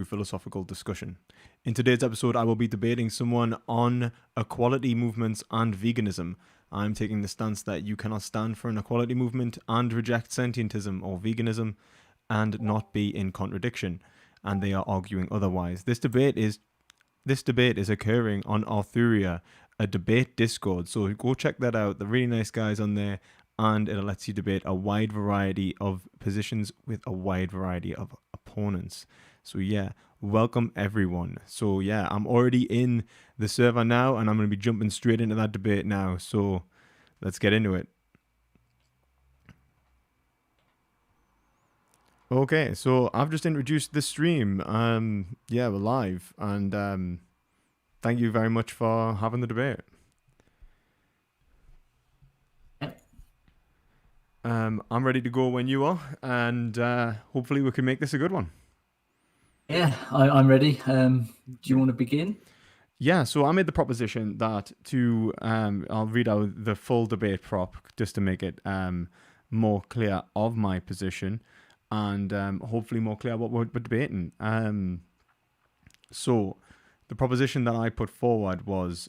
through philosophical discussion. In today's episode, I will be debating someone on equality movements and veganism. I'm taking the stance that you cannot stand for an equality movement and reject sentientism or veganism and not be in contradiction, and they are arguing otherwise. This debate is occurring on Arthuria, a debate Discord. So go check that out. They're really nice guys on there, and it lets you debate a wide variety of positions with a wide variety of opponents. So yeah, welcome everyone. So yeah, I'm already in the server now, and I'm going to be jumping straight into that debate now. So let's get into it. Okay, so I've just introduced the stream. Yeah, we're live, and thank you very much for having the debate. I'm ready to go when you are, and hopefully we can make this a good one. Yeah, I'm ready. Do you want to begin? Yeah, so I made the proposition that I'll read out the full debate prop just to make it more clear of my position, and hopefully more clear what we're debating. So the proposition that I put forward was,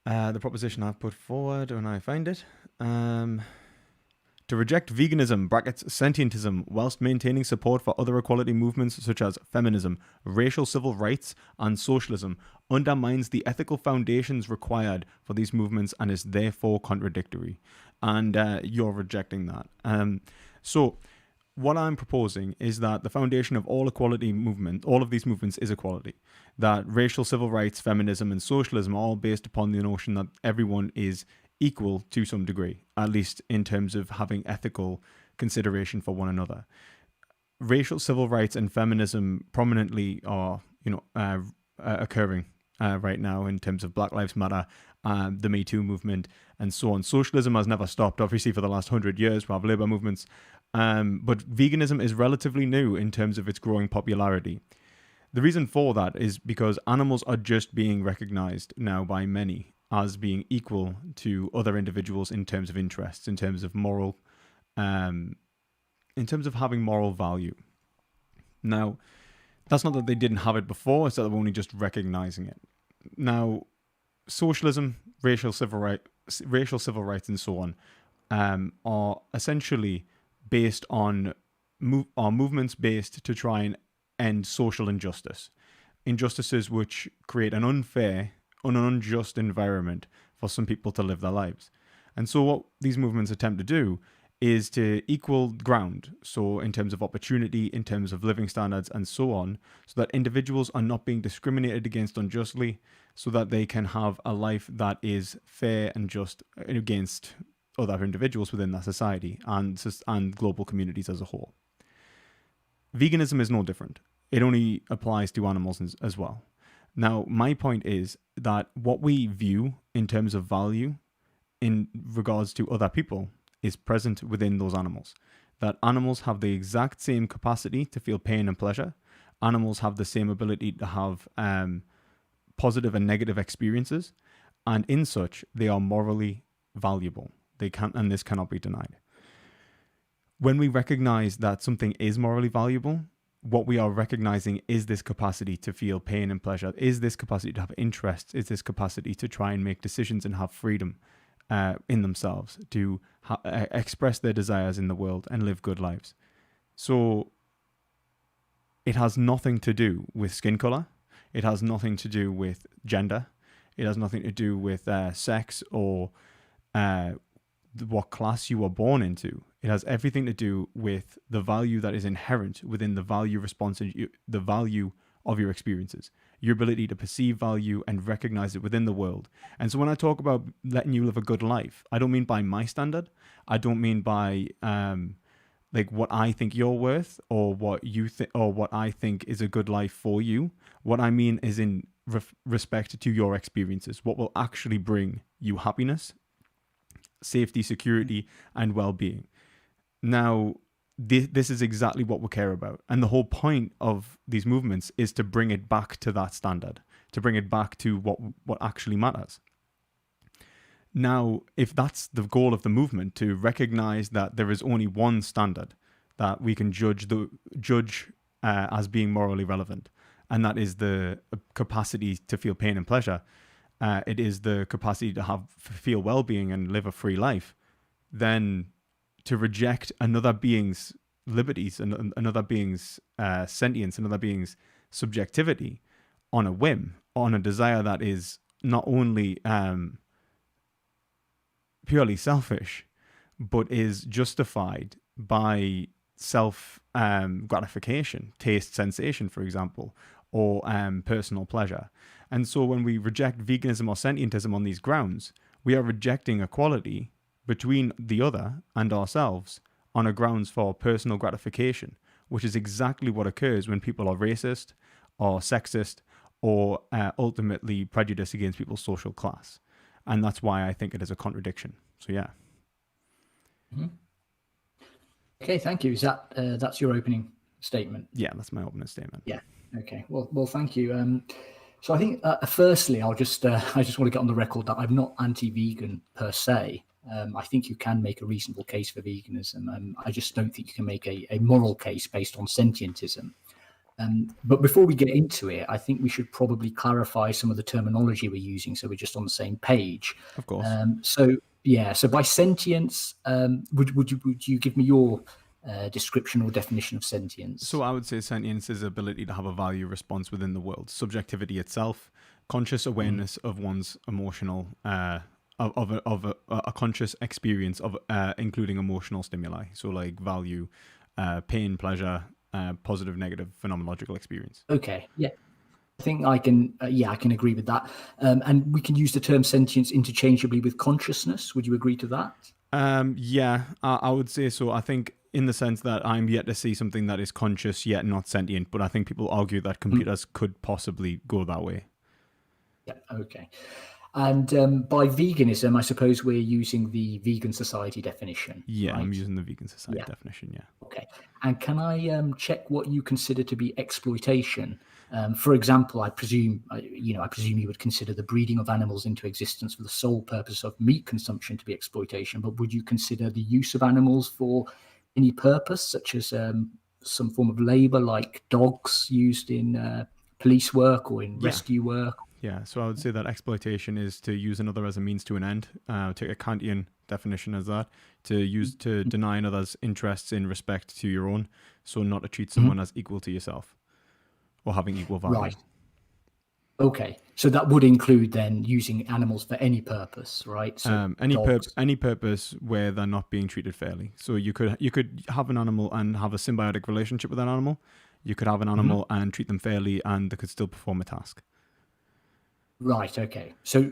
the proposition I put forward when I find it, to reject veganism (sentientism) whilst maintaining support for other equality movements such as feminism, racial civil rights, and socialism undermines the ethical foundations required for these movements and is therefore contradictory. And you're rejecting that. So what I'm proposing is that the foundation of all of these movements is equality. That racial civil rights, feminism, and socialism are all based upon the notion that everyone is equal to some degree, at least in terms of having ethical consideration for one another. Racial civil rights and feminism prominently are, occurring right now in terms of Black Lives Matter, the Me Too movement, and so on. Socialism has never stopped, obviously, for the last 100 years. We have labor movements, but veganism is relatively new in terms of its growing popularity. The reason for that is because animals are just being recognized now by many as being equal to other individuals in terms of interests, in terms of moral, in terms of having moral value. Now, that's not that they didn't have it before, it's that they're only just recognizing it. Now, socialism, racial civil rights, and so on, are essentially based on movements based to try and end social injustices which create an unjust environment for some people to live their lives. And so what these movements attempt to do is to equal ground, so in terms of opportunity, in terms of living standards, and so on, so that individuals are not being discriminated against unjustly, so that they can have a life that is fair and just against other individuals within that society and global communities as a whole. Veganism is no different. It only applies to animals as well. Now, my point is that what we view in terms of value in regards to other people is present within those animals. That animals have the exact same capacity to feel pain and pleasure. Animals have the same ability to have positive and negative experiences. And in such, they are morally valuable. And this cannot be denied. When we recognize that something is morally valuable, what we are recognizing is this capacity to feel pain and pleasure, is this capacity to have interests, is this capacity to try and make decisions and have freedom in themselves, to express their desires in the world and live good lives. So it has nothing to do with skin color. It has nothing to do with gender. It has nothing to do with sex or what class you were born into. It has everything to do with the value that is inherent within the value of your experiences, your ability to perceive value and recognize it within the world. And so when I talk about letting you live a good life, I don't mean by my standard. I don't mean by like what I think you're worth or what you think or what I think is a good life for you. What I mean is in respect to your experiences, what will actually bring you happiness, safety, security, and well-being. Now, this is exactly what we care about. And the whole point of these movements is to bring it back to that standard, to bring it back to what actually matters. Now, if that's the goal of the movement, to recognize that there is only one standard that we can judge as being morally relevant, and that is the capacity to feel pain and pleasure. It is the capacity to feel well-being and live a free life. Then to reject another being's liberties and another being's sentience, another being's subjectivity on a whim, on a desire that is not only purely selfish, but is justified by self gratification, taste, sensation, for example, or personal pleasure. And so when we reject veganism or sentientism on these grounds, we are rejecting equality between the other and ourselves on a grounds for personal gratification, which is exactly what occurs when people are racist or sexist or ultimately prejudiced against people's social class. And that's why I think it is a contradiction. So yeah. Mm-hmm. Okay, thank you. Is that that's your opening statement? Yeah, that's my opening statement. Yeah. Okay. Well, thank you. So I think firstly, I just want to get on the record that I'm not anti-vegan per se. I think you can make a reasonable case for veganism. I just don't think you can make a moral case based on sentientism. But before we get into it, I think we should probably clarify some of the terminology we're using so we're just on the same page. Of course. So by sentience, would you give me your description or definition of sentience? So I would say sentience is the ability to have a value response within the world, subjectivity itself, conscious awareness of one's emotional, of a conscious experience of including emotional stimuli. So like value, pain, pleasure, positive, negative, phenomenological experience. Okay, yeah. I think I can agree with that. And we can use the term sentience interchangeably with consciousness. Would you agree to that? Yeah, I would say so. I think in the sense that I'm yet to see something that is conscious yet not sentient, but I think people argue that computers could possibly go that way. Yeah, okay. And by veganism, I suppose we're using the Vegan Society definition. Yeah, right? I'm using the Vegan Society definition, yeah. Okay. And can I check what you consider to be exploitation? For example, I presume you would consider the breeding of animals into existence for the sole purpose of meat consumption to be exploitation, but would you consider the use of animals for any purpose, such as some form of labor, like dogs used in police work or in rescue work? Yeah, so I would say that exploitation is to use another as a means to an end. Take a Kantian definition as that, to deny another's interests in respect to your own, so not to treat someone as equal to yourself or having equal value. Right. Okay, so that would include then using animals for any purpose, right? So any purpose where they're not being treated fairly. So you could have an animal and have a symbiotic relationship with an animal. You could have an animal and treat them fairly, and they could still perform a task. Right. Okay. So,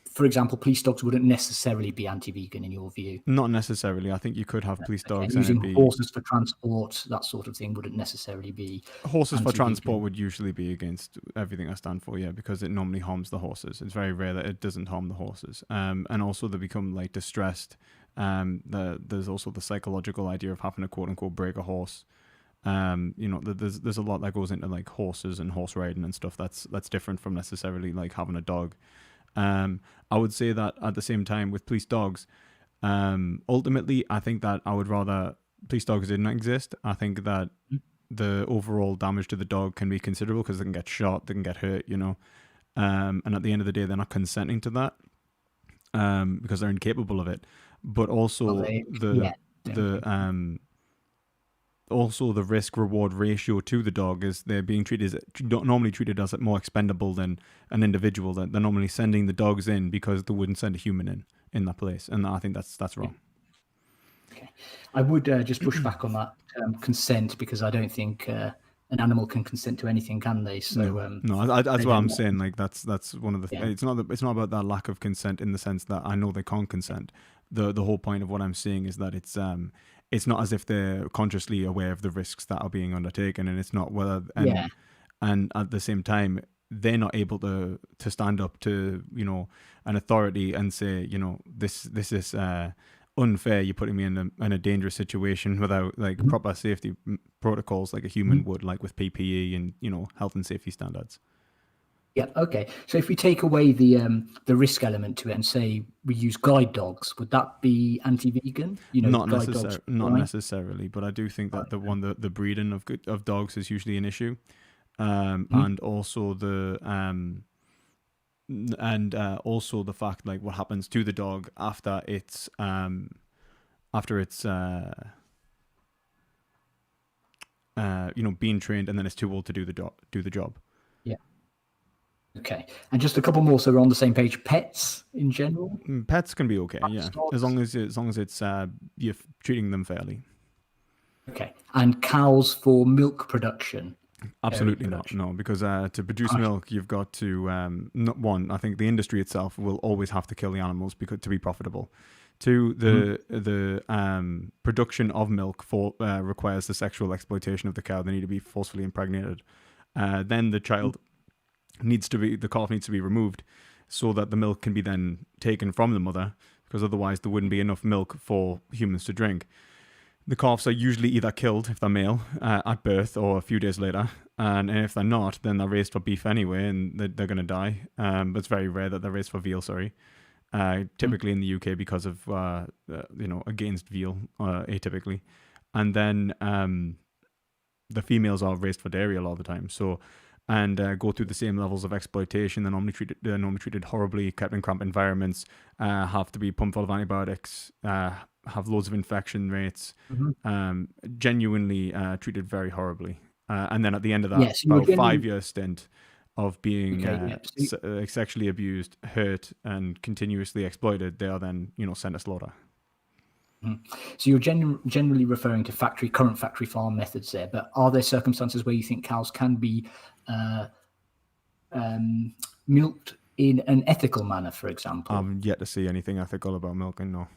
for example, police dogs wouldn't necessarily be anti-vegan in your view. Not necessarily. I think you could have police dogs using horses for transport, that sort of thing, wouldn't necessarily be. Horses for transport would usually be against everything I stand for, yeah, because it normally harms the horses. It's very rare that it doesn't harm the horses. And also they become like distressed. There's also the psychological idea of having to quote unquote break a horse. There's a lot that goes into like horses and horse riding and stuff that's different from necessarily like having a dog. I would say that at the same time with police dogs, ultimately I think that I would rather police dogs didn't exist. I think that the overall damage to the dog can be considerable because they can get shot, they can get hurt, and at the end of the day they're not consenting to that because they're incapable of it. But also also the risk-reward ratio to the dog is they're being normally treated as more expendable than an individual. That they're normally sending the dogs in because they wouldn't send a human in that place, and I think that's wrong. Okay, I would just push back on that consent because I don't think an animal can consent to anything, can they? So that's what I'm saying. Like that's one of the. It's not about that lack of consent in the sense that I know they can't consent. The whole point of what I'm saying is that it's not as if they're consciously aware of the risks that are being undertaken, and it's not and at the same time they're not able to stand up to an authority and say this is unfair. You're putting me in a dangerous situation without like proper safety protocols like a human would, like with PPE and health and safety standards. Yeah. Okay. So if we take away the risk element to it and say we use guide dogs, would that be anti-vegan? You know, guide dogs. Not Right. necessarily, but I do think that Right. the breeding of dogs is usually an issue, Mhm. and also also the fact like what happens to the dog after it's being trained and then it's too old to do the job. Yeah. Okay. And just a couple more, so we're on the same page. Pets in general, Pets can be okay, cats, yeah, as long dogs. as it's you're treating them fairly. Okay. And cows for milk production, dairy Absolutely not, production. no, because to produce Right. milk, you've got to not one. I think the industry itself will always have to kill the animals because to be profitable. Two, Mhm. the production of milk requires the sexual exploitation of the cow. They need to be forcefully impregnated. Then the calf needs to be removed, so that the milk can be then taken from the mother, because otherwise there wouldn't be enough milk for humans to drink. The calves are usually either killed if they're male at birth or a few days later, and if they're not, then they're raised for beef anyway, and they're going to die. But it's very rare that they're raised for veal. Sorry, Mhm. typically in the UK because of against veal, atypically, and then the females are raised for dairy a lot of the time. So and go through the same levels of exploitation. They're normally treated horribly, kept in cramped environments, have to be pumped full of antibiotics, have loads of infection rates, Mhm. genuinely treated very horribly. And then at the end of that, Yes. You're about generally 5 year stint of being okay. Yeah. So, sexually abused, hurt, and continuously exploited, they are then sent to slaughter. mhm. So you're generally referring to current factory farm methods there, but are there circumstances where you think cows can be uh, milked in an ethical manner, for example? I've yet to see anything ethical about milking. No.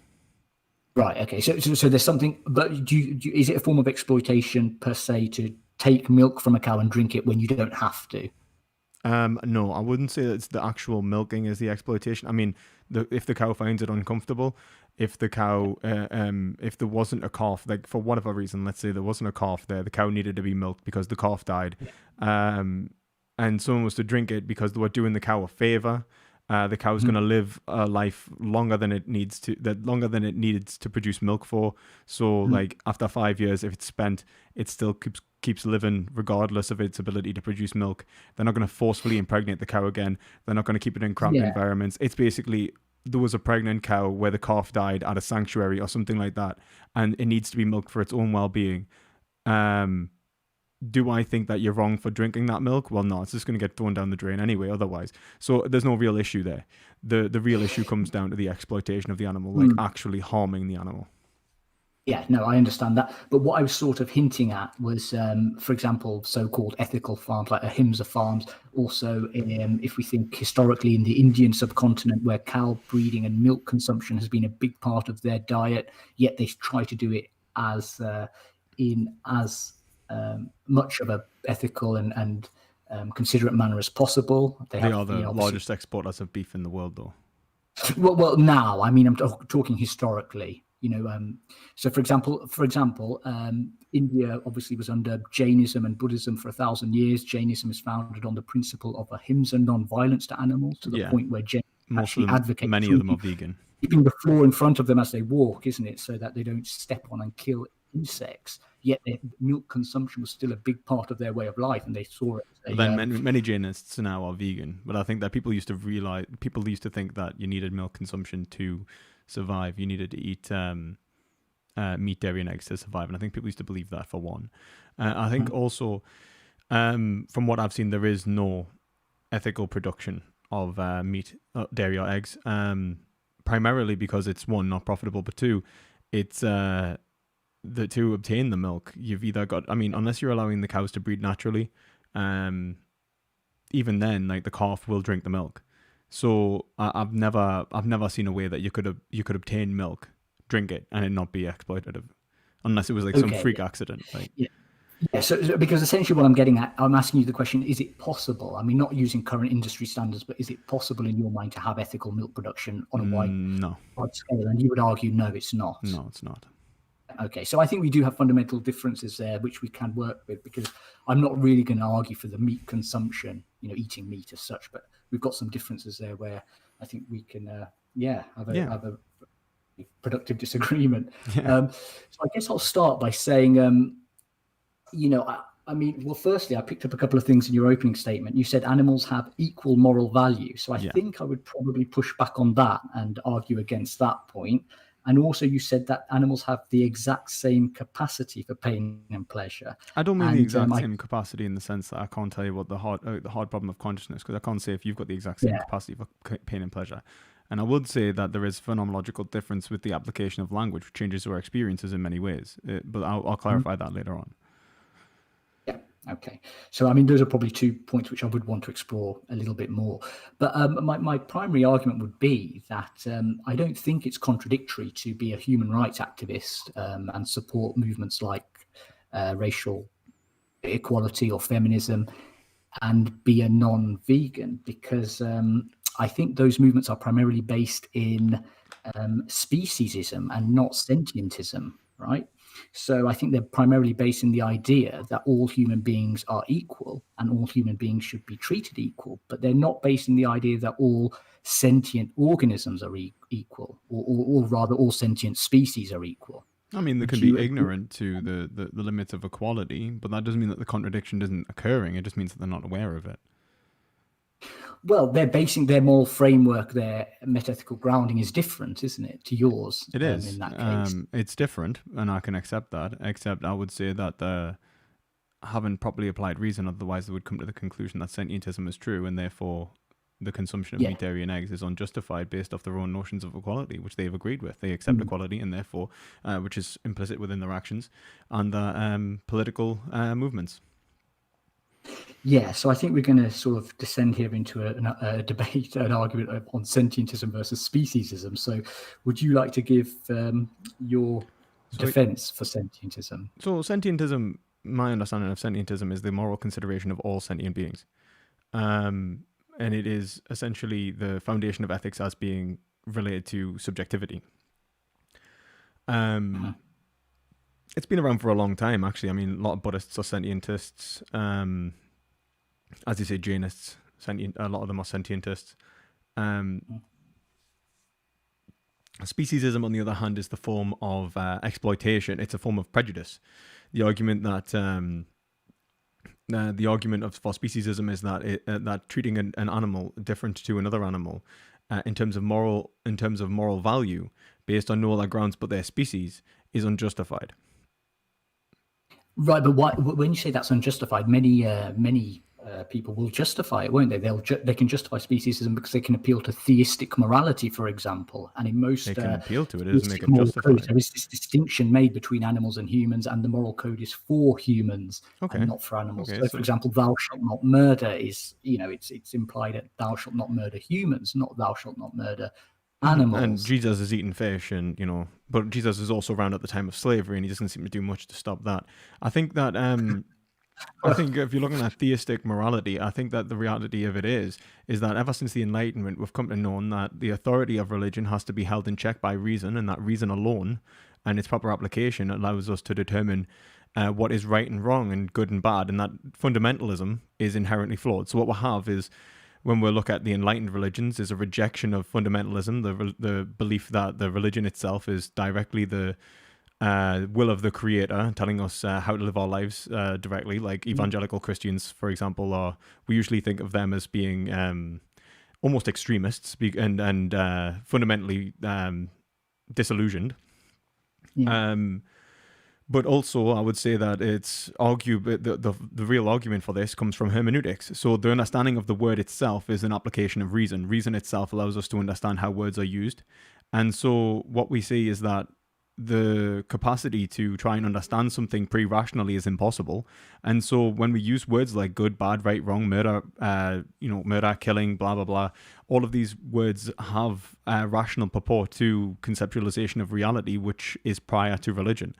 Right. Okay. So there's something, but is it a form of exploitation per se to take milk from a cow and drink it when you don't have to? No, I wouldn't say that it's the actual milking is the exploitation. I mean, if the cow finds it uncomfortable, if there wasn't a calf, like for whatever reason, let's say there wasn't a calf there, the cow needed to be milked because the calf died, um, and someone was to drink it because they were doing the cow a favor. The cow's going Mhm. to live a life longer than it needs to, that longer than it needs to produce milk for. So, Mhm. like after 5 years, if it's spent, it still keeps living regardless of its ability to produce milk. They're not going to forcefully impregnate the cow again. They're not going to keep it in cramped Yeah. environments. It's basically there was a pregnant cow where the calf died at a sanctuary or something like that, and it needs to be milked for its own well-being. Um, do I think that you're wrong for drinking that milk? Well, no, it's just going to get thrown down the drain anyway. Otherwise, so there's no real issue there. The real issue comes down to the exploitation of the animal, like Mm. actually harming the animal. Yeah, no, I understand that. But what I was sort of hinting at was, for example, so-called ethical farms like ahimsa farms. Also, if we think historically in the Indian subcontinent, where cow breeding and milk consumption has been a big part of their diet, yet they try to do it as in as much of a ethical and considerate manner as possible. They They have, are the obviously. largest exporters of beef in the world, though. Well, now I mean I'm talking historically. So for example, India obviously was under Jainism and Buddhism for 1,000 years. Jainism is founded on the principle of ahimsa, non-violence to animals, to the Yeah, point where Jainism most of actually them, advocate many of them are vegan. keeping the floor in front of them as they walk, isn't it, so that they don't step on and kill insects. Yet their milk consumption was still a big part of their way of life, and they saw it But as then a many Jainists now are vegan. But I think that people used to think that you needed milk consumption to survive. You needed to eat meat, dairy, and eggs to survive. And I think people used to believe that for one. I think also, from what I've seen, there is no ethical production of meat, dairy, or eggs. Primarily because it's one, not profitable, but two, it's to obtain the milk, you've either got. I mean, unless you're allowing the cows to breed naturally, um, even then, like the calf will drink the milk. So I've never seen a way that you could obtain milk, drink it, and it not be exploitative, unless it was like some okay. freak accident. Like Yeah. Yeah, so because essentially what I'm getting at, I'm asking you the question, is it possible? I mean, not using current industry standards, but is it possible in your mind to have ethical milk production on a no, wide scale? And you would argue, no, it's not. no, it's not. Okay, so I think we do have fundamental differences there, which we can work with, because I'm not really going to argue for the meat consumption eating meat as such. But we've got some differences there where I think we can, have a productive disagreement. Yeah. So I guess I'll start by saying, well, firstly, I picked up a couple of things in your opening statement. You said animals have equal moral value. So I think I would probably push back on that and argue against that point. And also you said that animals have the exact same capacity for pain and pleasure. I don't mean the exact same capacity in the sense that I can't tell you what the hard problem of consciousness, because I can't say if you've got the exact same capacity for pain and pleasure. And I would say that there is phenomenological difference with the application of language, which changes our experiences in many ways. But I'll clarify that later on. Yeah. Okay. So, I mean, those are probably 2 points which I would want to explore a little bit more. But my primary argument would be that I don't think it's contradictory to be a human rights activist and support movements like racial equality or feminism and be a non-vegan, because I think those movements are primarily based in speciesism and not sentientism, right? So I think they're primarily based in the idea that all human beings are equal and all human beings should be treated equal, but they're not based in the idea that all sentient organisms are equal, or rather all sentient species are equal. I mean, they can be ignorant to the limits of equality, but that doesn't mean that the contradiction isn't occurring. It just means that they're not aware of it. Well, they're basing their moral framework, their metaphysical grounding is different, isn't it, to yours? It is. In that case. It's different, and I can accept that, except I would say that they haven't properly applied reason, otherwise they would come to the conclusion that sentientism is true, and therefore the consumption of meat, dairy, and eggs is unjustified based off their own notions of equality, which they've agreed with. They accept equality, and therefore, which is implicit within their actions and the political movements. Yeah, so I think we're going to sort of descend here into a debate, an argument on sentientism versus speciesism. So would you like to give your defense for sentientism? So sentientism, my understanding of sentientism is the moral consideration of all sentient beings. And it is essentially the foundation of ethics as being related to subjectivity. It's been around for a long time, actually. I mean, a lot of Buddhists are sentientists. As you say, Jainists, a lot of them are sentientists. Speciesism, on the other hand, is the form of exploitation. It's a form of prejudice. The argument that for speciesism is that that treating an animal different to another animal in terms of moral value, based on no other grounds but their species, is unjustified. Right, but when you say that's unjustified, many people will justify it, won't they? They can justify speciesism because they can appeal to theistic morality, for example. And in most they can appeal to it, doesn't make it justified. There is this distinction made between animals and humans, and the moral code is for humans and not for animals. So, for example, "Thou shalt not murder" is, it's implied that thou shalt not murder humans, not thou shalt not murder animals. And Jesus is eating fish, and but Jesus is also around at the time of slavery, and he doesn't seem to do much to stop that. I think that I think if you're looking at theistic morality, I think that the reality of it is that ever since the Enlightenment, we've come to know that the authority of religion has to be held in check by reason, and that reason alone and its proper application allows us to determine what is right and wrong and good and bad, and that fundamentalism is inherently flawed. So what we have is, when we look at the enlightened religions, is a rejection of fundamentalism, the belief that the religion itself is directly the will of the creator, telling us how to live our lives directly. Like evangelical Christians, for example, we usually think of them as being almost extremists and fundamentally disillusioned. Yeah. But also, I would say that it's the real argument for this comes from hermeneutics. So the understanding of the word itself is an application of reason. Reason itself allows us to understand how words are used. And so what we see is that the capacity to try and understand something pre-rationally is impossible. And so when we use words like good, bad, right, wrong, murder, murder, killing, blah, blah, blah, all of these words have rational purport to conceptualization of reality, which is prior to religion.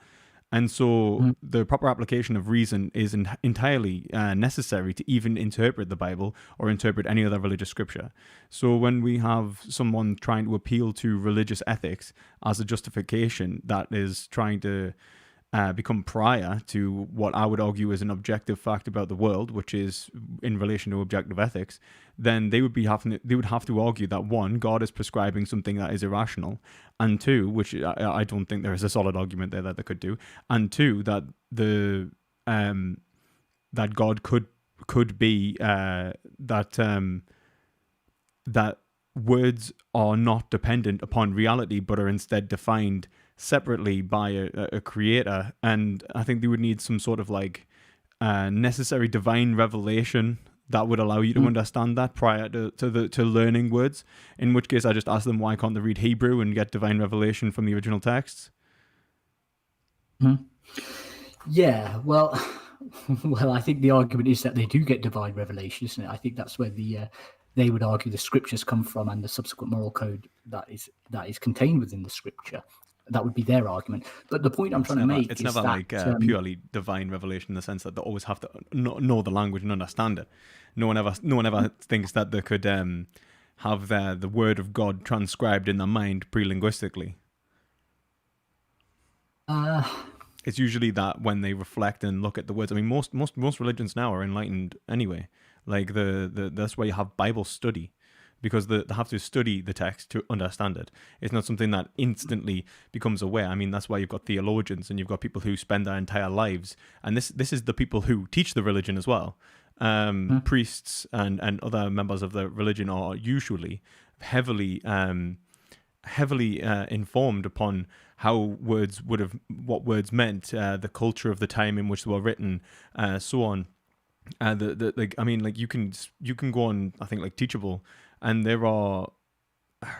And so the proper application of reason is entirely necessary to even interpret the Bible or interpret any other religious scripture. So when we have someone trying to appeal to religious ethics as a justification that is trying to become prior to what I would argue is an objective fact about the world, which is in relation to objective ethics, then they would have to argue that one, God is prescribing something that is irrational, and two, which I don't think there is a solid argument there that they could do, and two, that that God could be that words are not dependent upon reality, but are instead defined separately by a creator. And I think they would need some sort of like necessary divine revelation that would allow you to understand that prior to learning words. In which case, I just ask them, why can't they read Hebrew and get divine revelation from the original texts? Yeah, well, I think the argument is that they do get divine revelation, isn't it? I think that's where they would argue the scriptures come from, and the subsequent moral code that is contained within the scripture. That would be their argument. But the point I'm trying to make is never that, like purely divine revelation in the sense that they always have to know the language and understand it. No one ever thinks that they could have the word of God transcribed in their mind pre-linguistically. It's usually that when they reflect and look at the words. I mean, most religions now are enlightened anyway. Like that's why you have Bible study, because they have to study the text to understand it. It's not something that instantly becomes aware. I mean, that's why you've got theologians and you've got people who spend their entire lives. And this is the people who teach the religion as well. Priests and other members of the religion are usually heavily informed upon what words meant, the culture of the time in which they were written, so on. You can go on, I think, like Teachable, and there are a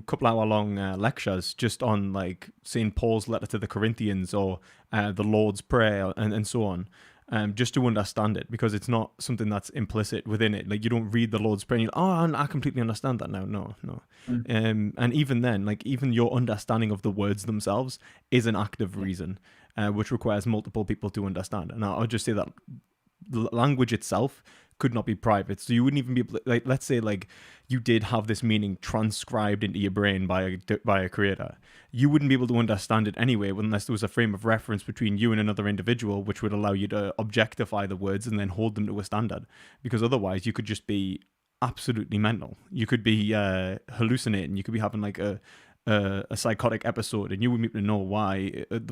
couple hour long lectures just on like St. Paul's letter to the Corinthians or the Lord's Prayer and so on. Just to understand it, because it's not something that's implicit within it. Like, you don't read the Lord's Prayer and you're like, I completely understand that now. No. And even then, like, even your understanding of the words themselves is an act of reason, which requires multiple people to understand. And I'll just say that language itself could not be private. So you wouldn't even be able to, like, let's say like you did have this meaning transcribed into your brain by a creator. You wouldn't be able to understand it anyway unless there was a frame of reference between you and another individual, which would allow you to objectify the words and then hold them to a standard. Because otherwise you could just be absolutely mental. You could be hallucinating. You could be having like a psychotic episode, and you wouldn't be able to know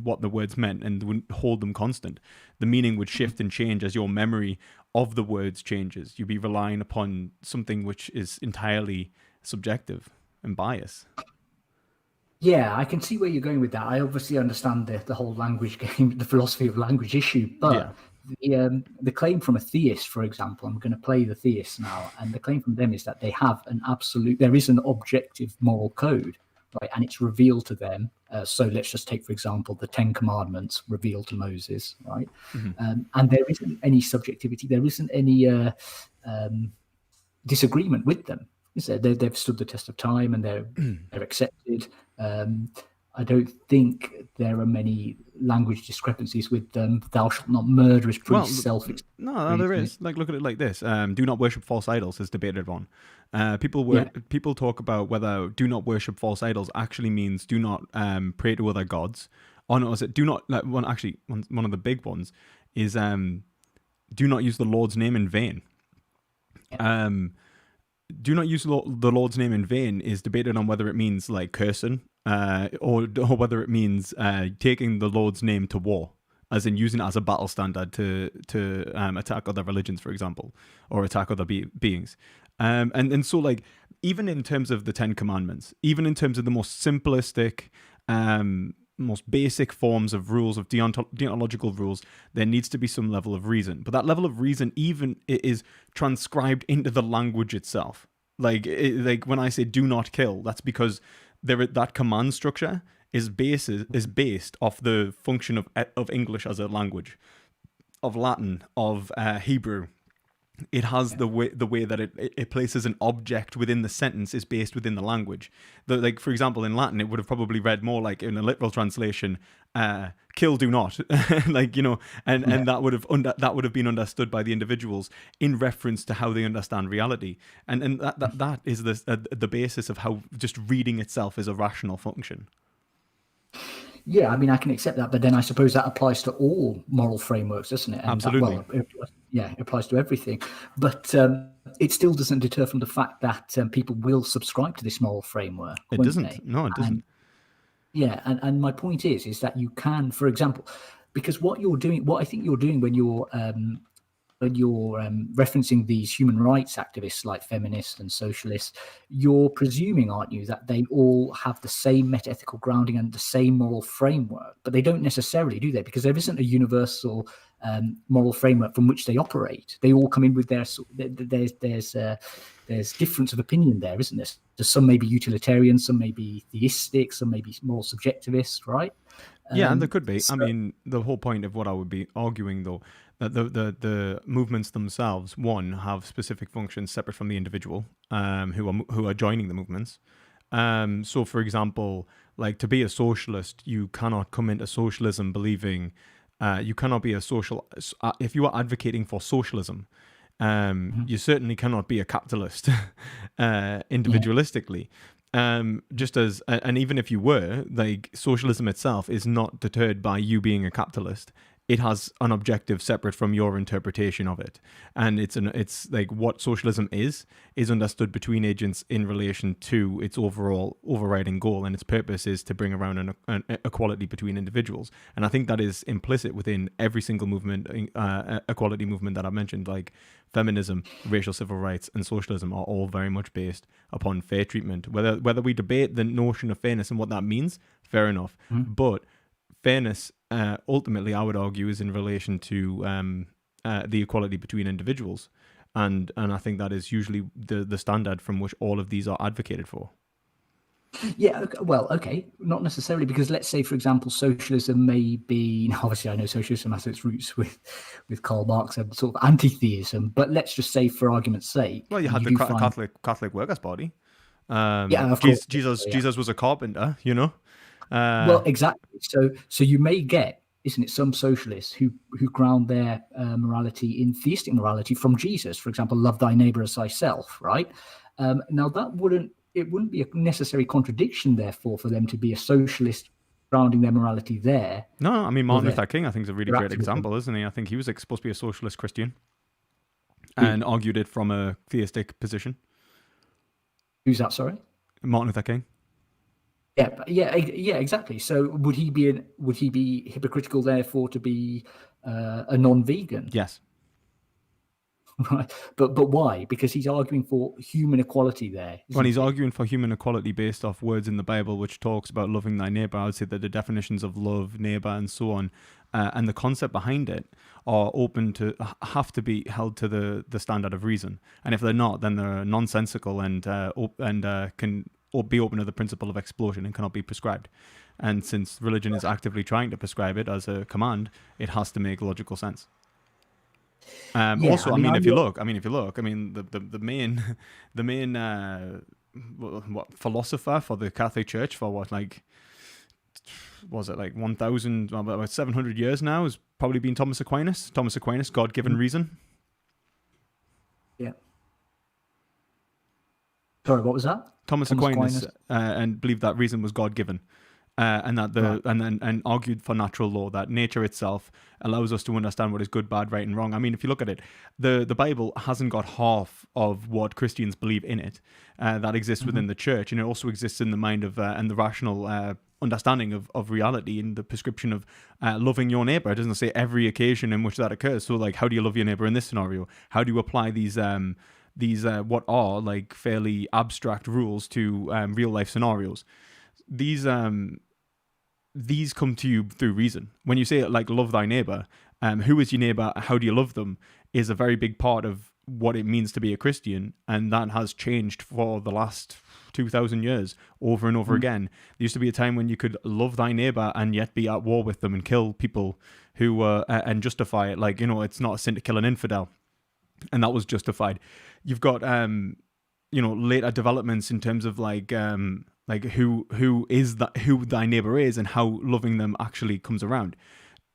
what the words meant, and wouldn't hold them constant. The meaning would shift and change as your memory of the words changes. You'd be relying upon something which is entirely subjective and biased. Yeah, I can see where you're going with that. I obviously understand the whole language game, the philosophy of language issue, but the claim from a theist, for example, I'm going to play the theist now, and the claim from them is that they have there is an objective moral code, right? And it's revealed to them. So let's just take, for example, the 10 Commandments revealed to Moses, right? Mm-hmm. And there isn't any subjectivity. There isn't any disagreement with them. They've stood the test of time, and they're accepted. I don't think there are many language discrepancies with them. Thou shalt not murder is pretty self-explanatory. No, there is. Like, look at it like this. Do not worship false idols is debated on. People talk about whether do not worship false idols actually means do not pray to other gods. Or no, is it do not, like, one of the big ones is do not use the Lord's name in vain. Yeah. Do not use the Lord's name in vain is debated on whether it means like cursing, or whether it means taking the Lord's name to war, as in using it as a battle standard to attack other religions, for example, or attack other beings. And so, like, even in terms of the 10 Commandments, even in terms of the most simplistic, most basic forms of rules, of deontological rules, there needs to be some level of reason. But that level of reason even is transcribed into the language itself. Like when I say do not kill, that's because that command structure is based off the function of English as a language, of Latin, of Hebrew. It has the way that it places an object within the sentence is based within the language. Like, for example, in Latin, it would have probably read more like, in a literal translation, kill, do not. Like, you know, and that would have been understood by the individuals in reference to how they understand reality. And that is the basis of how just reading itself is a rational function. Yeah, I mean, I can accept that, but then I suppose that applies to all moral frameworks, doesn't it? And that, Absolutely. well, yeah, it applies to everything. But it still doesn't deter from the fact that people will subscribe to this moral framework, It won't doesn't. they? No, it doesn't. And yeah, and my point is that you can, for example, because what you're doing, what I think you're doing when you're referencing these human rights activists like feminists and socialists, you're presuming, aren't you, that they all have the same metaethical grounding and the same moral framework, but they don't necessarily, do they? Because there isn't a universal moral framework from which they operate. They all come in with there's difference of opinion there, isn't there? So some may be utilitarian, some may be theistic, some may be more subjectivist, right? Yeah, and there could be. So I mean, the whole point of what I would be arguing, though, that the movements themselves, one, have specific functions separate from the individual, who are joining the movements. So, for example, like to be a socialist, you cannot come into socialism believing, you cannot be a if you are advocating for socialism, you certainly cannot be a capitalist yeah, individualistically. Just as, and even if you were, like socialism itself is not deterred by you being a capitalist. It has an objective separate from your interpretation of it, and it's like what socialism is understood between agents in relation to its overall overriding goal, and its purpose is to bring around an equality between individuals. And I think that is implicit within every single movement, equality movement that I mentioned, like feminism, racial civil rights, and socialism are all very much based upon fair treatment. Whether we debate the notion of fairness and what that means, fair enough, but fairness, ultimately, I would argue, is in relation to the equality between individuals, and I think that is usually the standard from which all of these are advocated for. yeah. Well, okay, not necessarily, because let's say, for example, socialism may be. Obviously, I know socialism has its roots with Karl Marx and sort of anti-theism, but let's just say, for argument's sake, Well, you had you the do find. Catholic Workers' Party. Yeah, of course. Yeah. Jesus was a carpenter, you know. Well, exactly. So you may get, isn't it, some socialists who ground their morality in theistic morality from Jesus, for example, love thy neighbor as thyself, right? Now that wouldn't be a necessary contradiction, therefore, for them to be a socialist grounding their morality there, No, I mean or Martin Luther King, I think is a really their great activism. example, isn't he? I think he was like, supposed to be a socialist Christian Who, and argued it from a theistic position. who's that? Sorry. Martin Luther King. Yeah, yeah, exactly. So would he be hypocritical, therefore, to be a non-vegan? Yes. Right. But why? Because he's arguing for human equality there, When isn't he's he? arguing for human equality based off words in the Bible, which talks about loving thy neighbor, I would say that the definitions of love, neighbor, and so on, and the concept behind it are open to have to be held to the standard of reason. And if they're not, then they're nonsensical and can be open to the principle of explosion and cannot be prescribed. And since religion is actively trying to prescribe it as a command, it has to make logical sense. Yeah, Also, I I mean, mean, I'm if you not. look, the the main what philosopher for the Catholic Church for what, like, was it like 1,000, about 700 years now, has probably been Thomas Aquinas. Thomas Aquinas, God given reason. Yeah. Sorry, what was that? Thomas Thomas Aquinas, Aquinas. and believed that reason was God given. And that Right. and argued for natural law, that nature itself allows us to understand what is good, bad, right, and wrong. I mean, if you look at it, the Bible hasn't got half of what Christians believe in it that exists Hmm. within the church, and it also exists in the mind of and the rational understanding of reality in the prescription of loving your neighbor. It doesn't say every occasion in which that occurs. So, like, how do you love your neighbor in this scenario? How do you apply these what are like fairly abstract rules to real life scenarios? These these come to you through reason. When you say it, like, love thy neighbor, who is your neighbor? How do you love them? Is a very big part of what it means to be a Christian, and that has changed for the last 2,000 years over and over again. There used to be a time when you could love thy neighbor and yet be at war with them and kill people who were and justify it. Like, it's not a sin to kill an infidel, and that was justified. You've got later developments in terms of like who thy neighbor is and how loving them actually comes around.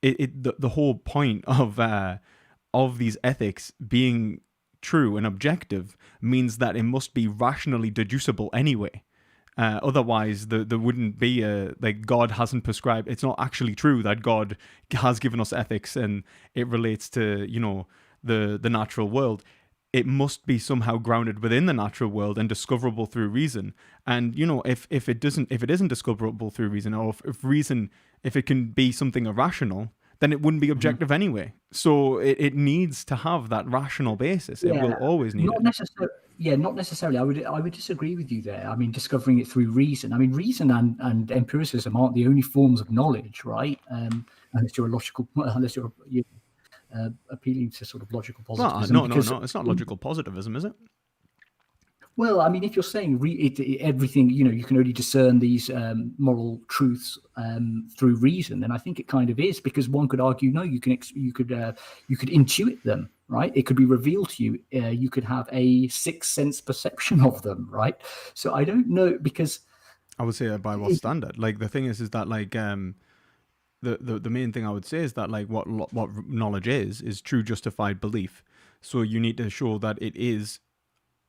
The whole point of these ethics being true and objective means that it must be rationally deducible anyway. Otherwise, there wouldn't be like God hasn't prescribed. It's not actually true that God has given us ethics and it relates to the natural world. It must be somehow grounded within the natural world and discoverable through reason. And if it isn't discoverable through reason, or if it can be something irrational, then it wouldn't be objective anyway. So it needs to have that rational basis. It will always need not it. necessarily. Yeah, not necessarily. I would disagree with you there. I mean, discovering it through reason. I mean, reason and empiricism aren't the only forms of knowledge, right? Unless you're a logical, unless you're appealing to sort of logical positivism. No. It's not logical positivism, is it? Well, I mean, if you're saying everything, you can only discern these moral truths through reason, then I think it kind of is, because one could argue, no, you could intuit them, right? It could be revealed to you. You could have a sixth sense perception of them, right? So I don't know, because I would say by what standard? Like the thing is that like the main thing I would say is that like what knowledge is true justified belief. So you need to show that it is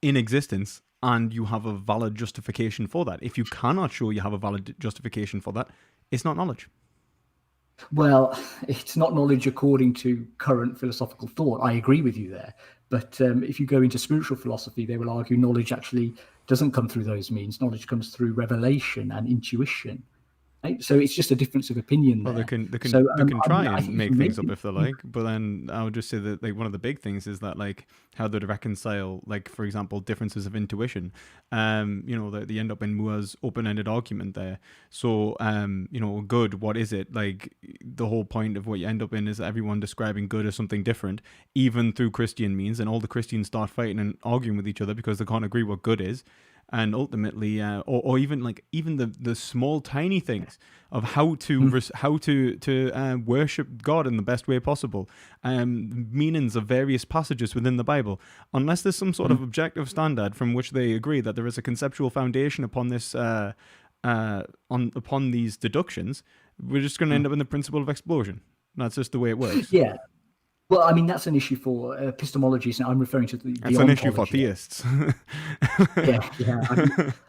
in existence and you have a valid justification for that. If you cannot show you have a valid justification for that, it's not knowledge. Well, it's not knowledge according to current philosophical thought. I agree with you there. But if you go into spiritual philosophy, they will argue knowledge actually doesn't come through those means. Knowledge comes through revelation and intuition. Right? So it's just a difference of opinion there. Well, they can try and make things up if they like, but then I would just say that like one of the big things is that like how they'd reconcile, like for example, differences of intuition. They end up in Moore's open-ended argument there. So good, what is it? Like the whole point of what you end up in is everyone describing good as something different, even through Christian means, and all the Christians start fighting and arguing with each other because they can't agree what good is. And ultimately, or even the small tiny things of how to worship God in the best way possible, meanings of various passages within the Bible, unless there's some sort of objective standard from which they agree that there is a conceptual foundation upon this upon these deductions, we're just going to end up in the principle of explosion. That's just the way it works. Yeah. Well, I mean, that's an issue for epistemologies, and I'm referring to the That's an issue for theists.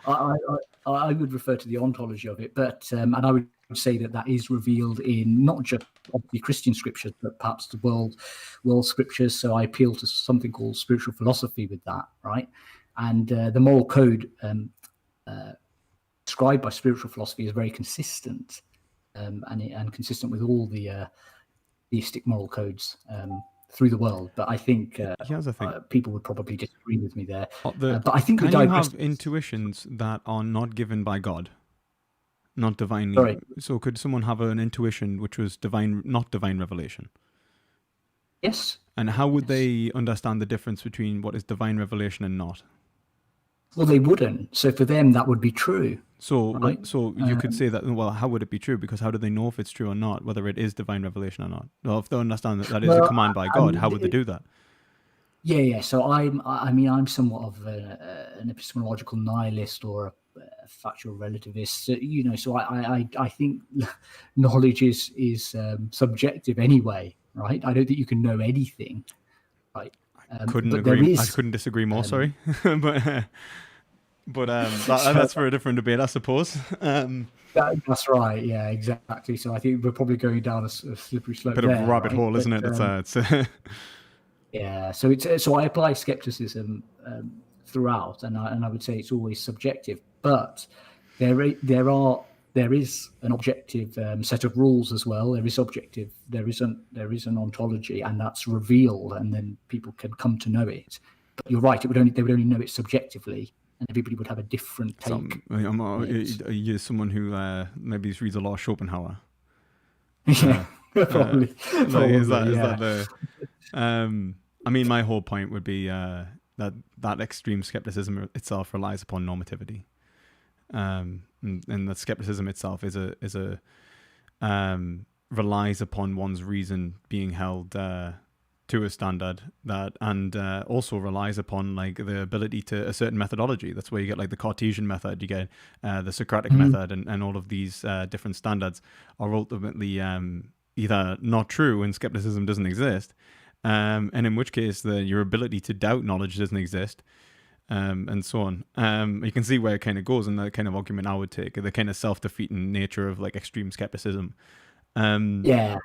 I would refer to the ontology of it, but and I would say that is revealed in not just obviously Christian scriptures, but perhaps the world scriptures. So I appeal to something called spiritual philosophy with that, right? And the moral code described by spiritual philosophy is very consistent, and consistent with all the theistic moral codes through the world. But I think people would probably disagree with me there. But I think can you have intuitions that are not given by God, not divinely? Sorry. So could someone have an intuition which was divine, not divine revelation? Yes. And how would they understand the difference between what is divine revelation and not? Well, they wouldn't. So for them, that would be true. So, right? You could say that. Well, how would it be true? Because how do they know if it's true or not, whether it is divine revelation or not? Well, if they understand that is a command by God, how would they do that? Yeah. So I'm somewhat of an epistemological nihilist or a factual relativist. So I think knowledge is subjective anyway, right? I don't think you can know anything, right? I couldn't disagree more. Sorry, but that's for a different debate, I suppose. That's right. Yeah, exactly. So I think we're probably going down a slippery slope. Bit of a rabbit hole, isn't it? It's yeah. So I apply skepticism throughout, and I would say it's always subjective, but there is an objective set of rules as well. There is an ontology, and that's revealed, and then people can come to know it. But you're right; they would only know it subjectively, and everybody would have a different take. You're someone who maybe reads a lot of Schopenhauer. Yeah, probably. Is that the? I mean, my whole point would be that extreme skepticism itself relies upon normativity. And that skepticism itself relies upon one's reason being held to a standard and also relies upon like the ability to a certain methodology. That's where you get like the Cartesian method, you get the Socratic method, and all of these different standards are ultimately either not true and skepticism doesn't exist, and in which case your ability to doubt knowledge doesn't exist. and so on. You can see where it kind of goes, and the kind of argument I would take, the kind of self-defeating nature of like extreme skepticism. Yeah.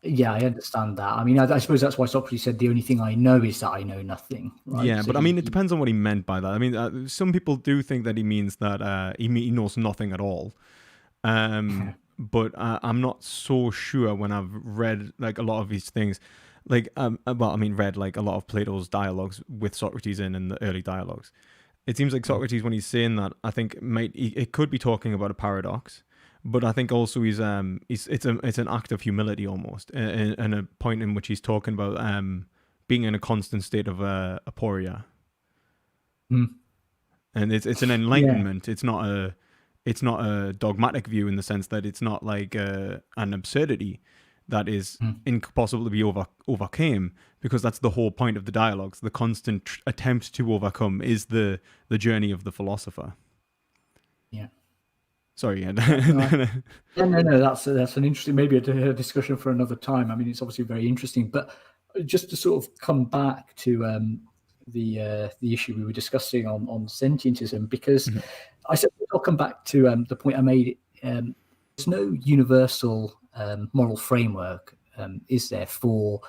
Yeah, I understand that. I mean, I suppose that's why Socrates said the only thing I know is that I know nothing, right? Yeah, So but I mean, it depends on what he meant by that. I mean, some people do think that he means that he knows nothing at all. But I'm not so sure when I've read like a lot of these things. Like, well, I mean, read like a lot of Plato's dialogues with Socrates in the early dialogues. It seems like Socrates, when he's saying that, I think it could be talking about a paradox, but I think also it's an act of humility almost, and a point in which he's talking about being in a constant state of aporia, Mm. and it's an Yeah. enlightenment. It's not a dogmatic view in the sense that it's not like an absurdity that is Mm. impossible to be overcame, because that's the whole point of the dialogues. The constant attempt to overcome is the journey of the philosopher. Yeah. Sorry, yeah. Yeah, no. That's an interesting, maybe a discussion for another time. I mean, it's obviously very interesting, but just to sort of come back to the issue we were discussing on sentientism, because I said I'll come back to the point I made. There's no universal moral framework, is there, for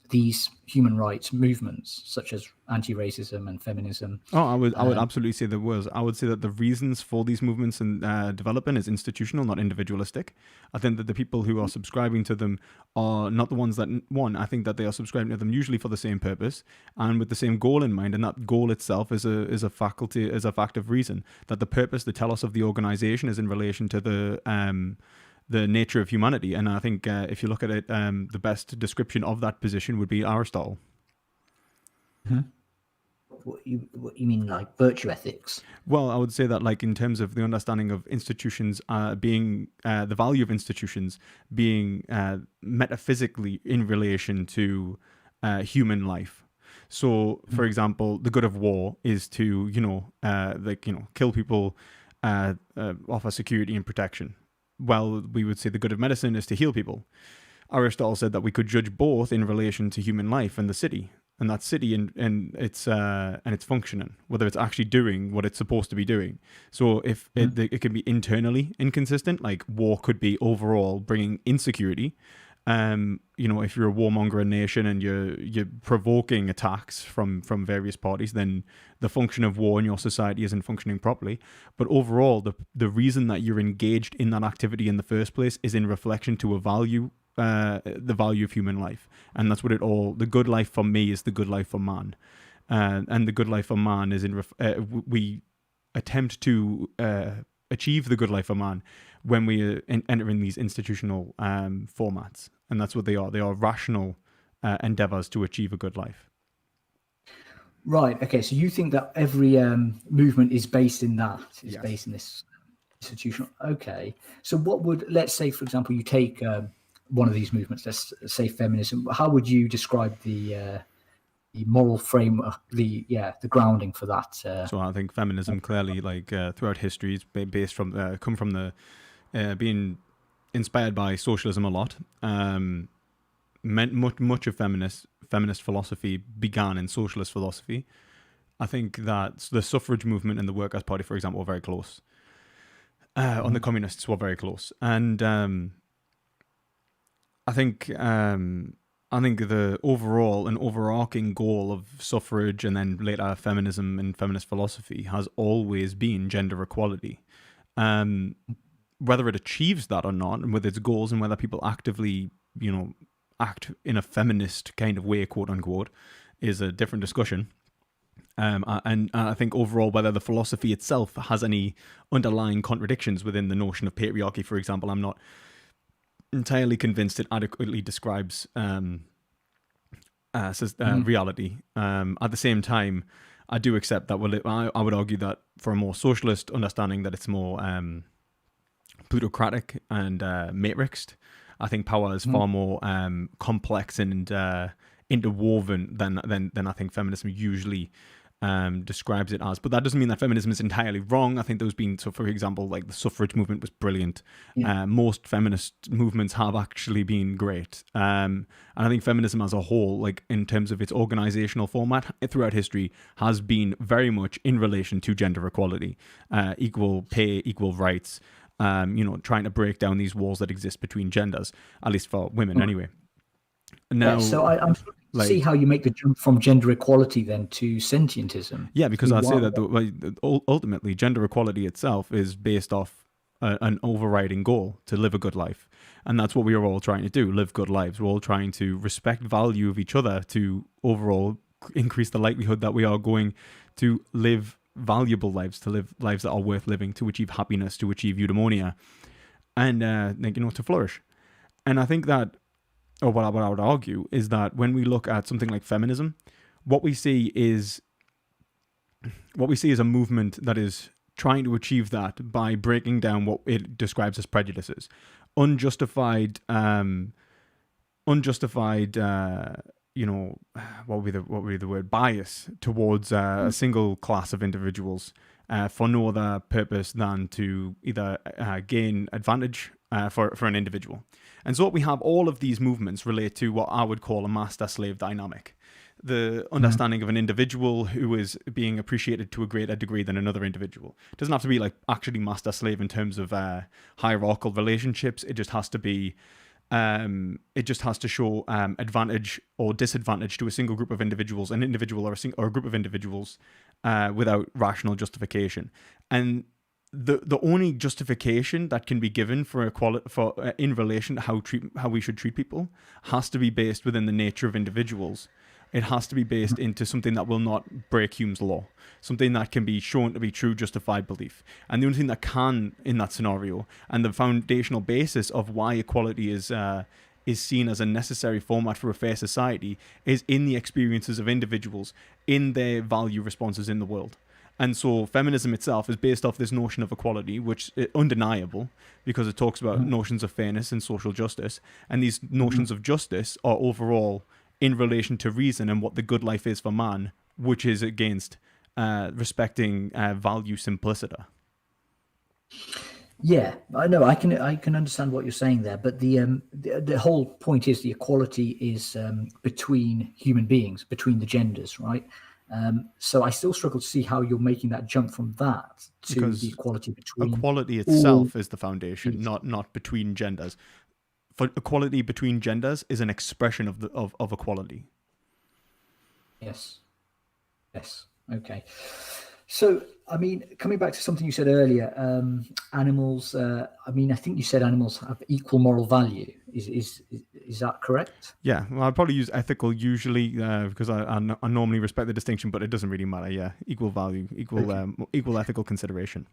these human rights movements such as anti-racism and feminism? Oh, I would absolutely say there was. I would say that the reasons for these movements and development is institutional, not individualistic. I think that the people who are subscribing to them are not the ones that I think that they are subscribing to them usually for the same purpose and with the same goal in mind, and that goal itself is a fact of reason. That the purpose, the telos of the organization, is in relation to the nature of humanity. And I think if you look at it, the best description of that position would be Aristotle. What you mean, like virtue ethics? Well, I would say that, like, in terms of the understanding of institutions being the value of institutions being metaphysically in relation to human life. So, for example, the good of war is to, kill people, offer security and protection. Well, we would say the good of medicine is to heal people. Aristotle said that we could judge both in relation to human life and the city, and that city and its functioning, whether it's actually doing what it's supposed to be doing. So if it can be internally inconsistent, like war could be overall bringing insecurity. If you're a warmongering nation and you're provoking attacks from various parties, then the function of war in your society isn't functioning properly. But overall, the reason that you're engaged in that activity in the first place is in reflection to a value, the value of human life. And that's what the good life for me is the good life for man. And the good life for man is we attempt to achieve the good life for man when we enter in these institutional formats. And that's what they are. They are rational endeavors to achieve a good life. Right. Okay. So you think that every movement is based in that, Yes. based in this institutional. Okay. So what let's say, for example, you take one of these movements, let's say feminism. How would you describe the moral framework, the grounding for that? So I think feminism clearly, like throughout history, is based from come from the being inspired by socialism a lot. Much of feminist philosophy began in socialist philosophy. I think that the suffrage movement and the Workers' Party, for example, were very close. On the communists were very close, and I think the overall and overarching goal of suffrage and then later feminism and feminist philosophy has always been gender equality. Whether it achieves that or not, and with its goals, and whether people actively, act in a feminist kind of way, quote unquote, is a different discussion. And I think overall, whether the philosophy itself has any underlying contradictions within the notion of patriarchy, for example, I'm not entirely convinced it adequately describes reality. At the same time, I do accept that. I would argue that for a more socialist understanding, that it's more plutocratic and matrixed. I think power is far more complex and interwoven than I think feminism usually describes it as. But that doesn't mean that feminism is entirely wrong. I think there's been, so for example, like the suffrage movement was brilliant. Yeah. Most feminist movements have actually been great. And I think feminism as a whole, like in terms of its organizational format throughout history, has been very much in relation to gender equality, equal pay, equal rights, trying to break down these walls that exist between genders, at least for women anyway. Now, Yeah, so I'm trying to see how you make the jump from gender equality then to sentientism. yeah, because I'd say that Why- ultimately gender equality itself is based off an overriding goal to live a good life. And that's what we are all trying to do, live good lives. We're all trying to respect value of each other to overall increase the likelihood that we are going to live valuable lives, to live lives that are worth living, to achieve happiness, to achieve eudaimonia, and to flourish. And I think that, or what I would argue, is that when we look at something like feminism, what we see is a movement that is trying to achieve that by breaking down what it describes as prejudices, unjustified, what would be the word, bias towards a single class of individuals for no other purpose than to either gain advantage for an individual. And so what we have, all of these movements relate to what I would call a master-slave dynamic. The understanding of an individual who is being appreciated to a greater degree than another individual. It doesn't have to be like actually master-slave in terms of hierarchical relationships. It just has to be, it just has to show advantage or disadvantage to a single group of individuals, an individual or a group of individuals without rational justification. And the only justification that can be given for in relation to how we should treat people has to be based within the nature of individuals. It has to be based into something that will not break Hume's law, something that can be shown to be true justified belief. And the only thing that can in that scenario, and the foundational basis of why equality is seen as a necessary format for a fair society, is in the experiences of individuals, in their value responses in the world. And so feminism itself is based off this notion of equality, which is undeniable because it talks about notions of fairness and social justice. And these notions of justice are overall in relation to reason and what the good life is for man, which is against respecting value simplicity. Yeah, I know. I can understand what you're saying there, but the whole point is the equality is between human beings, between the genders, right? So I still struggle to see how you're making that jump from that to Because the equality between equality itself is the foundation, not between genders. For equality between genders is an expression of equality. Yes. Okay. So, I mean, coming back to something you said earlier, animals. I think you said animals have equal moral value. Is that correct? Yeah, well, I'd probably use ethical usually because I normally respect the distinction, but it doesn't really matter. Yeah, equal value, equal ethical consideration.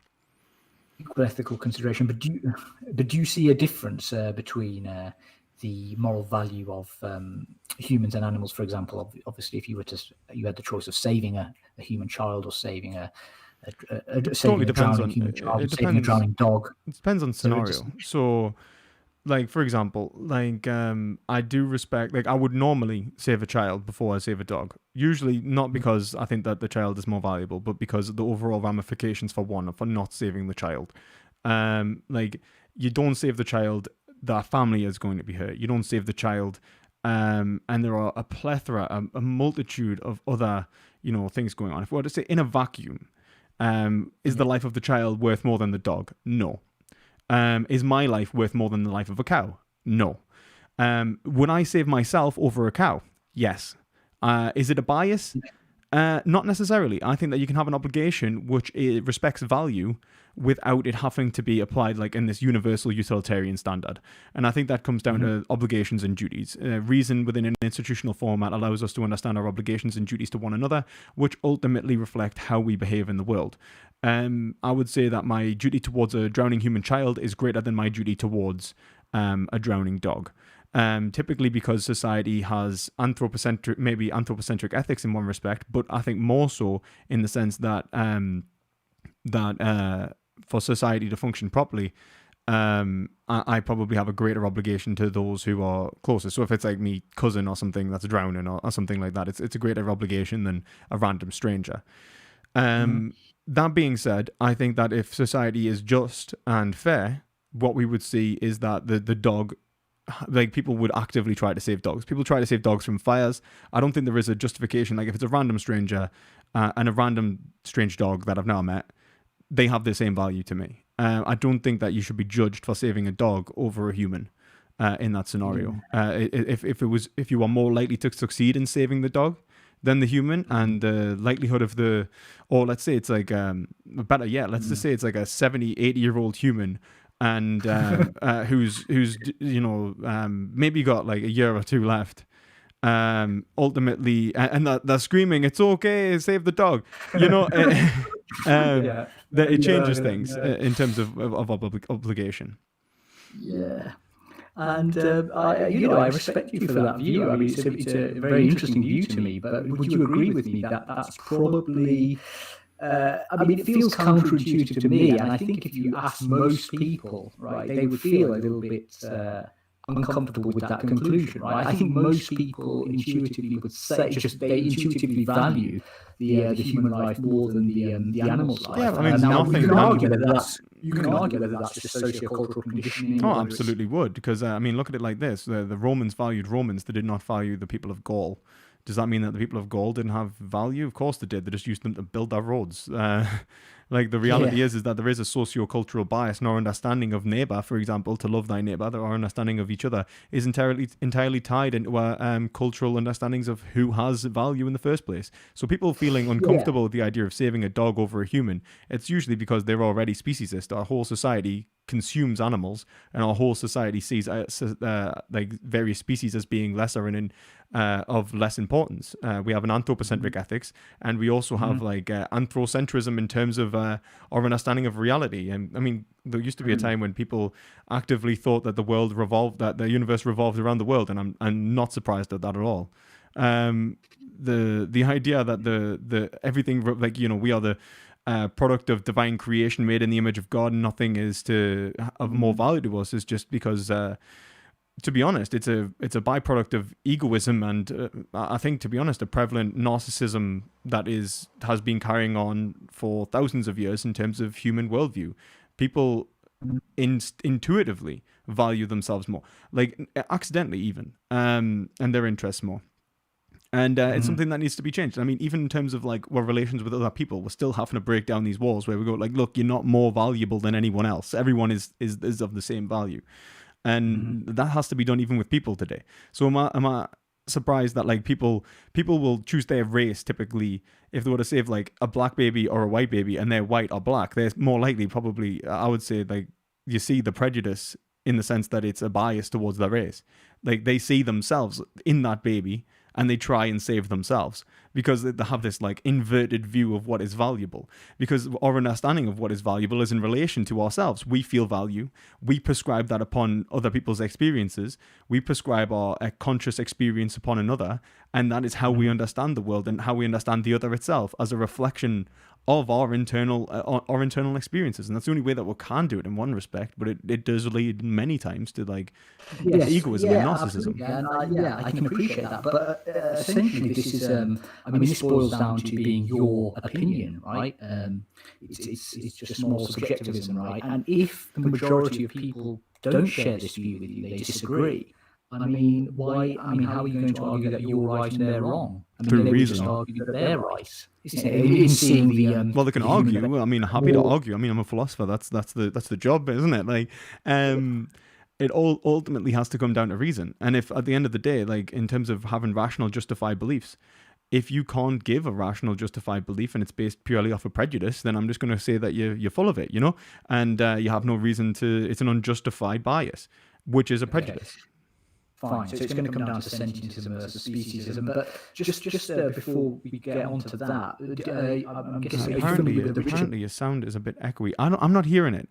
Equal ethical consideration, but do you see a difference between the moral value of humans and animals? For example, obviously, if you had the choice of saving a human child or saving a drowning human child, or saving a drowning dog. It depends on scenario. So, like for example, I do respect. Like I would normally save a child before I save a dog. Usually not because I think that the child is more valuable, but because of the overall ramifications for not saving the child. Like you don't save the child, that family is going to be hurt. You don't save the child, and there are a plethora, a multitude of other things going on. If we were to say in a vacuum, is the life of the child worth more than the dog? No. Is my life worth more than the life of a cow? No. Would I save myself over a cow? Yes. Is it a bias? Not necessarily. I think that you can have an obligation which respects value without it having to be applied like in this universal utilitarian standard. And I think that comes down to obligations and duties. Reason within an institutional format allows us to understand our obligations and duties to one another, which ultimately reflect how we behave in the world. I would say that my duty towards a drowning human child is greater than my duty towards a drowning dog. Typically because society has anthropocentric ethics in one respect, but I think more so in the sense that for society to function properly, I probably have a greater obligation to those who are closest. So if it's like me cousin or something that's drowning or something like that, it's a greater obligation than a random stranger. Mhm. That being said, I think that if society is just and fair, what we would see is that the dog, like people would actively try to save dogs. People try to save dogs from fires. I don't think there is a justification. Like if it's a random stranger and a random strange dog that I've never met, they have the same value to me. I don't think that you should be judged for saving a dog over a human in that Yeah. scenario. If you are more likely to succeed in saving the dog than the human, Mhm. and the likelihood of the, or let's say it's like better yet, let's just Mhm. say it's like a 70, 80-year-old human and who's maybe got like a year or two left, ultimately, and that they're screaming, "It's okay, save the dog," you know. um, Yeah. that it Yeah. changes things in terms of obligation. Yeah. And I respect you for that view. I mean, it's a very interesting view to me. But would you agree with me that that's probably? I mean, it feels counterintuitive to me. And I think if you ask most people, right, they would feel a little bit uncomfortable with that conclusion, right? I think most people intuitively would say just they intuitively value the human life more than the animal's Yeah, life. I mean, Now you can nothing. argue whether that's just sociocultural conditioning Oh, or whether it's absolutely would, because I mean, look at it like this: the Romans valued Romans; they did not value the people of Gaul. Does that mean that the people of Gaul didn't have value? Of course they did. They just used them to build their roads. Like the reality yeah. is that there is a socio-cultural bias in our understanding of neighbor, for example, to love thy neighbor. That our understanding of each other is entirely tied into our cultural understandings of who has value in the first place. So people feeling Yeah. uncomfortable with the idea of saving a dog over a human, it's usually because they're already speciesist. Our whole society consumes animals, and our whole society sees like various species as being lesser and of less importance. We have an anthropocentric ethics, and we also have Mhm. like anthropocentrism in terms of our understanding of reality. And I mean, there used to be a Mhm. time when people actively thought that that the universe revolved around the world, and I'm not surprised at that at all. Um, the idea that the everything, like, we are the product of divine creation made in the image of God, and nothing is to of more Mhm. value to us, is just because to be honest, it's a byproduct of egoism, and I think, to be honest, a prevalent narcissism that has been carrying on for thousands of years in terms of human worldview. People intuitively value themselves more, like accidentally even, and their interests more. And it's Mhm. something that needs to be changed. I mean, even in terms of like our relations with other people, we're still having to break down these walls where we go like, look, you're not more valuable than anyone else. Everyone is of the same value, Mhm. and that has to be done even with people today. So am I surprised that like people will choose their race typically if they were to save like a black baby or a white baby and they're white or black? They're more likely, probably, I would say, like, you see the prejudice in the sense that it's a bias towards their race. Like they see themselves in that baby and they try and save themselves because they have this like inverted view of what is valuable, because our understanding of what is valuable is in relation to ourselves. We feel value, we prescribe that upon other people's experiences, we prescribe our conscious experience upon another, and that is how we Mhm. understand the world and how we understand the other itself, as a reflection of our internal experiences. And that's the only way that we can do it in one respect, but it does lead many times to like Yes, egoism and yeah, narcissism. absolutely, and I can appreciate that. But essentially, this is, I mean, this boils down to being your opinion, right? It's just more subjectivism, right? And if the majority of people don't share this view with you, they disagree. I mean, why? I mean, how are you going to argue that you're right and they're wrong? I mean, Through they would just reason. argue that they're right, isn't it? In seeing Well, they can the human argue. event Well, I mean, happy to more. argue. I mean, I'm a philosopher. That's the job, isn't it? Like, um, it all ultimately has to come down to reason. And if at the end of the day, like in terms of having rational, justified beliefs, if you can't give a rational, justified belief and it's based purely off of prejudice, then I'm just going to say that you're full of it, and you have no reason to. It's an unjustified bias, which is a Okay. prejudice. Fine. So it's going to come down to sentientism versus speciesism. But just before we get onto that, I'm guessing, are you familiar with the Richard? Apparently, your sound is a bit echoey. I'm not hearing it.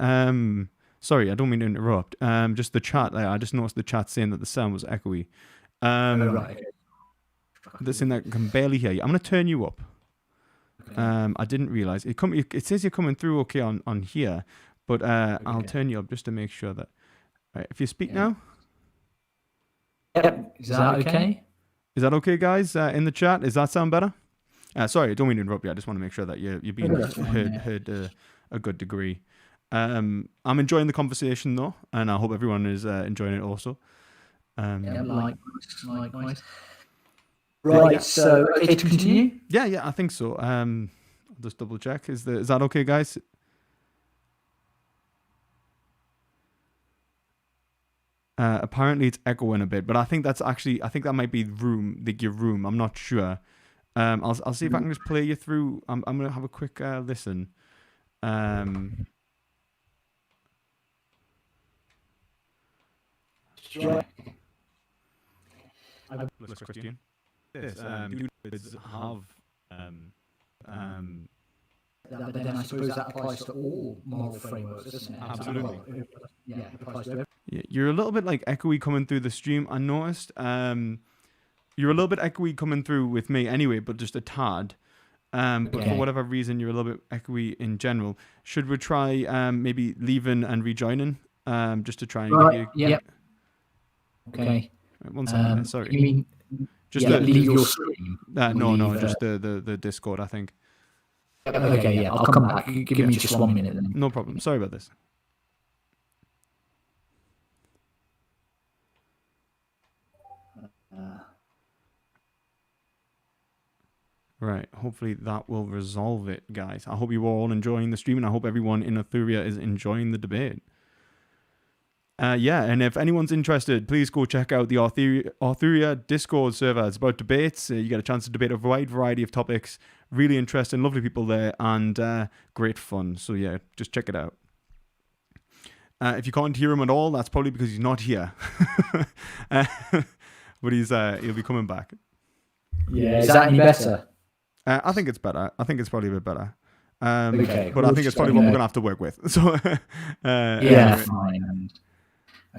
Sorry, I don't mean to interrupt. Just the chat there. I just noticed the chat saying that the sound was echoey. Oh, Um, right. Okay. this thing that can barely hear you. I'm gonna turn you up. Okay. I didn't realize it. It says you're coming through okay on here, But I'll turn you up just to make sure that. Right, if you speak now. Yep. Is that okay? Is that okay, guys? In the chat, does that sound better? Sorry, I don't mean to interrupt you. I just want to make sure that you're being heard a good degree. I'm enjoying the conversation though, and I hope everyone is enjoying it also. Likewise. Right. So, okay to continue? Yeah, I think so. I'll just double check. Is that okay, guys? Apparently it's echoing a bit, but I think that might be your room. I'm not sure. I'll see if I can just play you through. I'm gonna have a quick listen. Sure. Question. Yes. Do have Then I suppose that applies to all moral frameworks, doesn't it? Absolutely. Yeah, it applies to everything. Yeah, you're a little bit like echoey coming through the stream. I noticed. You're a little bit echoey coming through with me anyway, but just a tad. But for whatever reason, you're a little bit echoey in general. Should we try maybe leaving and rejoining? Just to try and give you. Yeah. Okay. One second. Sorry. You mean just leave your stream? No, just the Discord, I think. Okay, I'll come back. Give me just 1 minute then. No problem. Sorry about this. Right, hopefully that will resolve it, guys. I hope you are all enjoying the stream, and I hope everyone in Arthuria is enjoying the debate. And if anyone's interested, please go check out the Arthuria Discord server. It's about debates. You get a chance to debate a wide variety of topics. Really interesting, lovely people there, and great fun. So yeah, just check it out. If you can't hear him at all, that's probably because he's not here. But he'll be coming back. Yeah, is that any better? I think it's better. I think it's probably a bit better. Okay, but I think it's probably what we're going to have to work with. So fine.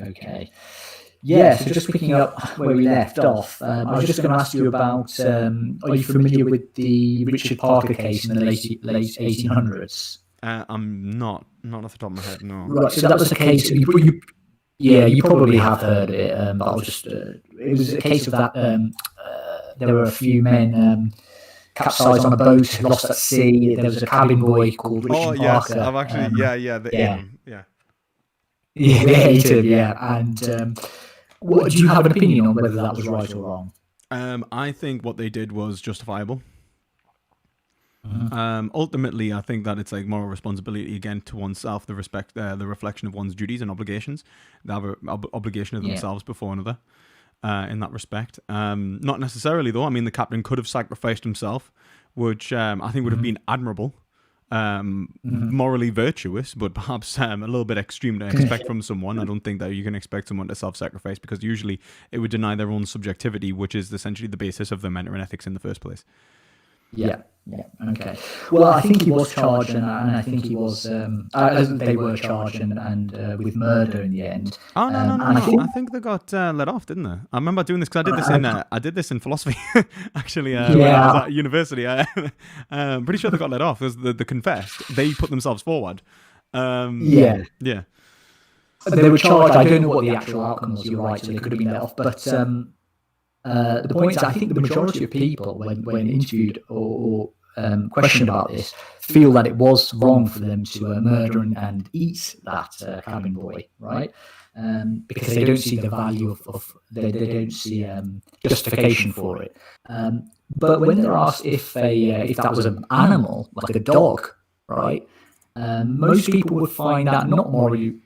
Okay. Yeah, so just picking up where we left off, I was just going to ask you about, are you familiar with the Richard Parker case in the late 1800s? I'm not off the top of my head, no. Right, so that was a case, you probably have heard it, but I'll just, it was a case of that, there were a few men capsized on a boat, lost at sea. There was a cabin boy called Richard Parker. I've actually, Yeah, they hated him, And do you have an opinion on whether that was right or wrong? I think what they did was justifiable. Mm-hmm. Ultimately, I think that it's like moral responsibility again to oneself, the reflection of one's duties and obligations. They have an obligation of themselves before another. In that respect, not necessarily though. I mean, the captain could have sacrificed himself, which I think would have been admirable. Morally virtuous, but perhaps a little bit extreme to expect from someone. I don't think that you can expect someone to self-sacrifice, because usually it would deny their own subjectivity, which is essentially the basis of them entering ethics in the first place. Yeah. Okay. Well, I think he was charged, and I think he was. They were charged and with murder in the end. Oh no! I think they got let off, didn't they? I remember doing this because I did this in philosophy, actually. When I was at university, I'm pretty sure they got let off because the confessed. They put themselves forward. Yeah. They were charged. I don't know what the actual outcome was. You're right, so they could have been let off, but. The point is, I think the majority of people, when interviewed or questioned about this, feel that it was wrong for them to murder and eat that cabin boy, right? Because they don't see the value they don't see justification for it. But when they're asked if that was an animal, like a dog, right? Most people would find that not morally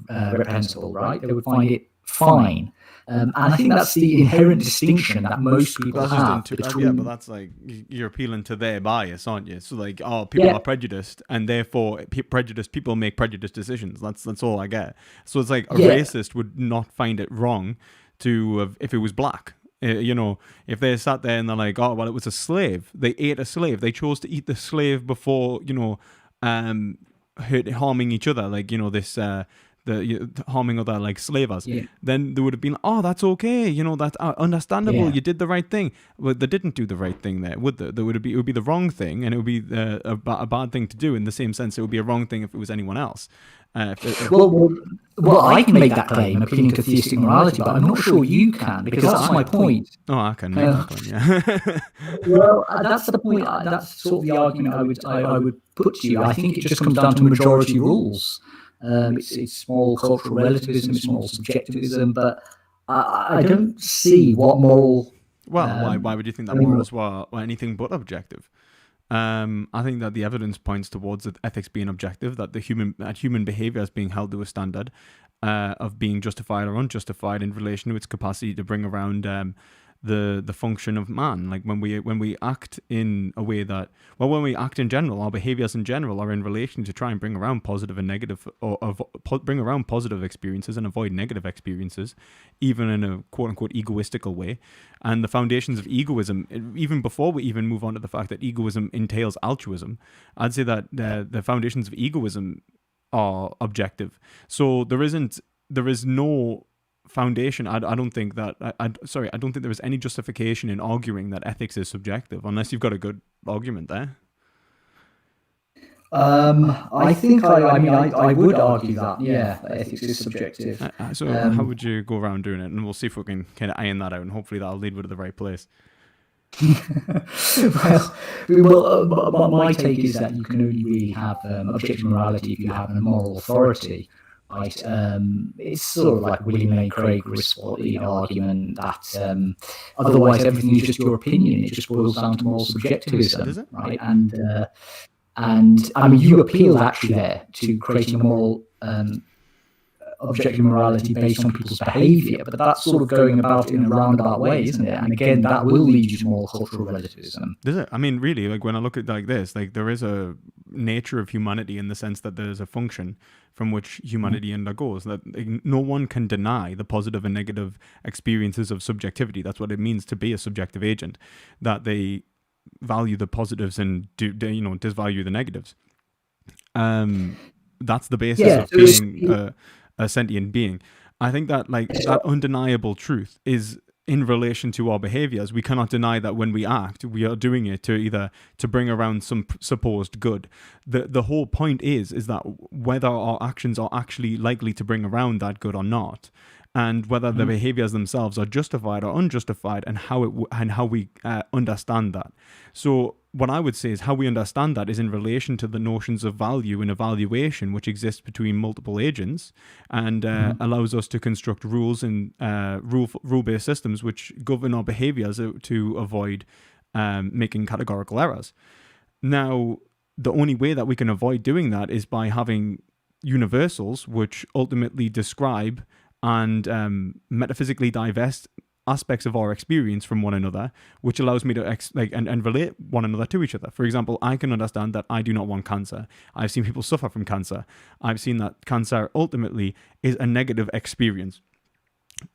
reprehensible, right? They would find it fine. And I think that's the inherent distinction that most people have. But that's like, you're appealing to their bias, aren't you? So like, people are prejudiced, and therefore prejudiced people make prejudiced decisions. That's all I get. So it's like a racist would not find it wrong to if it was black. If they sat there and they're like, oh, well, it was a slave. They ate a slave. They chose to eat the slave before, harming each other. Like, this... harming other like slavers, then they would have been, oh, that's okay, that's understandable. You did the right thing. Well, they didn't do the right thing there, would they? It would be the wrong thing, and it would be a bad thing to do. In the same sense, it would be a wrong thing if it was anyone else. Well, I can make that claim appealing to theistic morality, but I'm not sure you can, because that's my point. Oh, I can make that claim, yeah. Well, that's the point. That's sort of the argument I would put to you. I think it just comes down to majority rules. It's more cultural relativism, it's more subjectivism, but I don't see what moral. Well, why would you think that morals were anything but objective? I think that the evidence points towards ethics being objective, that human behavior is being held to a standard of being justified or unjustified in relation to its capacity to bring around the function of man. Like when we act in a way that, well, when we act in general, our behaviors in general are in relation to try and bring around positive and negative, or bring around positive experiences and avoid negative experiences, even in a quote unquote egoistical way. And the foundations of egoism, even before we even move on to the fact that egoism entails altruism, I'd say that the foundations of egoism are objective. So there is no foundation. I don't think that I don't think there is any justification in arguing that ethics is subjective, unless you've got a good argument there. I think I would argue that ethics is subjective. So how would you go around doing it? And we'll see if we can kind of iron that out, and hopefully that'll lead to the right place. My take is that you can only really have objective morality if you have a moral authority. Right. It's sort of like William Lane Craig the argument that otherwise everything is just your opinion. It just boils down to moral subjectivism, right? And I mean, you appeal actually there to creating a moral objective morality based on people's behaviour, but that's sort of going about it in a roundabout way, isn't it? And again, that will lead you to moral cultural relativism. Does it? I mean, really, like when I look at like this, like there is a nature of humanity in the sense that there's a function from which humanity undergoes. That no one can deny the positive and negative experiences of subjectivity. That's what it means to be a subjective agent. That they value the positives and disvalue the negatives. That's the basis of being a sentient being. I think that that undeniable truth is in relation to our behaviors. We cannot deny that when we act, we are doing it to bring around some supposed good. The whole point is that whether our actions are actually likely to bring around that good or not, and whether the behaviors themselves are justified or unjustified, and how we understand that. So what I would say is how we understand that is in relation to the notions of value and evaluation which exists between multiple agents, and allows us to construct rules and rule-based systems which govern our behaviors to avoid making categorical errors. Now, the only way that we can avoid doing that is by having universals which ultimately describe and metaphysically divest aspects of our experience from one another, which allows me to and relate one another to each other. For example, I can understand that I do not want cancer. I've seen people suffer from cancer. I've seen that cancer ultimately is a negative experience.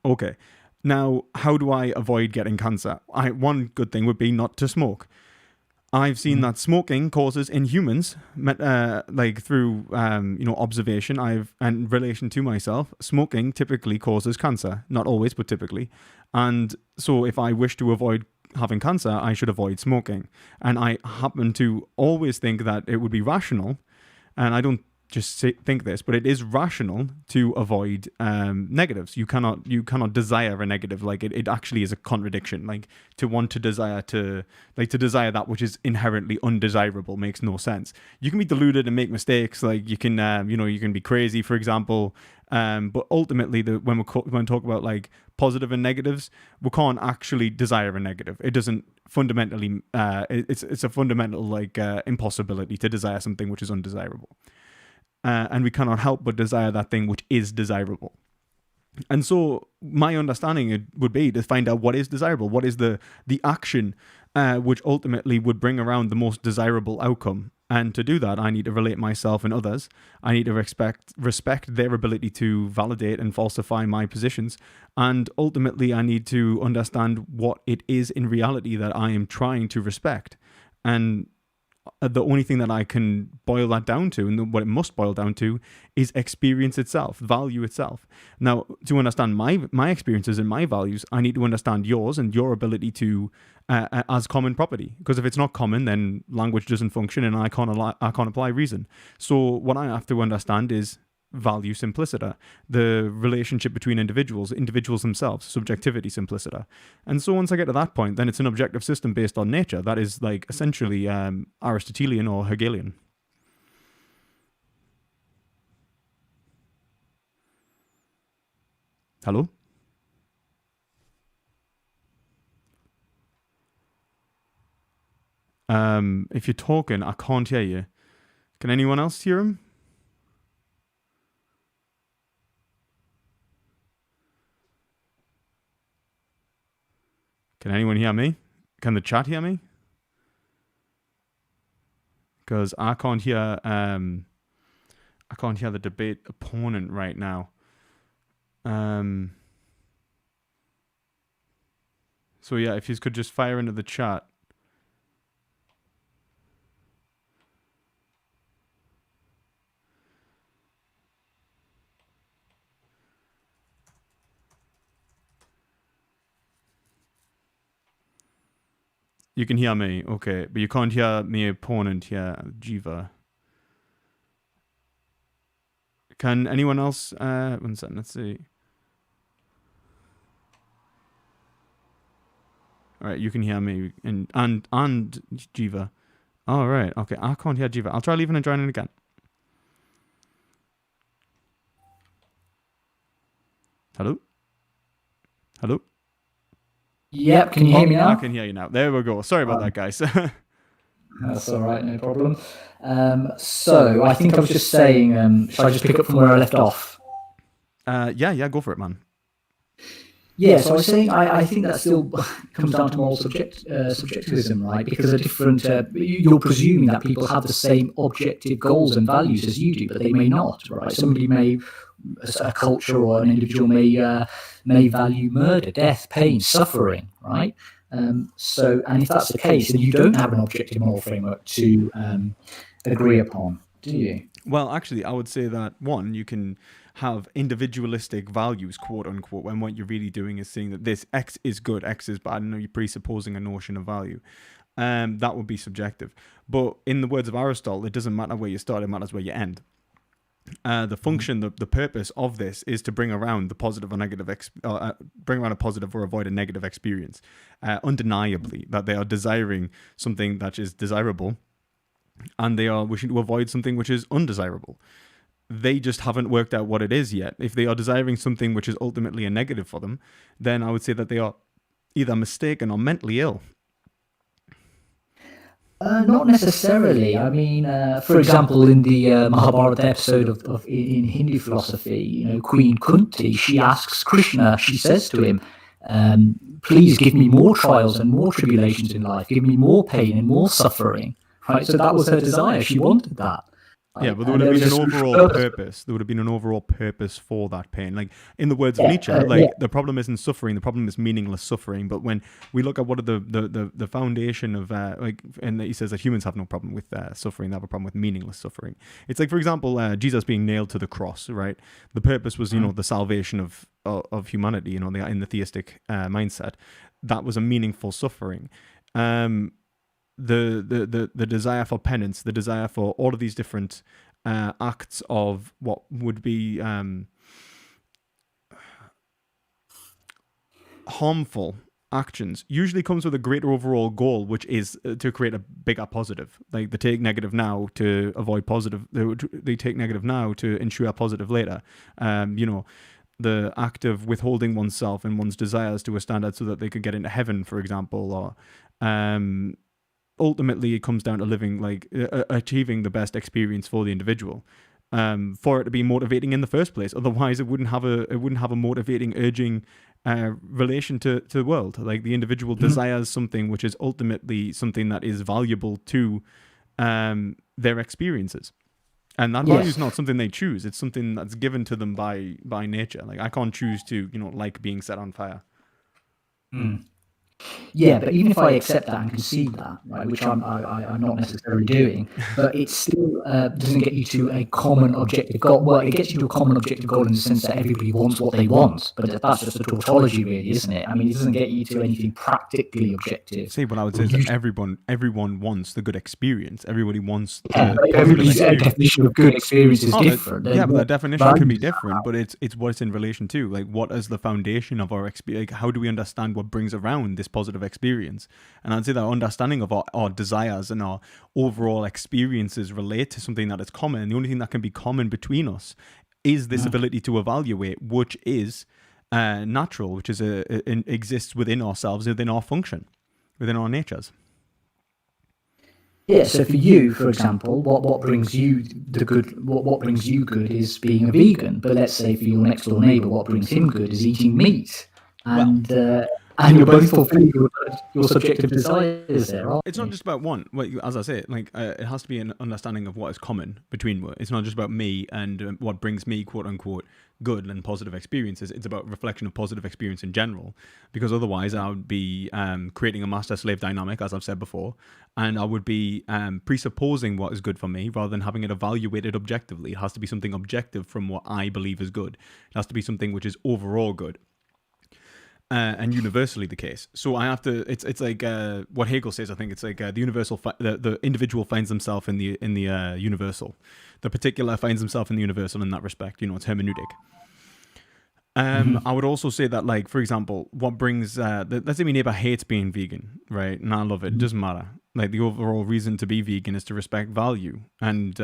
Okay, now how do I avoid getting cancer? One good thing would be not to smoke. I've seen that smoking causes in humans, through observation, and relation to myself, smoking typically causes cancer. Not always, but typically. And so if I wish to avoid having cancer, I should avoid smoking. And I happen to always think that it would be rational, and I don't just think this, but it is rational to avoid negatives. You cannot desire a negative. Like it actually is a contradiction. Like to want to desire to desire that which is inherently undesirable makes no sense. You can be deluded and make mistakes. Like you can you can be crazy, for example. But ultimately, when we talk about like positive and negatives, we can't actually desire a negative. It doesn't fundamentally. It's a fundamental impossibility to desire something which is undesirable. And we cannot help but desire that thing which is desirable. And so my understanding would be to find out what is desirable, what is the action which ultimately would bring around the most desirable outcome. And to do that, I need to relate myself and others. I need to respect their ability to validate and falsify my positions. And ultimately, I need to understand what it is in reality that I am trying to respect. And the only thing that I can boil that down to, and what it must boil down to, is experience itself, value itself. Now, to understand my experiences and my values, I need to understand yours and your ability to as common property. Because if it's not common, then language doesn't function, and I can't apply reason. So what I have to understand is value simpliciter. The relationship between individuals themselves, subjectivity simpliciter. And so once I get to that point, then it's an objective system based on nature. That is like essentially Aristotelian or Hegelian. Hello? If you're talking, I can't hear you. Can anyone else hear him? Can anyone hear me? Can the chat hear me? Because I can't hear the debate opponent right now. So yeah, if you could just fire into the chat. You can hear me, okay, but you can't hear my opponent here, Jiva. Can anyone else? One second, let's see. All right, you can hear me and Jiva. All right, okay, I can't hear Jiva. I'll try leaving and joining again. Hello? Hello? Yep, can you hear me now? I can hear you now. There we go. Sorry about that, guys. That's all right, no problem. So I think I was just saying, shall I just pick up from where I left off? Yeah, go for it, man. Yeah, so I was saying I think that still comes down to moral subjectivism, right? Because you're presuming that people have the same objective goals and values as you do, but they may not, right? Somebody may, a culture or an individual may value murder, death, pain, suffering, right? And if that's the case, then you don't have an objective moral framework to agree upon, do you? Well, actually, I would say that one, you can have individualistic values, quote unquote, when what you're really doing is saying that this X is good, X is bad. You're presupposing a notion of value. That would be subjective. But in the words of Aristotle, it doesn't matter where you start, it matters where you end. The function, the purpose of this is to bring around the positive or negative, bring around a positive or avoid a negative experience. Undeniably, that they are desiring something that is desirable, and they are wishing to avoid something which is undesirable. They just haven't worked out what it is yet. If they are desiring something which is ultimately a negative for them, then I would say that they are either mistaken or mentally ill. Not necessarily. I mean, for example, in the Mahabharata episode in Hindu philosophy, Queen Kunti, she asks Krishna, she says to him, please give me more trials and more tribulations in life, give me more pain and more suffering. Right? So that was her desire. She wanted that. Yeah, but there would have been an overall purpose. There would have been an overall purpose for that pain. Like in the words of Nietzsche, the problem isn't suffering. The problem is meaningless suffering. But when we look at what are the foundation of and he says that humans have no problem with suffering. They have a problem with meaningless suffering. It's like, for example, Jesus being nailed to the cross. Right. The purpose was, the salvation of humanity. In the theistic mindset, that was a meaningful suffering. The desire for penance, the desire for all of these different acts of what would be harmful actions usually comes with a greater overall goal, which is to create a bigger positive. Like they take negative now to avoid positive. They take negative now to ensure positive later. The act of withholding oneself and one's desires to a standard so that they could get into heaven, for example, or ultimately it comes down to living achieving the best experience for the individual, for it to be motivating in the first place. Otherwise it wouldn't have a motivating, urging relation to the world. Like the individual desires something which is ultimately something that is valuable to their experiences, and that value is not something they choose. It's something that's given to them by nature. Like I can't choose to like being set on fire. Yeah, but even if I accept that and concede that, right, which I'm not necessarily doing, but it still doesn't get you to a common objective goal. Well, it gets you to a common objective goal in the sense that everybody wants what they want, but that's just a tautology, really, isn't it? I mean, it doesn't get you to anything practically objective. See, what I would say is that everyone wants the good experience. Everybody wants the positive Everybody's experience. definition of good experience is different. Yeah, but the definition can be different, but it's what it's in relation to. Like, what is the foundation of our experience? Like, how do we understand what brings around this positive experience? And I'd say that our understanding of our desires and our overall experiences relate to something that is common. And the only thing that can be common between us is this ability to evaluate, which is natural, which is exists within ourselves, within our function, within our natures. Yeah, so for you, for example, what brings you the good? What brings you good is being a vegan. But let's say for your next door neighbour, what brings him good is eating meat, and you're both fulfilling your subjective desires there, aren't It's you? not just about one. Well, as I say, like it has to be an understanding of what is common between. It's not just about me and what brings me quote unquote good and positive experiences. It's about reflection of positive experience in general, because otherwise I would be creating a master-slave dynamic, as I've said before, and I would be presupposing what is good for me rather than having it evaluated objectively. It has to be something objective from what I believe is good. It has to be something which is overall good. And universally the case. So I have to. It's like what Hegel says. I think it's like the universal. The individual finds himself in the universal. The particular finds himself in the universal in that respect. It's hermeneutic. I would also say that, like, for example, what brings let's say my neighbor hates being vegan, right? And I love it. It doesn't matter. Like, the overall reason to be vegan is to respect value, and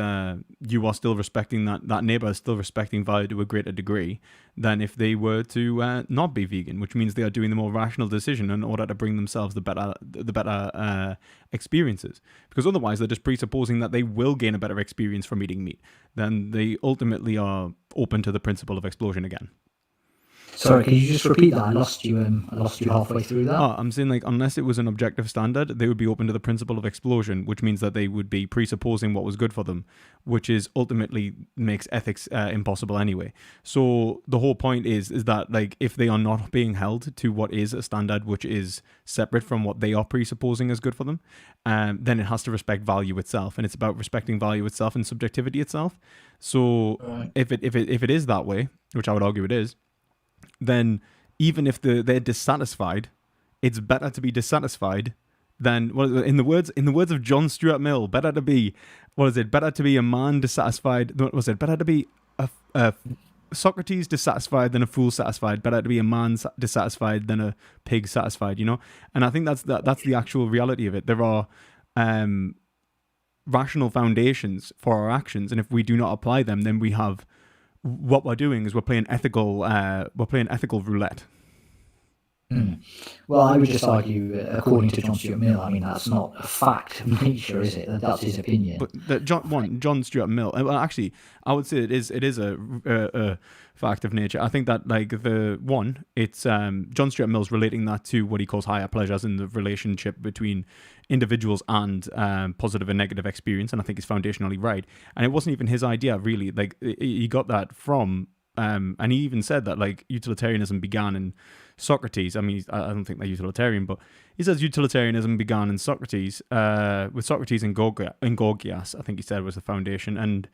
you are still respecting that neighbor is still respecting value to a greater degree than if they were to not be vegan, which means they are doing the more rational decision in order to bring themselves the better experiences. Because otherwise, they're just presupposing that they will gain a better experience from eating meat. Then they ultimately are open to the principle of explosion again. Sorry, can you just repeat that? I lost you. I lost you halfway through that. Oh, I'm saying, like, unless it was an objective standard, they would be open to the principle of explosion, which means that they would be presupposing what was good for them, which is ultimately makes ethics impossible anyway. So the whole point is that, like, if they are not being held to what is a standard which is separate from what they are presupposing as good for them, then it has to respect value itself, and it's about respecting value itself and subjectivity itself. So if it is that way, which I would argue it is, then even if they're dissatisfied, it's better to be dissatisfied than, in the words of John Stuart Mill, better to be a man dissatisfied. What was it? Better to be a Socrates dissatisfied than a fool satisfied. Better to be a man dissatisfied than a pig satisfied. And I think that's the actual reality of it. There are rational foundations for our actions, and if we do not apply them, then we have. What we're doing is we're playing ethical roulette. Well, I would just argue, according to John Stuart Mill, I mean, that's not a fact of nature, is it? That's his opinion. But John Stuart Mill. Well, actually, I would say it is a fact of nature. I think that, like, it's John Stuart Mill's relating that to what he calls higher pleasures in the relationship between individuals and positive and negative experience, and I think it's foundationally right. And it wasn't even his idea, really. Like, he got that from, and he even said that, like, utilitarianism began in Socrates. I mean, I don't think they're utilitarian, but he says utilitarianism began in Socrates, with Socrates and Gorgias, I think he said, was the foundation. And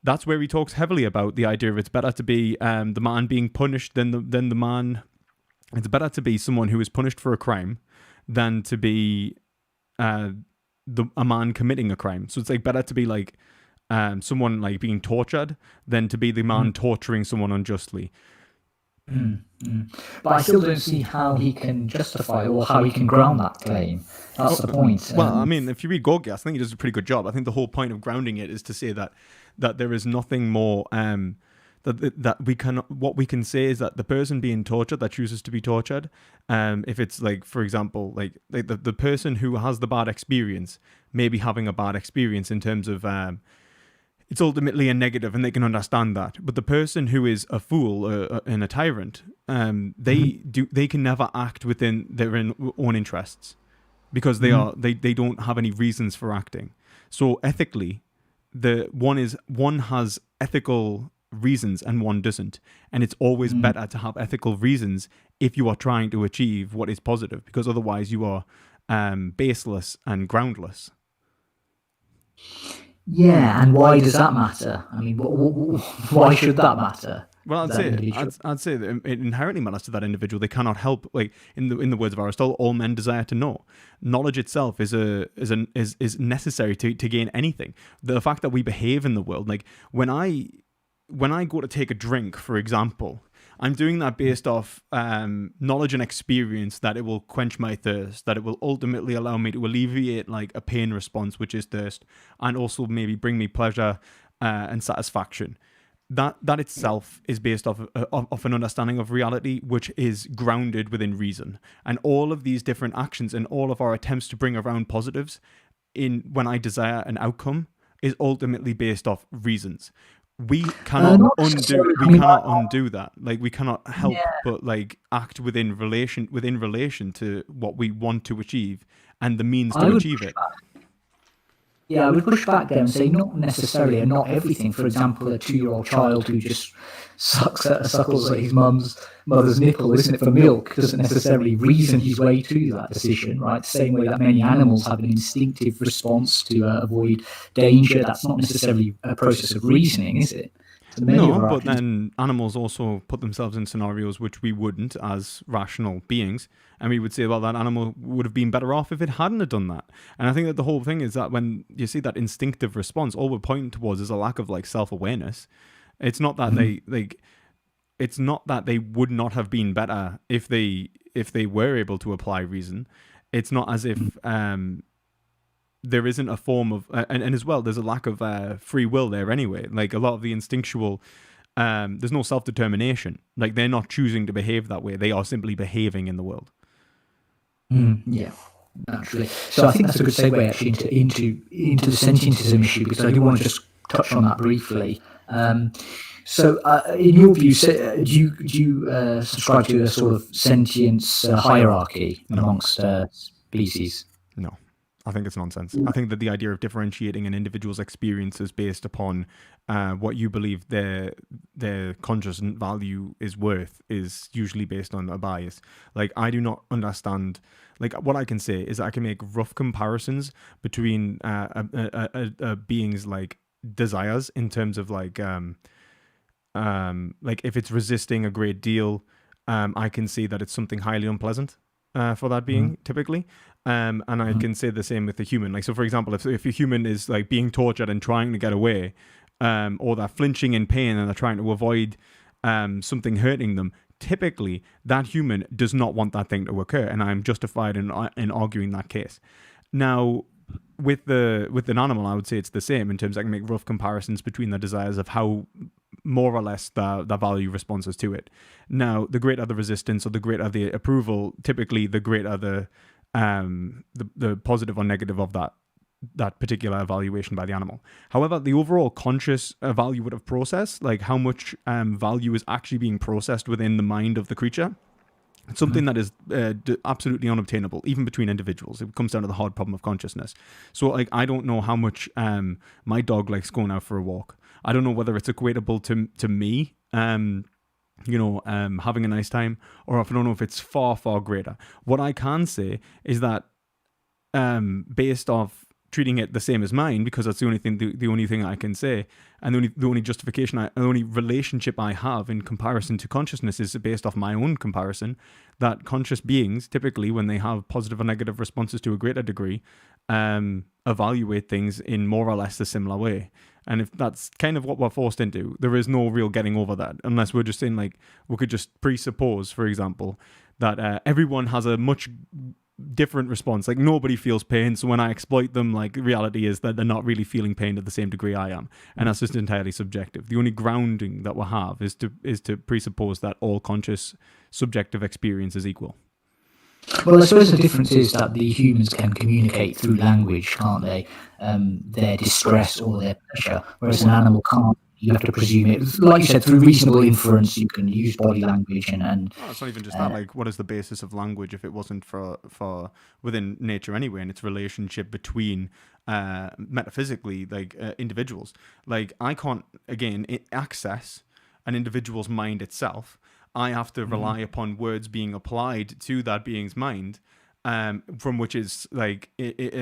that's where he talks heavily about the idea of it's better to be the man being punished than the man. It's better to be someone who is punished for a crime than to be a man committing a crime. So it's, like, better to be, like, someone, like, being tortured than to be the man torturing someone unjustly. But I still don't see how he can justify or how he can ground that claim. That's the point. Well, I mean, if you read Gorgias, I think he does a pretty good job. I think the whole point of grounding it is to say that there is nothing more that we can. What we can say is that the person being tortured, that chooses to be tortured, if it's, like, for example, like the person who has the bad experience may be having a bad experience in terms of it's ultimately a negative, and they can understand that. But the person who is a fool and a tyrant, they can never act within their own interests, because they don't have any reasons for acting. So ethically, one has ethical reasons and one doesn't. And it's always better to have ethical reasons if you are trying to achieve what is positive, because otherwise you are baseless and groundless. Yeah, and why does that matter? I mean, why should that matter? Well, I'd say that it inherently matters to that individual. They cannot help, like in the words of Aristotle, all men desire to know. Knowledge itself is necessary to gain anything. The fact that we behave in the world, like when I go to take a drink, for example, I'm doing that based off knowledge and experience that it will quench my thirst, that it will ultimately allow me to alleviate like a pain response, which is thirst, and also maybe bring me pleasure and satisfaction. That itself is based off an understanding of reality, which is grounded within reason. And all of these different actions and all of our attempts to bring around positives when I desire an outcome is ultimately based off reasons. We cannot undo that. Like we cannot help but like act within relation to what we want to achieve and the means to achieve it. Yeah, I would push back there and say not necessarily and not everything. For example, a 2-year-old child who just suckles at his mother's nipple, isn't it, for milk, doesn't necessarily reason his way to that decision, right? The same way that many animals have an instinctive response to avoid danger. That's not necessarily a process of reasoning, is it? No, but then animals also put themselves in scenarios which we wouldn't as rational beings. And we would say, well, that animal would have been better off if it hadn't have done that. And I think that the whole thing is that when you see that instinctive response, all we're pointing towards is a lack of like self-awareness. It's not that it's not that they would not have been better if they were able to apply reason. It's not as if there isn't a form of and as well there's a lack of free will there anyway. Like a lot of the instinctual there's no self-determination. Like they're not choosing to behave that way, they are simply behaving in the world. Yeah, naturally. So I think that's a good segue actually into the sentientism issue, because I do want to just touch on that briefly. So in your view, do you subscribe to a sort of sentience hierarchy amongst species? No, I think it's nonsense. I think that the idea of differentiating an individual's experiences based upon what you believe their conscious value is worth is usually based on a bias. Like I do not understand. Like what I can say is that I can make rough comparisons between a being's like desires in terms of like if it's resisting a great deal, I can see that it's something highly unpleasant for that being typically. And I can say the same with a human. Like, so for example, if a human is like being tortured and trying to get away, or they're flinching in pain and they're trying to avoid something hurting them, typically that human does not want that thing to occur, and I'm justified in arguing that case. Now, with an animal, I would say it's the same in terms I can make rough comparisons between the desires of how more or less the value responses to it. Now, the greater the resistance or the greater the approval, typically the greater the positive or negative of that particular evaluation by the animal. However, the overall conscious evaluative process, like how much value is actually being processed within the mind of the creature, it's something that is absolutely unobtainable, even between individuals. It comes down to the hard problem of consciousness. So, like, I don't know how much my dog likes going out for a walk. I don't know whether it's equatable to me, having a nice time, or I don't know if it's far, far greater. What I can say is that based off treating it the same as mine, because that's the only thing I can say, and the only justification, the only relationship I have in comparison to consciousness is based off my own comparison, that conscious beings, typically when they have positive or negative responses to a greater degree, evaluate things in more or less a similar way. And if that's kind of what we're forced into, there is no real getting over that, unless we're just saying, like, we could just presuppose, for example, that everyone has a much different response. Like, nobody feels pain, so when I exploit them, like, reality is that they're not really feeling pain to the same degree I am, and that's just entirely subjective. The only grounding that we have is to presuppose that all conscious subjective experience is equal. Well, I suppose the difference is that the humans can communicate through language, can't they? Their distress or their pleasure, whereas an animal can't you have to presume it. Like you said, through reasonable inference, you can use body language and Oh, it's not even just that. Like, what is the basis of language if it wasn't for within nature anyway, and its relationship between metaphysically like individuals? Like, I can't again access an individual's mind itself. I have to rely upon words being applied to that being's mind, from which is like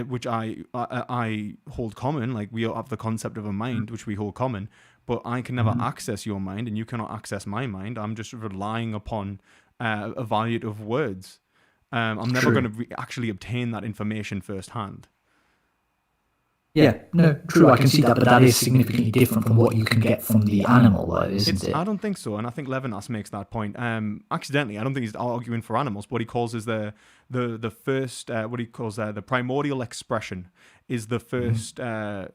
which I hold common. Like, we all have the concept of a mind, which we hold common, but I can never access your mind, and you cannot access my mind. I'm just relying upon a value of words. I'm never going to actually obtain that information firsthand. Yeah, no, true. I can see that, but that is significantly different from what you can get from the animal, though, isn't it? I don't think so, and I think Levinas makes that point accidentally. I don't think he's arguing for animals. What he calls is the first what he calls the primordial expression is the first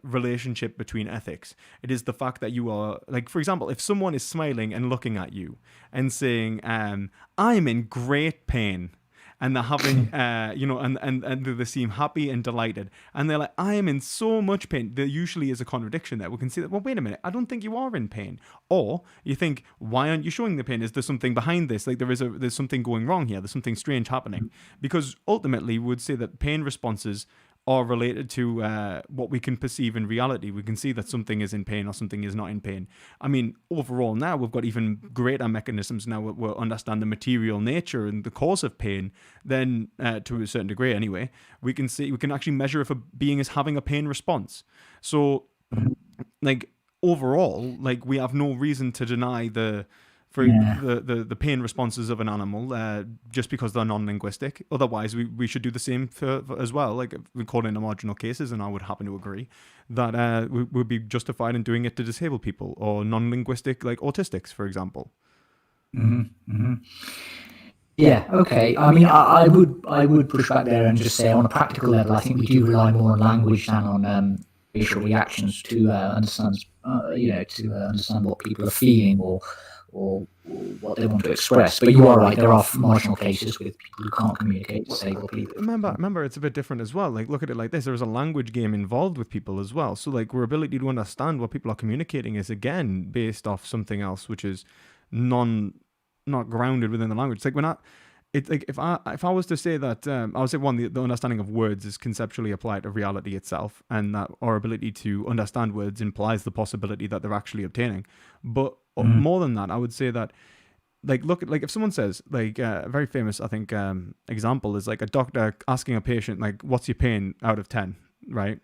relationship between ethics. It is the fact that you are, like, for example, if someone is smiling and looking at you and saying, "I'm in great pain," and they're having, and they seem happy and delighted, and they're like, "I am in so much pain." There usually is a contradiction there. We can see that. Well, wait a minute, I don't think you are in pain. Or you think, why aren't you showing the pain? Is there something behind this? Like, there's something going wrong here. There's something strange happening. Because ultimately, we would say that pain responses are related to what we can perceive in reality. We can see that something is in pain or something is not in pain. I mean, overall now we've got even greater mechanisms now we understand the material nature and the cause of pain. Then to a certain degree anyway, we can actually measure if a being is having a pain response. So like overall, like, we have no reason to deny the pain responses of an animal just because they're non-linguistic. Otherwise, we should do the same for as well. Like, we call it in marginal cases, and I would happen to agree that we would be justified in doing it to disabled people or non-linguistic, like autistics, for example. Yeah, okay. I mean, I would push back there and just say, on a practical level, I think we do rely more on language than on facial reactions to understand, understand what people are feeling or what they want to express. But you are right; there are marginal cases with people who can't communicate, disabled people. Remember, it's a bit different as well. Like, look at it like this: there's a language game involved with people as well. So, like, our ability to understand what people are communicating is again based off something else, which is not grounded within the language. It's like it's like if I was to say that I would say the understanding of words is conceptually applied to reality itself, and that our ability to understand words implies the possibility that they're actually obtaining. But more than that, I would say that, like, look at, like, if someone says, like, a very famous, I think, example is like a doctor asking a patient, like, "What's your pain out of 10?" Right?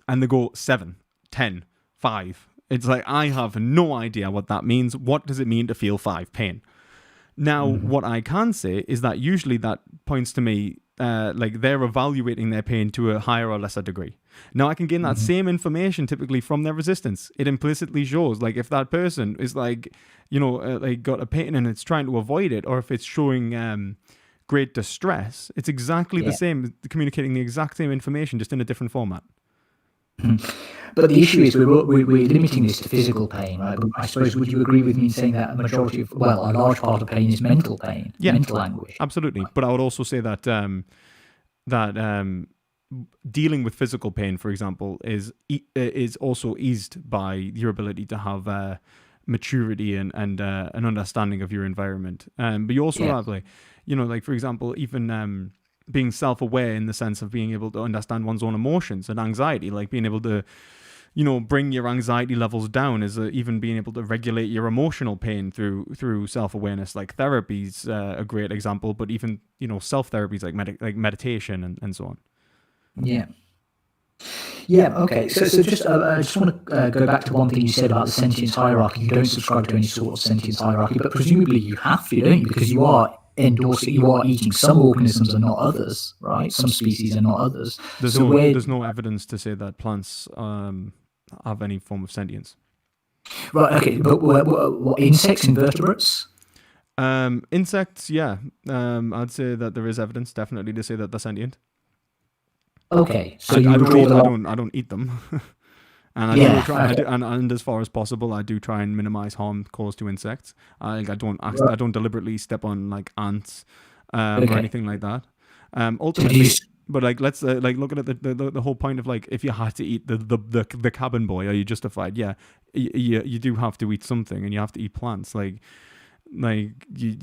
And they go 7, 10, 5. It's like, I have no idea what that means. What does it mean to feel 5 pain? Now, what I can say is that usually that points to me like they're evaluating their pain to a higher or lesser degree. Now, I can gain that same information typically from their resistance. It implicitly shows, like, if that person is like, like got a pain and it's trying to avoid it, or if it's showing great distress, it's exactly the same, communicating the exact same information, just in a different format. But the issue is we're limiting this to physical pain, right? But I suppose, would you agree with me in saying that a large part of pain is mental pain, mental anguish? Absolutely. But I would also say that dealing with physical pain, for example, is also eased by your ability to have maturity and an understanding of your environment. But you also have, like, like, for example, even being self-aware in the sense of being able to understand one's own emotions and anxiety, like being able to, bring your anxiety levels down, is even being able to regulate your emotional pain through self-awareness. Like, therapy's a great example, but even, self-therapies like meditation and so on. Yeah. Yeah. Okay. So just I just want to go back to one thing you said about the sentience hierarchy. You don't subscribe to any sort of sentience hierarchy, but presumably you have to, don't you? Because you are eating some organisms and not others, right? Some species and not others. There's no evidence to say that plants have any form of sentience. Right. Okay. But what insects, invertebrates? Insects, yeah. I'd say that there is evidence, definitely, to say that they're sentient. Okay, so I don't eat them, and I do try. And as far as possible, I do try and minimize harm caused to insects. I don't deliberately step on, like, ants or anything like that. Ultimately, But like, let's like look at the whole point of like, if you had to eat the cabin boy, are you justified? Yeah, you do have to eat something, and you have to eat plants. You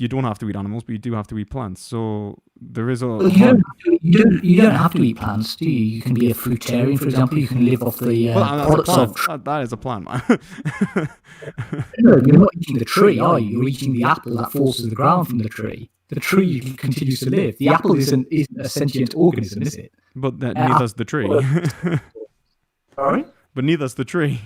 don't have to eat animals, but you do have to eat plants. So there is a Well, you don't have to eat plants, do you? You can be a fruitarian, for example. You can live off the well, that's a products of. plant. That is a plant, man. No, you're not eating the tree, are you? You're eating the apple that falls to the ground from the tree. The tree continues to live. The apple isn't a sentient organism, is it? But Uh, neither's the tree. Sorry? But neither's the tree.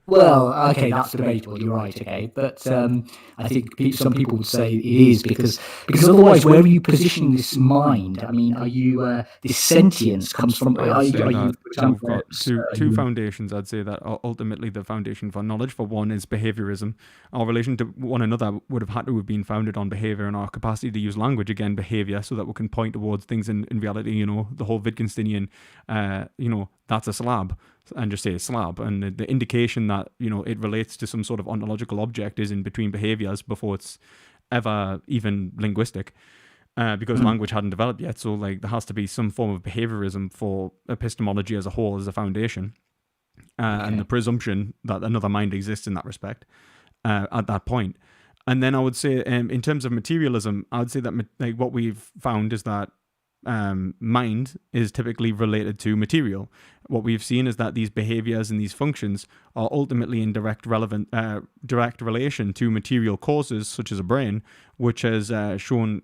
Well, okay, that's debatable. You're right. Okay, but I think some people would say it is because otherwise, where are you positioning this mind? I mean, are you this sentience comes from? I'd say Are you, that for example, we've got are two you, foundations. I'd say that are ultimately the foundation for knowledge. For one is behaviorism. Our relation to one another would have had to have been founded on behavior, and our capacity to use language, again, behavior, so that we can point towards things in reality. You know, the whole Wittgensteinian, that's a slab, and just say slab, and the indication that it relates to some sort of ontological object is in between behaviors before it's ever even linguistic. Because language hadn't developed yet, so like there has to be some form of behaviorism for epistemology as a whole as a foundation, and the presumption that another mind exists in that respect at that point. And then I would say, in terms of materialism, I would say that like what we've found is that mind is typically related to material. What we've seen is that these behaviors and these functions are ultimately in direct relation to material causes, such as a brain, which has shown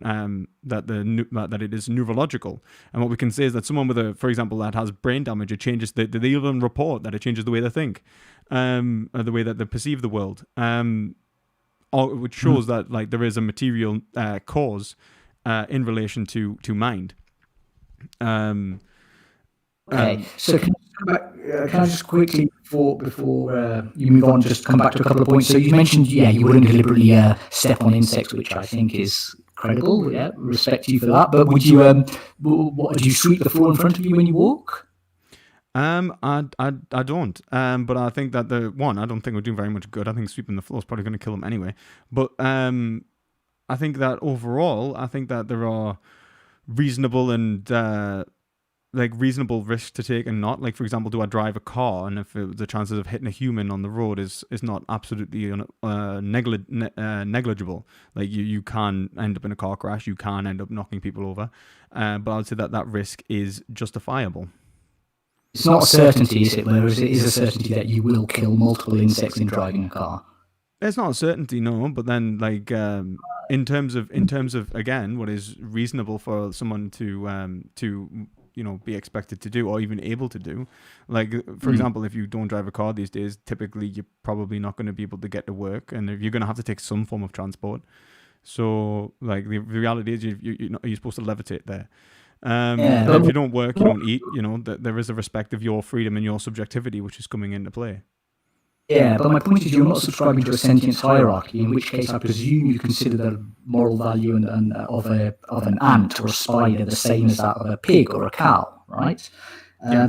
that it is neurological. And what we can say is that someone for example, that has brain damage, it changes they even report that it changes the way they think, or the way that they perceive the world, which shows that like there is a material cause in relation to mind. So can I just quickly before you move on, just come back to a couple of points. So you mentioned, you wouldn't deliberately step on insects, which I think is credible. Yeah, respect you for that. But would you what do you sweep the floor in front of you when you walk? I don't. But I think that I don't think we're doing very much good. I think sweeping the floor is probably going to kill them anyway. But I think that overall, I think that there are reasonable and reasonable risks to take and not. Like, for example, do I drive a car, and if the chances of hitting a human on the road is not absolutely negligible. Like you can end up in a car crash, you can end up knocking people over, but I would say that risk is justifiable. It's not a certainty, is it? Whereas it is a certainty that you will kill multiple insects in driving a car. It's not a certainty, no. But then, like, in terms of again, what is reasonable for someone to be expected to do or even able to do, like, for example, if you don't drive a car these days, typically you're probably not going to be able to get to work, and if you're going to have to take some form of transport. So, like, the reality is you're supposed to levitate there. If you don't work, you don't eat. There is a respect of your freedom and your subjectivity which is coming into play. Yeah, but my point is you're not subscribing to a sentience hierarchy, in which case I presume you consider the moral value of an ant or a spider the same as that of a pig or a cow, right?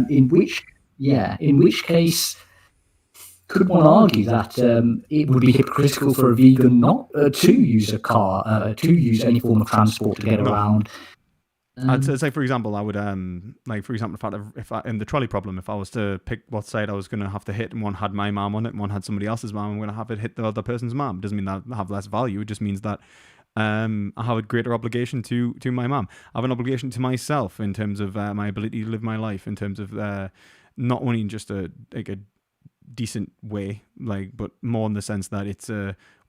In which case, could one argue that it would be hypocritical for a vegan not to use a car, to use any form of transport to get around? I'd say, for example, I would if I in the trolley problem, if I was to pick what side I was going to have to hit, and one had my mom on it and one had somebody else's mom, I'm going to have it hit the other person's mom. It doesn't mean that I have less value. It just means that I have a greater obligation to my mom. I have an obligation to myself in terms of my ability to live my life, in terms of not only in just a decent way, but more in the sense that it's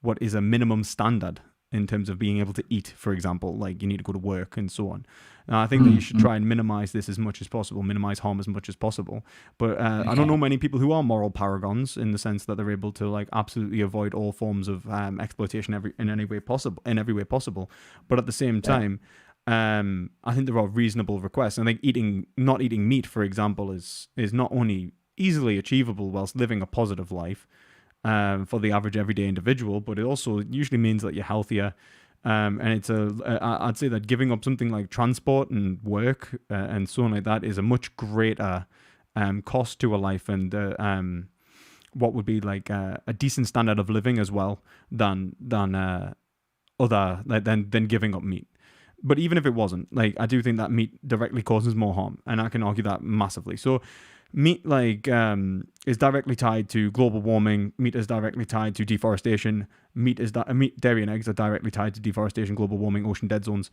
what is a minimum standard in terms of being able to eat, for example, like you need to go to work and so on. Now, I think that you should try and minimize this as much as possible, minimize harm as much as possible. But I don't know many people who are moral paragons in the sense that they're able to absolutely avoid all forms of exploitation in every way possible. But at the same time, I think there are reasonable requests. I think not eating meat, for example, is not only easily achievable whilst living a positive life for the average everyday individual, but it also usually means that you're healthier. And I'd say that giving up something like transport and work and so on like that is a much greater cost to a life, and what would be like a decent standard of living as well than giving up meat. but even if it wasn't, like, I do think that meat directly causes more harm, and I can argue that massively. So meat, like, is directly tied to global warming. Meat is directly tied to deforestation. Meat, dairy, and eggs are directly tied to deforestation, global warming, ocean dead zones,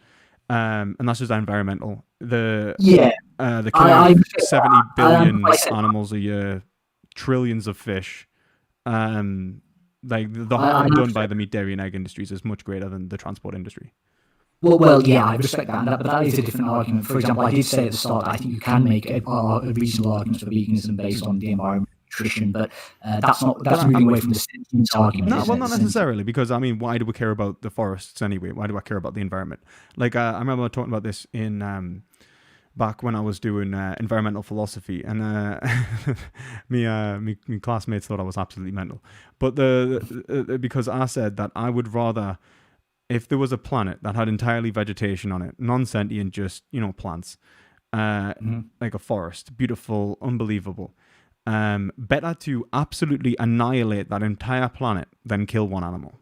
and that's just environmental. The killing of 70 billion animals a year, trillions of fish. Like, the harm done by the meat, dairy, and egg industries is much greater than the transport industry. Well, yeah, I respect that, but that is a different argument. For example, I did say at the start that I think you can make a reasonable argument for veganism based on the environment, nutrition, but that's moving away from the sentience argument. No, well, not necessarily, because I mean, why do we care about the forests anyway? Why do I care about the environment? Like, I remember talking about this in back when I was doing environmental philosophy, and me classmates thought I was absolutely mental. But because I said that I would rather, if there was a planet that had entirely vegetation on it, non-sentient, just, plants, like a forest, beautiful, unbelievable, better to absolutely annihilate that entire planet than kill one animal.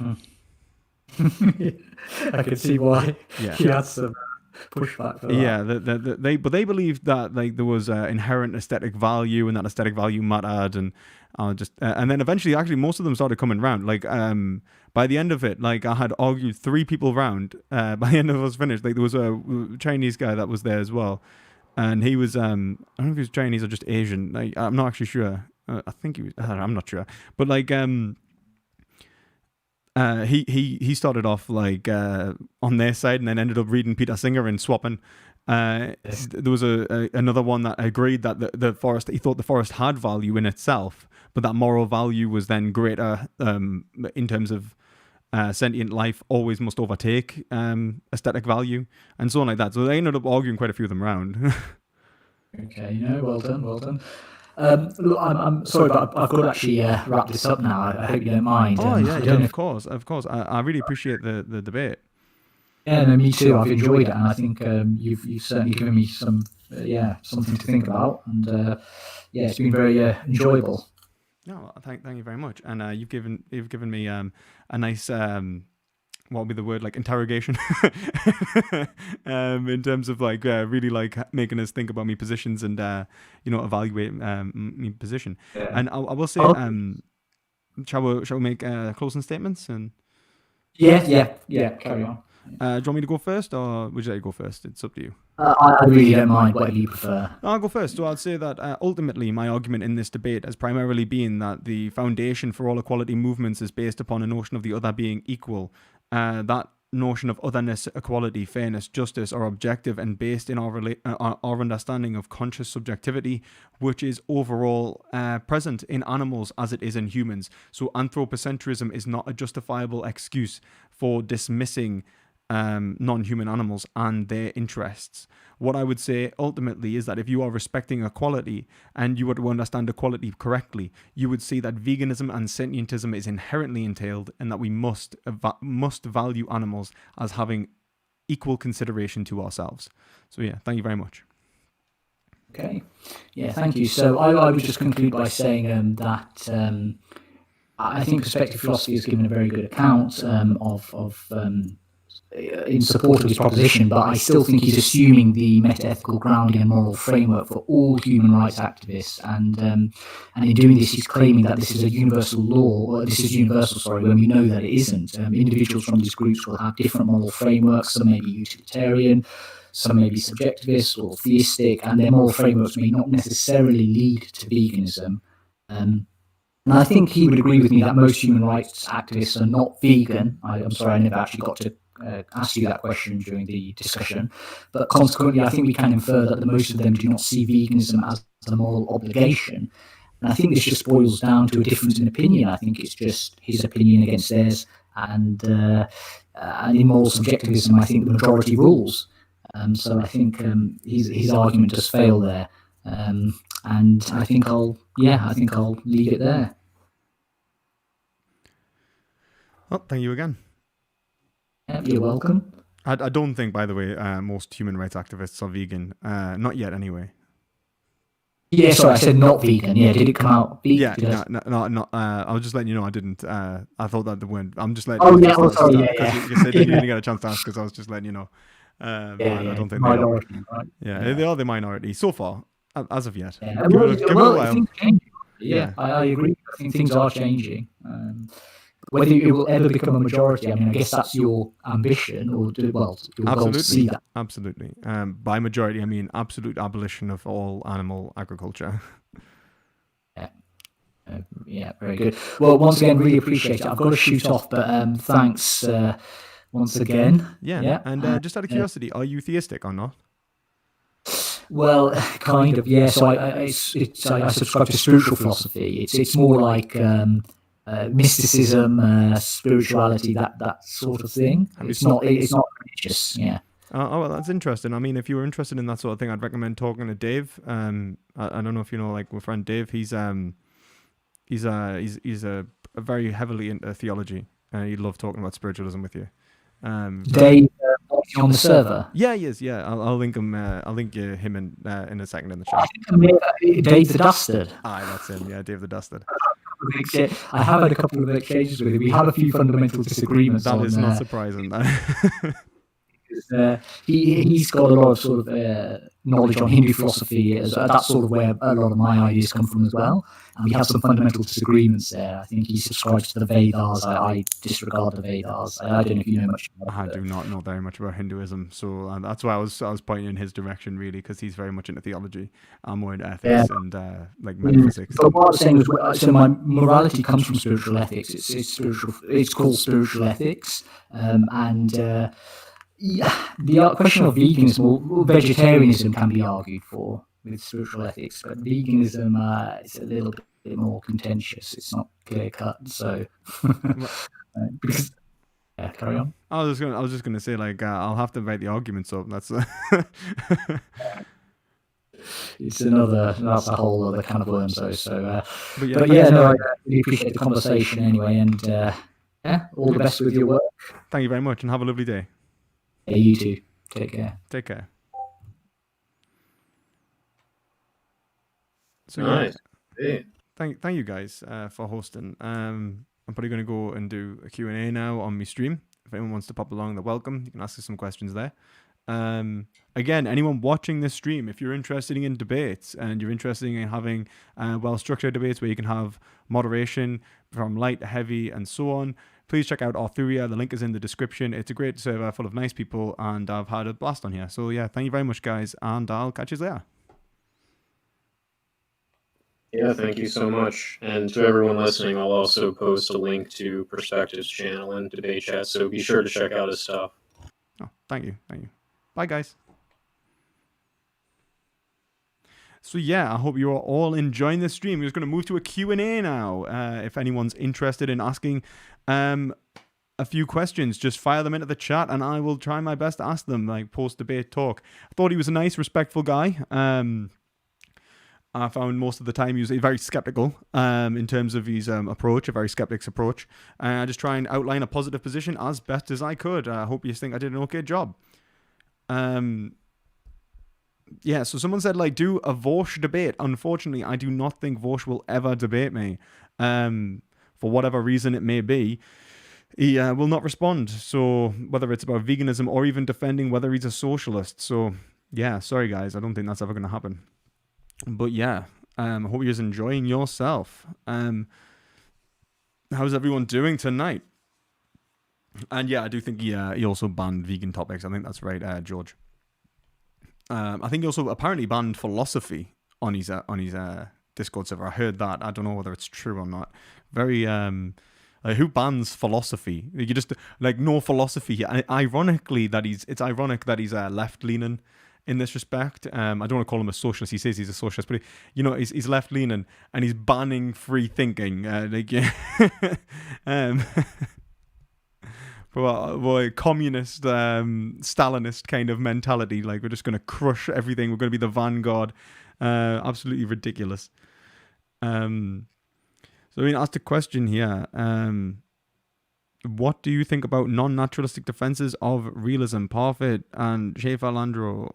I can see why. Yeah, you had some pushback for that. Yeah, they believed that, like, there was inherent aesthetic value, and that aesthetic value mattered, and and then eventually, actually, most of them started coming round. Like, by the end of it, like, I had argued 3 people round. By the end of it was finished. Like, there was a Chinese guy that was there as well, and he was I don't know if he was Chinese or just Asian. Like, I'm not actually sure. I think he was. I'm not sure, but like he started off like on their side, and then ended up reading Peter Singer and swapping. There was another one that agreed that the forest, he thought the forest had value in itself, but that moral value was then greater in terms of sentient life always must overtake aesthetic value, and so on like that. So they ended up arguing quite a few of them around. Okay, well done. Look, I'm sorry, but I've got to actually wrap this up now. I hope you don't mind. Of course. I really appreciate the debate. Yeah, no, me too. I've enjoyed it, and I think you've certainly given me some something to think about, and it's been very enjoyable. No, thank you very much, and you've given me a nice what would be the word, like, interrogation in terms of, like, really, like, making us think about me positions and evaluate me position. Yeah. And I will say, shall we make closing statements? And yeah, carry on. Do you want me to go first, or would you like to go first? It's up to you. I really don't mind, whatever you prefer. I'll go first. So I'd say that ultimately my argument in this debate has primarily been that the foundation for all equality movements is based upon a notion of the other being equal. That notion of otherness, equality, fairness, justice are objective and based in our understanding of conscious subjectivity, which is overall present in animals as it is in humans. So anthropocentrism is not a justifiable excuse for dismissing non-human animals and their interests. What I would say ultimately is that if you are respecting equality and you were to understand equality correctly, you would see that veganism and sentientism is inherently entailed, and that we must value animals as having equal consideration to ourselves. So yeah, thank you very much. Okay, yeah, thank you. So I would just conclude by saying that I think perspective philosophy has given a very good account of in support of his proposition, but I still think he's assuming the meta-ethical grounding and moral framework for all human rights activists, and in doing this, he's claiming that this is a universal law, or this is universal, when we know that it isn't. Individuals from these groups will have different moral frameworks. Some may be utilitarian, some may be subjectivist or theistic, and their moral frameworks may not necessarily lead to veganism. And I think he would agree with me that most human rights activists are not vegan. I'm sorry, I never actually got to ask you that question during the discussion, but consequently, I think we can infer that the most of them do not see veganism as a moral obligation. And I think this just boils down to a difference in opinion. I think it's just his opinion against theirs, and in moral subjectivism, I think the majority rules. So I think his argument does fail there, and I think I'll leave it there. Well, thank you again. You're welcome. I don't think, by the way, most human rights activists are vegan. Not yet, anyway. Yeah, sorry, I said not vegan. Yeah, did it come out Yeah, vegan? no. I was just letting you know I didn't. I thought that the word. I'm just letting Oh you yeah, just oh sorry, yeah, because yeah, you said that you yeah, didn't get a chance to ask because I was just letting you know. yeah, I yeah. don't think they are. Minority, right? Yeah, Yeah, they are the minority so far, as of yet. yeah. Give it a Well, while. things change. Yeah, Yeah, I agree. I think things are changing. Whether it will ever become a majority, I mean, I guess that's your ambition, or your goal to see absolutely, that. absolutely. By majority, I mean absolute abolition of all animal agriculture. Yeah, yeah, very good. Well, once again, really appreciate it. I've got to shoot off, but thanks once again. Yeah, Yeah. and just out of curiosity, are you theistic or not? Well, kind of, yeah. So I subscribe to spiritual philosophy. It's more like mysticism, spirituality, that sort of thing. Have you It's not religious. Yeah. Oh, well, that's interesting. I mean, if you were interested in that sort of thing, I'd recommend talking to Dave. I don't know if you know, like, my friend Dave. He's a very heavily into theology. He'd love talking about spiritualism with you. Very. Dave on the server. Yeah, he is. Yeah, I'll link him. I'll link you him in a second in the chat. Dave the Dastard. Aye, that's him. Yeah, Dave the Dastard. I have had a couple of exchanges with him. We have a few fundamental disagreements. That on, is not surprising. he's got a lot of sort of knowledge on Hindu philosophy. That's sort of where a lot of my ideas come from as well. And we have some fundamental disagreements there. I think he subscribes to the Vedas. I disregard the Vedas. I don't know if you know much about I do not know very much about Hinduism, so that's why I was pointing in his direction, really, because he's very much into theology. I'm more into ethics and like metaphysics. But what I was saying was, so my morality comes from spiritual ethics. It's spiritual. It's called spiritual ethics, and yeah, the question of veganism or vegetarianism can be argued for with spiritual ethics, but veganism is a little bit more contentious. It's not clear cut. So, because yeah, carry on. I was just gonna say, like, I'll have to write the arguments up. That's That's a whole other can of worms, though. So, but yeah, no, I really appreciate the conversation anyway, and yeah, all the best with your work. Thank you very much, and have a lovely day. Yeah, you too. Take care. Take care. So Nice. yeah, thank you guys for hosting. I'm probably going to go and do a Q&A now on my stream. If anyone wants to pop along, they're welcome. You can ask us some questions there. Again, anyone watching this stream, if you're interested in debates and you're interested in having well-structured debates where you can have moderation from light to heavy and so on, please check out Arthuria. The link is in the description. It's a great server full of nice people, and I've had a blast on here. So yeah, thank you very much, guys, and I'll catch you later. Yeah, thank you so much. And to everyone listening, I'll also post a link to Perspective's channel and debate chat, so be sure to check out his stuff. Oh, thank you. Bye, guys. So yeah, I hope you are all enjoying this stream. We're just going to move to a Q&A now. If anyone's interested in asking a few questions, just fire them into the chat and I will try my best to ask them, like post-debate talk. I thought he was a nice, respectful guy. I found most of the time he was very skeptical in terms of his approach, a very skeptic's approach. I just try and outline a positive position as best as I could. I hope you think I did an okay job. Yeah, so someone said, like, do a Vosh debate. Unfortunately, I do not think Vosh will ever debate me. For whatever reason it may be, he will not respond. So whether it's about veganism or even defending whether he's a socialist. So yeah, sorry guys, I don't think that's ever going to happen. But yeah, I hope you're enjoying yourself. How's everyone doing tonight? And yeah, I do think he also banned vegan topics. I think that's right, George. I think he also apparently banned philosophy on his Discord server. I heard that. I don't know whether it's true or not. Very who bans philosophy? You just like no philosophy. Ironically, it's ironic that he's left leaning in this respect. I don't want to call him a socialist. He says he's a socialist, but he's left leaning and he's banning free thinking. For a communist, Stalinist kind of mentality, like we're just going to crush everything. We're going to be the vanguard. Absolutely ridiculous. So I mean, asked a question here. What do you think about non-naturalistic defenses of realism, Parfit and Schaefer Landro?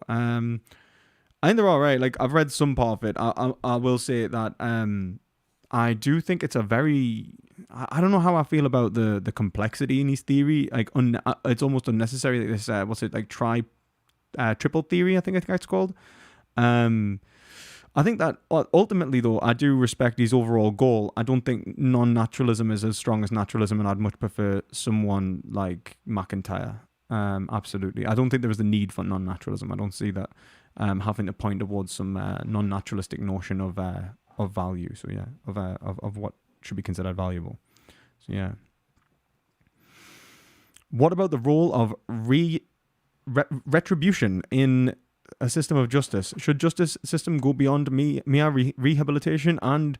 I think they're all right. Like, I've read some part of it. I will say that I do think it's a very... I don't know how I feel about the complexity in his theory. Like, it's almost unnecessary. Like this, what's it, like, triple theory, I think it's called. I think that ultimately, though, I do respect his overall goal. I don't think non-naturalism is as strong as naturalism, and I'd much prefer someone like McIntyre. Absolutely. I don't think there is a need for non-naturalism. I don't see that having to point towards some non-naturalistic notion of value. So yeah, of what should be considered valuable. So yeah. What about the role of retribution in a system of justice? Should justice system go beyond mere rehabilitation and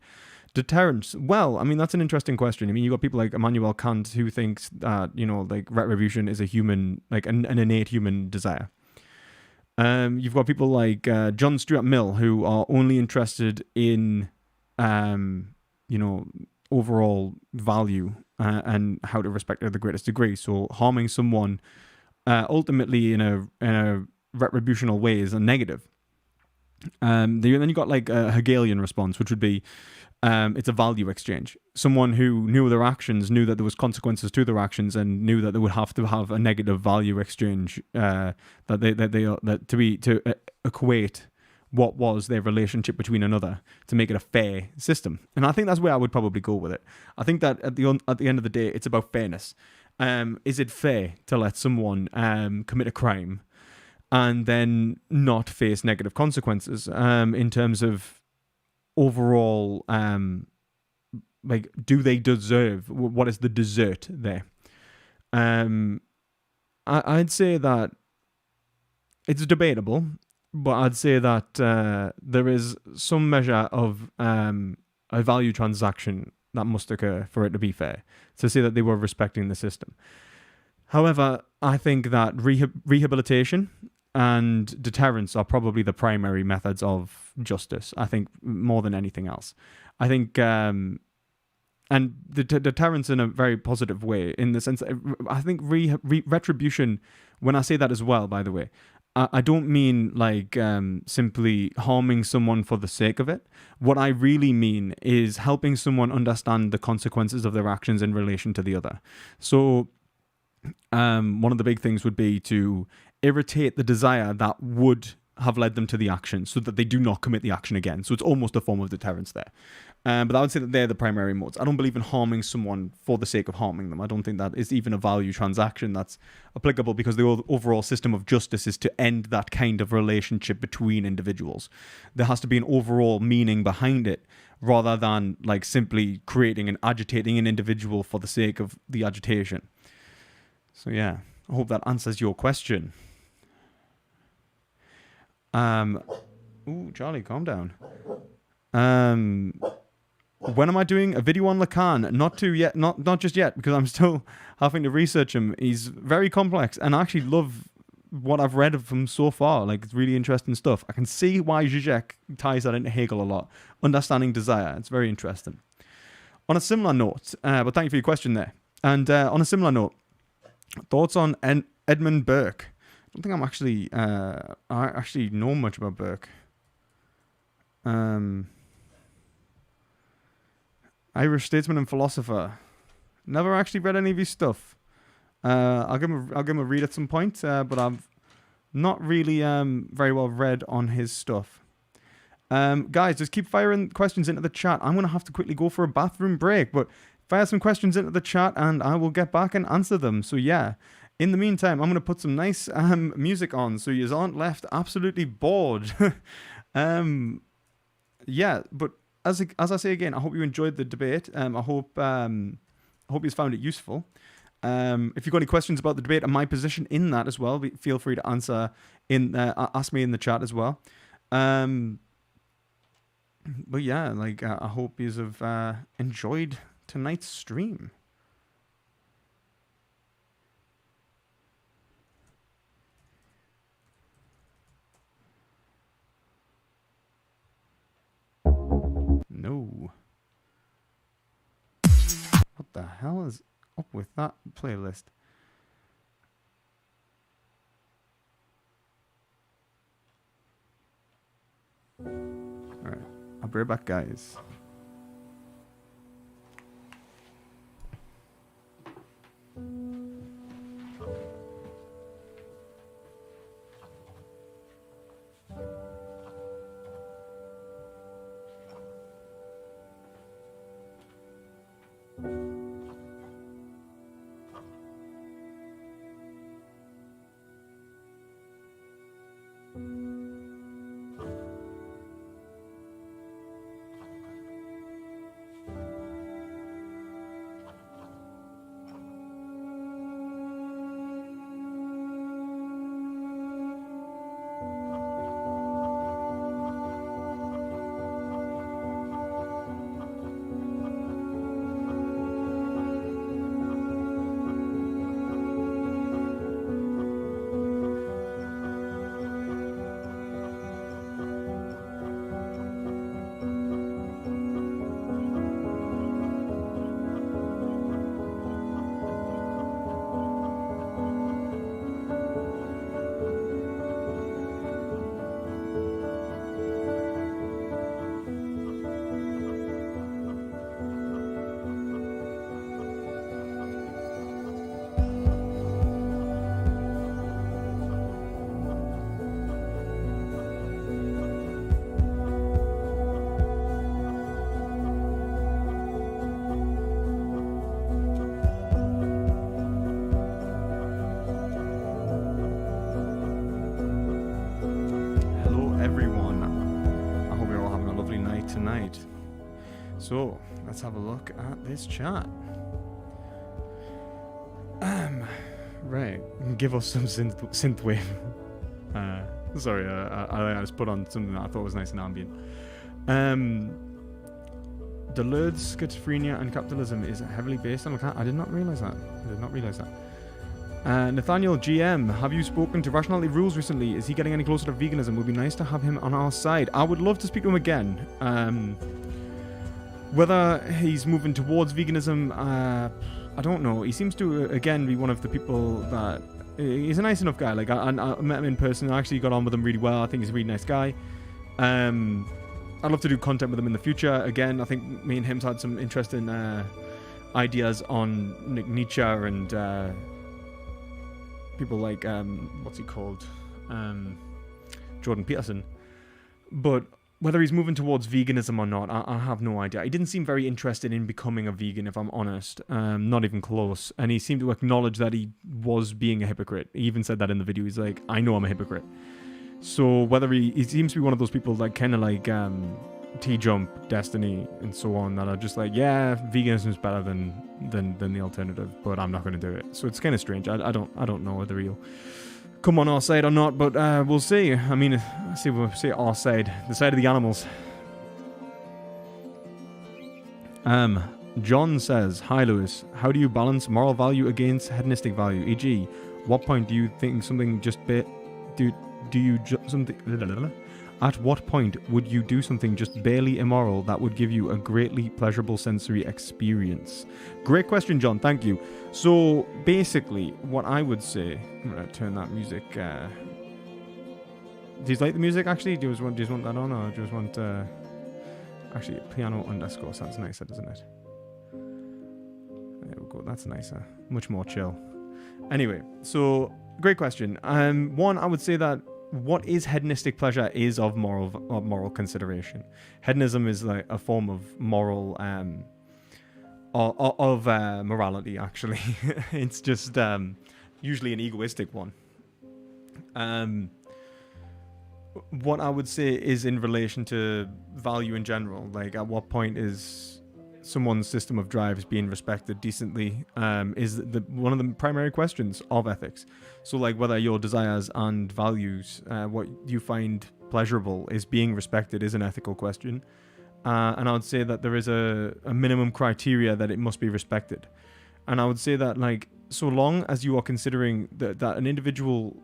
deterrence? Well, I mean, that's an interesting question. I mean, you got people like Immanuel Kant who thinks that, you know, like retribution is a human, like an innate human desire. You've got people like John Stuart Mill who are only interested in, you know, overall value and how to respect it to the greatest degree. So harming someone ultimately in a retributional way is a negative. Then you got like a Hegelian response, which would be it's a value exchange. Someone who knew their actions, knew that there was consequences to their actions, and knew that they would have to have a negative value exchange to equate what was their relationship between another to make it a fair system. And I think that's where I would probably go with it. I think that at the end of the day, it's about fairness. Is it fair to let someone commit a crime and then not face negative consequences in terms of overall, like, do they deserve, what is the desert there? I'd say that it's debatable, but I'd say that there is some measure of a value transaction that must occur for it to be fair, to say that they were respecting the system. However, I think that rehabilitation and deterrence are probably the primary methods of justice, I think, more than anything else. I think, and the deterrence in a very positive way, in the sense that I think retribution, when I say that as well, by the way, I don't mean like simply harming someone for the sake of it. What I really mean is helping someone understand the consequences of their actions in relation to the other. So one of the big things would be to irritate the desire that would have led them to the action so that they do not commit the action again. So it's almost a form of deterrence there. But I would say that they're the primary modes. I don't believe in harming someone for the sake of harming them. I don't think that is even a value transaction that's applicable, because the overall system of justice is to end that kind of relationship between individuals. There has to be an overall meaning behind it, rather than like simply creating and agitating an individual for the sake of the agitation. So yeah, I hope that answers your question. Ooh, Charlie, calm down. When am I doing a video on Lacan? Not just yet, because I'm still having to research him. He's very complex, and I actually love what I've read of him so far. Like, it's really interesting stuff. I can see why Zizek ties that into Hegel a lot. Understanding desire. It's very interesting. On a similar note, but thank you for your question there. And on a similar note, thoughts on Edmund Burke? I don't think I actually know much about Burke. Irish statesman and philosopher. Never actually read any of his stuff. I'll give him a read at some point, but I've not really very well read on his stuff. Guys, just keep firing questions into the chat. I'm going to have to quickly go for a bathroom break, but fire some questions into the chat and I will get back and answer them. So yeah, in the meantime, I'm going to put some nice music on so you aren't left absolutely bored. Yeah, but as I say again, I hope you enjoyed the debate. I hope you found it useful. If you've got any questions about the debate and my position in that as well, feel free to ask me in the chat as well. But yeah, like I hope you have enjoyed tonight's stream. No. What the hell is up with that playlist? All right, I'll be right back, guys. Tonight. So let's have a look at this chat. Right, give us some synthwave. Sorry, I just put on something that I thought was nice and ambient. Deleuze's schizophrenia and capitalism is heavily based on Kant. I did not realize that. Nathaniel GM, have you spoken to Rationality Rules recently? Is he getting any closer to veganism? Would be nice to have him on our side. I would love to speak to him again. Whether he's moving towards veganism, I don't know. He seems to, again, be one of the people that... He's a nice enough guy. Like, I met him in person. I actually got on with him really well. I think he's a really nice guy. I'd love to do content with him in the future. Again, I think me and him's had some interesting ideas on Nietzsche and... people like what's he called, Jordan Peterson. But whether he's moving towards veganism or not, I have no idea. He didn't seem very interested in becoming a vegan, if I'm honest. Not even close. And he seemed to acknowledge that he was being a hypocrite. He even said that in the video. He's like, I know I'm a hypocrite. So whether he seems to be one of those people that kind of like T-Jump, Destiny, and so on, that are just like, yeah, veganism is better than the alternative, but I'm not going to do it. So it's kind of strange. I don't know whether he'll come on our side or not, but we'll see. I mean, we'll see our side, the side of the animals. John says, hi Lewis, how do you balance moral value against hedonistic value? E.g., what point do you think something just At what point would you do something just barely immoral that would give you a greatly pleasurable sensory experience? Great question, John. Thank you. So basically, what I would say, I'm gonna turn that music. Do you like the music? Actually, do you just want that on, or do you just want actually piano underscore sounds nicer, doesn't it? There we go. That's nicer. Much more chill. Anyway, so great question. One, I would say that what is hedonistic pleasure is of moral consideration. Hedonism is like a form of moral morality, actually. It's just usually an egoistic one. What I would say is in relation to value in general, like at what point is someone's system of drives being respected decently, is one of the primary questions of ethics. So like whether your desires and values, what you find pleasurable, is being respected is an ethical question. And I would say that there is a minimum criteria that it must be respected. And I would say that like so long as you are considering that an individual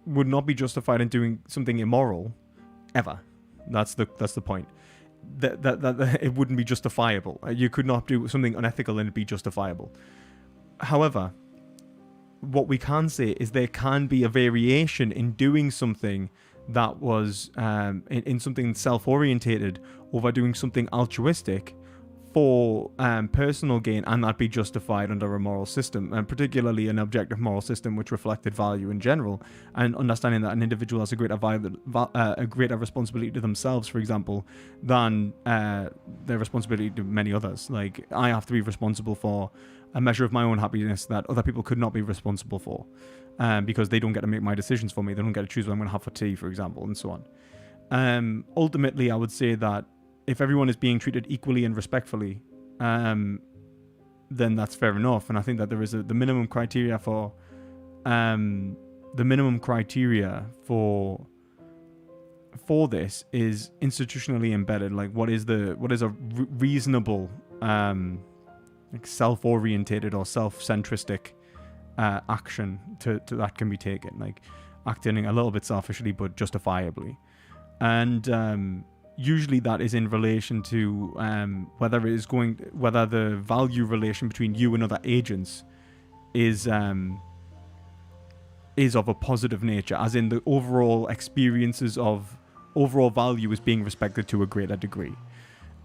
would not be justified in doing something immoral ever. That's the point. That it wouldn't be justifiable. You could not do something unethical and it'd be justifiable. However, what we can say is there can be a variation in doing something that was in something self-orientated over doing something altruistic for personal gain, and that be justified under a moral system, and particularly an objective moral system which reflected value in general, and understanding that an individual has a greater responsibility to themselves, for example, than their responsibility to many others. Like, I have to be responsible for a measure of my own happiness that other people could not be responsible for, because they don't get to make my decisions for me. They don't get to choose what I'm going to have for tea, for example, and so on. Ultimately, I would say that if everyone is being treated equally and respectfully, then that's fair enough. And I think that there is the minimum criteria for this is institutionally embedded. Like, what is a reasonable like self-orientated or self-centristic action to that can be taken, like acting a little bit selfishly but justifiably, and usually that is in relation to whether the value relation between you and other agents is of a positive nature, as in the overall experiences of overall value is being respected to a greater degree.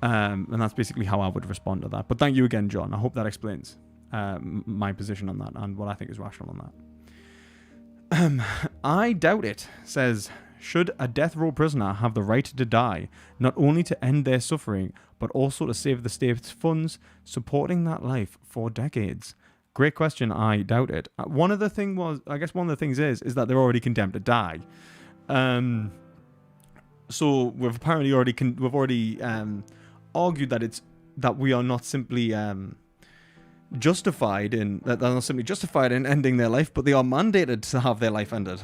And that's basically how I would respond to that. But thank you again, John. I hope that explains my position on that and what I think is rational on that. I doubt it, says, should a death row prisoner have the right to die, not only to end their suffering, but also to save the state's funds supporting that life for decades? Great question. I doubt it. One of the things is that they're already condemned to die. So we've apparently already argued that we are not simply justified in ending their life, but they are mandated to have their life ended.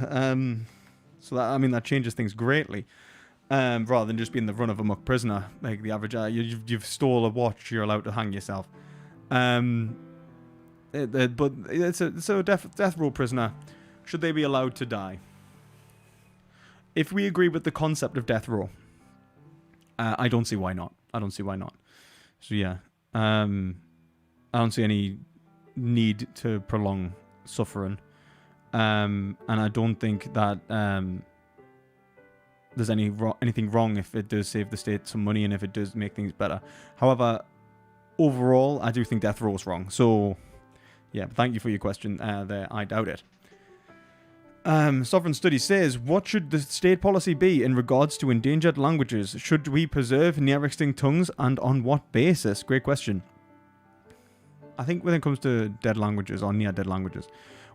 So that changes things greatly. Rather than just being the run-of-amok prisoner, like the average, you've stole a watch, you're allowed to hang yourself. But it's a death row prisoner. Should they be allowed to die? If we agree with the concept of death row, I don't see why not. So yeah, I don't see any need to prolong suffering. And I don't think that there's anything wrong if it does save the state some money and if it does make things better. However, overall, I do think death row is wrong. So, yeah, thank you for your question there. I doubt it. Sovereign Study says, what should the state policy be in regards to endangered languages? Should we preserve near extinct tongues, and on what basis? Great question. I think when it comes to dead languages or near dead languages,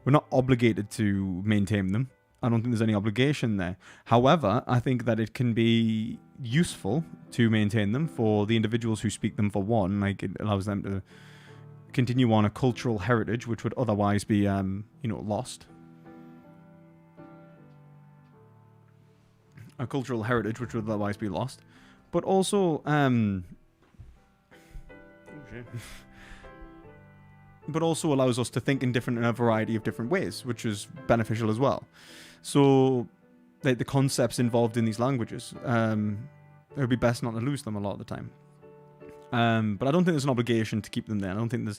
we're not obligated to maintain them. I don't think there's any obligation there. However, I think that it can be useful to maintain them for the individuals who speak them, for one. Like, it allows them to continue on a cultural heritage which would otherwise be, lost. A cultural heritage which would otherwise be lost. But also, but also allows us to think in a variety of different ways, which is beneficial as well. So, like, the concepts involved in these languages, it would be best not to lose them a lot of the time. But I don't think there's an obligation to keep them there. I don't think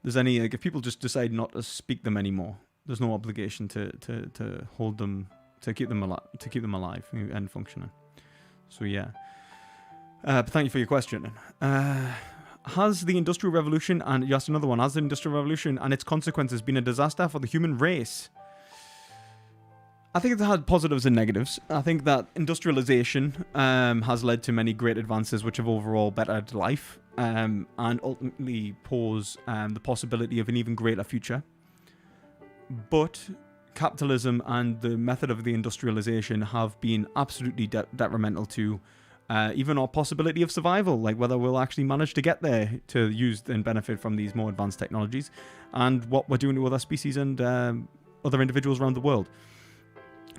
there's any, like, if people just decide not to speak them anymore, there's no obligation to hold them, to keep them alive and functioning. So yeah. But thank you for your question. Has the Industrial Revolution, and you asked another one, has the Industrial Revolution and its consequences been a disaster for the human race? I think it's had positives and negatives. I think that industrialization has led to many great advances which have overall bettered life, and ultimately pose the possibility of an even greater future. But capitalism and the method of the industrialization have been absolutely detrimental to even our possibility of survival, like whether we'll actually manage to get there to use and benefit from these more advanced technologies, and what we're doing to other species and other individuals around the world.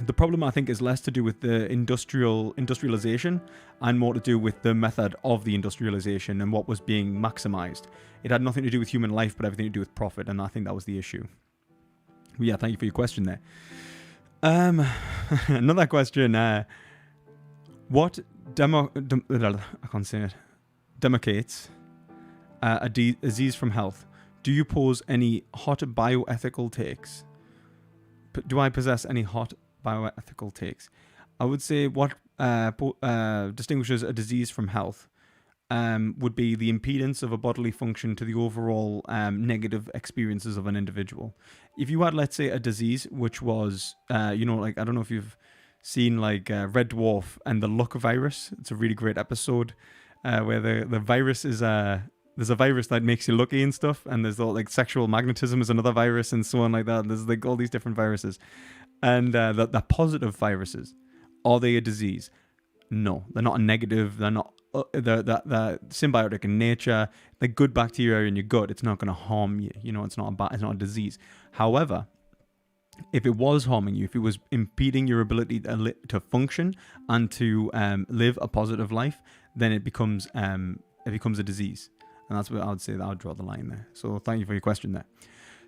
The problem, I think, is less to do with the industrialization and more to do with the method of the industrialization and what was being maximized. It had nothing to do with human life, but everything to do with profit, and I think that was the issue. But yeah, thank you for your question there. Another question. What demarcates a disease from health? Do you pose any hot bioethical takes? Do I possess any hot bioethical takes? I would say what distinguishes a disease from health would be the impedance of a bodily function to the overall negative experiences of an individual. If you had, let's say, a disease which was, like, I don't know if you've seen like Red Dwarf and the Luck virus. It's a really great episode where the virus is there's a virus that makes you lucky and stuff, and there's all like sexual magnetism is another virus and so on like that. There's like all these different viruses, and the positive viruses, are they a disease? No, they're not a negative. They're not. They're symbiotic in nature. They're good bacteria in your gut. It's not going to harm you. It's not it's not a disease. However, if it was harming you, if it was impeding your ability to function and to live a positive life, then it becomes a disease, and that's where I would say that I would draw the line there. So thank you for your question there.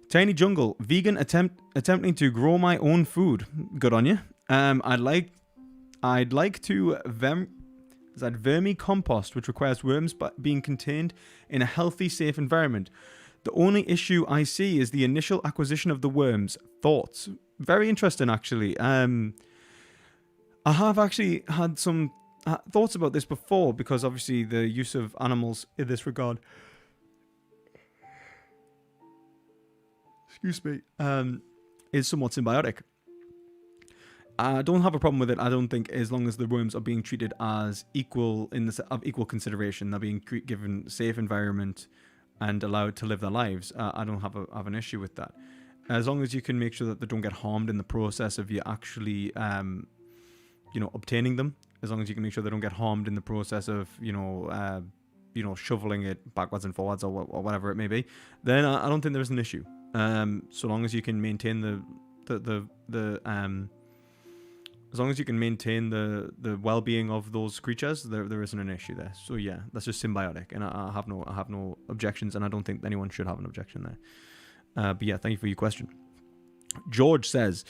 Tiny Jungle, vegan attempting to grow my own food. Good on you. I'd like to vermicompost, which requires worms being contained in a healthy, safe environment. The only issue I see is the initial acquisition of the worms. Thoughts? Very interesting, actually. I have actually had some thoughts about this before, because obviously the use of animals in this regard, excuse me, is somewhat symbiotic. I don't have a problem with it. I don't think, as long as the worms are being treated as equal of equal consideration, they're being given safe environment and allowed to live their lives. I don't have an issue with that. As long as you can make sure that they don't get harmed in the process of you actually, obtaining them. As long as you can make sure they don't get harmed in the process of, shoveling it backwards and forwards or whatever it may be, then I don't think there's an issue. So long as you can maintain as long as you can maintain the well-being of those creatures, there isn't an issue there. So yeah, that's just symbiotic, and I have no objections, and I don't think anyone should have an objection there. But yeah, thank you for your question. George says,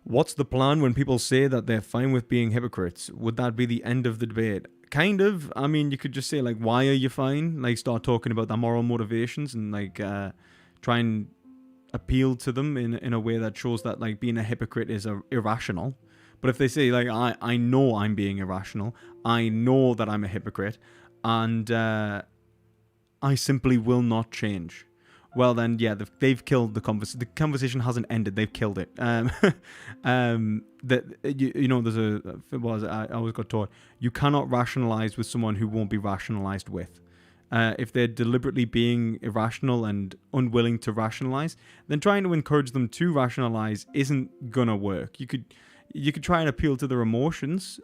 "What's the plan when people say that they're fine with being hypocrites? Would that be the end of the debate?" Kind of. I mean, you could just say like, "Why are you fine?" Like, start talking about their moral motivations and like try and appeal to them in a way that shows that like being a hypocrite is irrational. But if they say, like, I know I'm being irrational, I know that I'm a hypocrite, and I simply will not change, well, then, yeah, they've killed the conversation. The conversation hasn't ended. They've killed it. There's I always got taught, you cannot rationalize with someone who won't be rationalized with. If they're deliberately being irrational and unwilling to rationalize, then trying to encourage them to rationalize isn't going to work. You could try and appeal to their emotions.